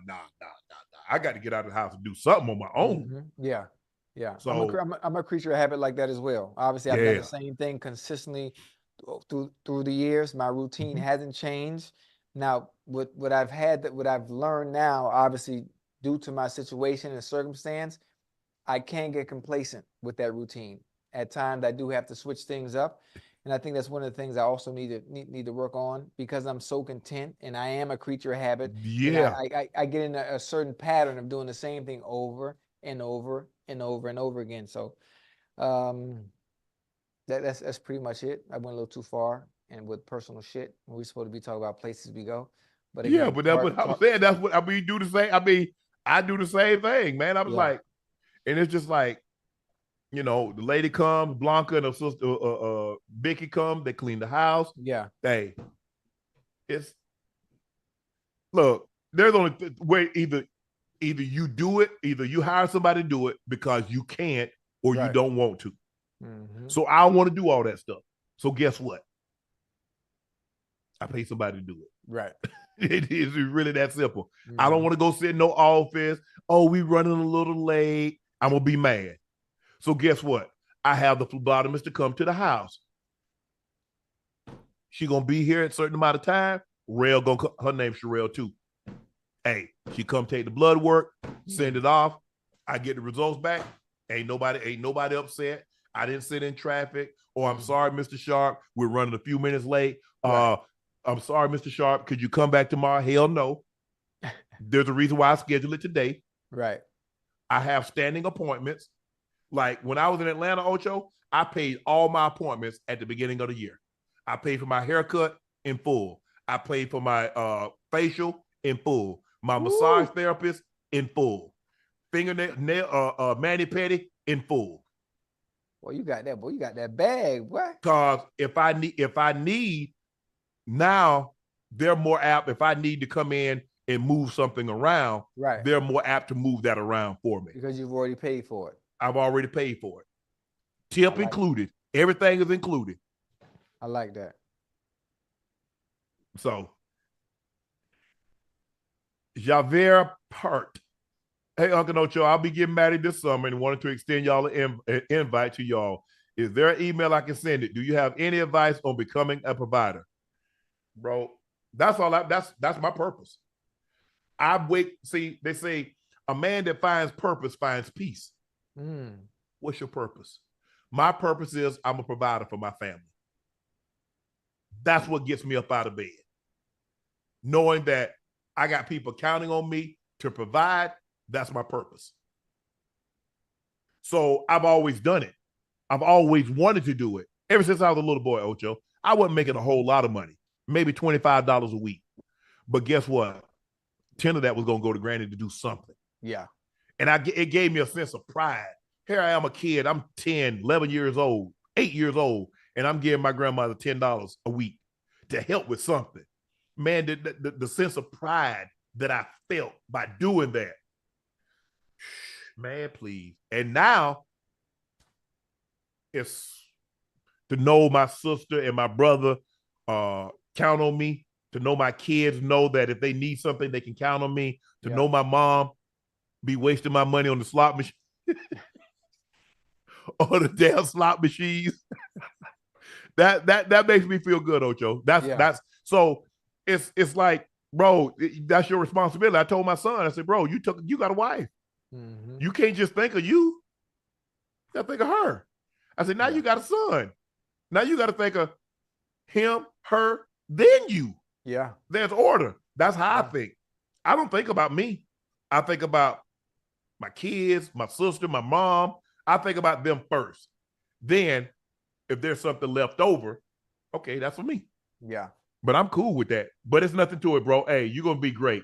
I got to get out of the house and do something on my own. Yeah. So I'm a creature of habit like that as well. Obviously, I've done the same thing consistently through the years. My routine hasn't changed. Now, what I've learned now, obviously, due to my situation and circumstance, I can get complacent with that routine. At times, I do have to switch things up. And I think that's one of the things I also need to work on because I'm so content and I am a creature of habit. Yeah. I get in a certain pattern of doing the same thing over and over and over and over again. So that's pretty much it. I went a little too far and with personal shit. We're supposed to be talking about places we go. But again, but that's what I'm saying. That's what do the same. I do the same thing, man. I was like, and it's just like, the lady comes, Blanca and her sister, Vicky come, they clean the house. Yeah. Hey, look, there's only way either you do it, either you hire somebody to do it because you can't or you don't want to. So I don't want to do all that stuff. So guess what? I pay somebody to do it. Right. It is really that simple. I don't want to go sit in no office. Oh, we running a little late. I'm going to be mad. So guess what? I have the phlebotomist to come to the house. She going to be here at a certain amount of time. Her name's Sherelle too. Hey, she come take the blood work, send it off. I get the results back. Ain't nobody upset. I didn't sit in traffic. Or I'm sorry, Mr. Sharpe, we're running a few minutes late. I'm sorry, Mr. Sharpe, could you come back tomorrow? Hell no. There's a reason why I scheduled it today. Right. I have standing appointments. Like when I was in Atlanta, Ocho, I paid all my appointments at the beginning of the year. I paid for my haircut in full. I paid for my facial in full. My massage therapist in full. Fingernail, mani-pedi in full. Well, you got that, boy. You got that bag, boy. Because if I need now, they're more apt. If I need to come in and move something around, they're more apt to move that around for me. Because you've already paid for it. I've already paid for it. Tip included. Everything is included. I like that. So, Javert Part. Hey, Unc Ocho, I'll be getting married this summer and wanted to extend y'all an invite to y'all. Is there an email I can send it? Do you have any advice on becoming a provider? Bro, that's my purpose. They say a man that finds purpose finds peace. What's your purpose? My purpose is I'm a provider for my family. That's what gets me up out of bed. Knowing that I got people counting on me to provide. That's my purpose. So I've always done it. I've always wanted to do it. Ever since I was a little boy, Ocho, I wasn't making a whole lot of money, maybe $25 a week. But guess what? 10 of that was going to go to Granny to do something. Yeah. And it gave me a sense of pride. Here I am, a kid. I'm 10, 11 years old, 8 years old, and I'm giving my grandmother $10 a week to help with something. Man, the sense of pride that I felt by doing that. Man, please. And now it's to know my sister and my brother count on me, to know my kids know that if they need something, they can count on me, to know my mom be wasting my money on the slot machine or the damn slot machines. that makes me feel good, Ocho. That's so it's like, bro, that's your responsibility. I told my son, I said, bro, you got a wife. Mm-hmm. You can't just think of you. You got to think of her. I said, now you got a son. Now you got to think of him, her, then you. Yeah. There's order. That's how I think. I don't think about me. I think about my kids, my sister, my mom. I think about them first. Then if there's something left over, okay, that's for me. Yeah. But I'm cool with that. But it's nothing to it, bro. Hey, you're going to be great.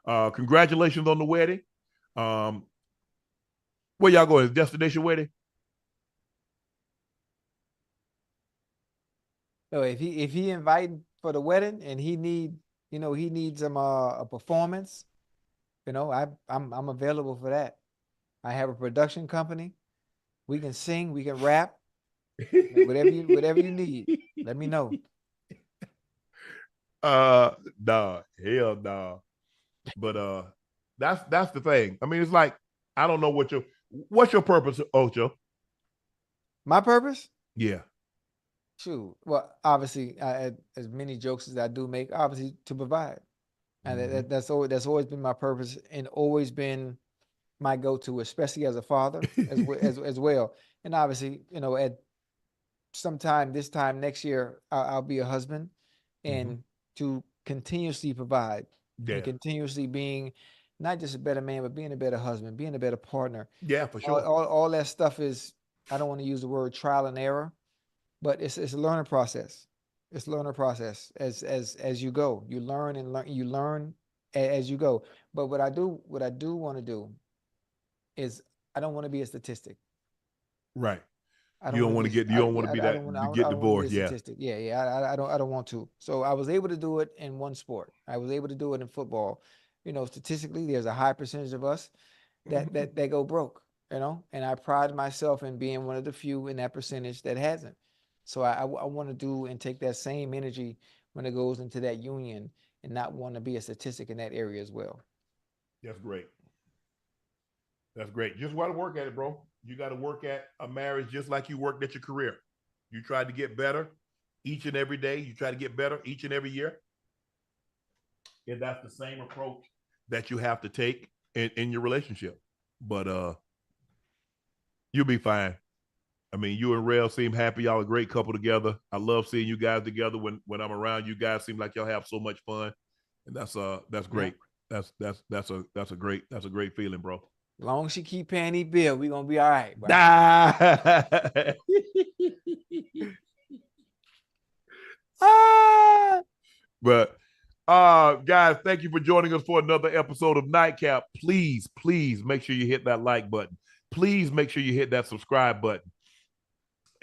Congratulations on the wedding. Where y'all going? Destination wedding? So if he invited for the wedding and he needs a performance, I'm available for that. I have a production company. We can sing, we can rap, whatever you need. Let me know. Nah, hell nah. But that's the thing. I mean, it's like, I don't know what's your purpose, Ocho? My purpose? Yeah. Shoot. Well, obviously, as many jokes as I do make, obviously to provide, and that's always been my purpose and always been my go-to, especially as a father as well. And obviously, at sometime this time next year, I'll be a husband, and to continuously provide and continuously being not just a better man, but being a better husband, being a better partner. Yeah, for sure. All that stuff is, I don't want to use the word trial and error, but it's a learning process. It's a learning process as you go. You learn as you go. But what I do want to do is, I don't want to be a statistic. Right. You don't want to get divorced. Yeah. I don't want to. So I was able to do it in one sport. I was able to do it in football. Statistically, there's a high percentage of us that go broke. And I pride myself in being one of the few in that percentage that hasn't. So I want to do and take that same energy when it goes into that union, and not want to be a statistic in that area as well. That's great. That's great. Just got to work at it, bro. You got to work at a marriage just like you worked at your career. You tried to get better each and every day. You try to get better each and every year. And that's the same approach that you have to take in your relationship. But you'll be fine. I mean, you and Rail seem happy. Y'all a great couple together. I love seeing you guys together when I'm around. You guys seem like y'all have so much fun. And that's great. That's a great feeling, bro. Long as she keep paying these bills, we're gonna be all right. But guys, thank you for joining us for another episode of Nightcap. Please make sure you hit that like button. Please make sure you hit that subscribe button.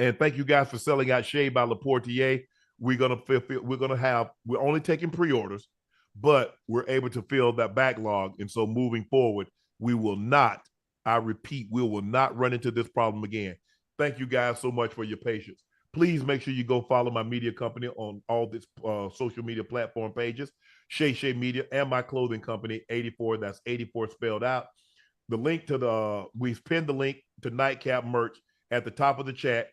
And thank you guys for selling out Shea by Laportier. We're only taking pre-orders, but we're able to fill that backlog. And so moving forward, we will not run into this problem again. Thank you guys so much for your patience. Please make sure you go follow my media company on all this social media platform pages, Shay Media, and my clothing company, 84. That's 84 spelled out. We've pinned the link to Nightcap merch at the top of the chat.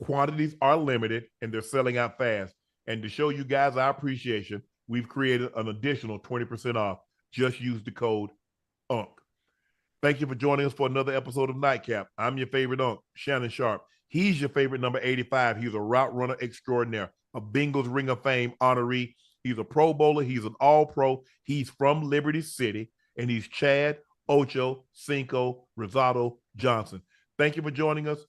Quantities are limited and they're selling out fast. And to show you guys our appreciation, we've created an additional 20% off. Just use the code UNC. Thank you for joining us for another episode of Nightcap. I'm your favorite Unc, Shannon Sharpe. He's your favorite number 85. He's a route runner extraordinaire, a Bengals Ring of Fame honoree. He's a Pro Bowler. He's an All-Pro. He's from Liberty City. and he's Chad Ochocinco Rosado Johnson. Thank you for joining us.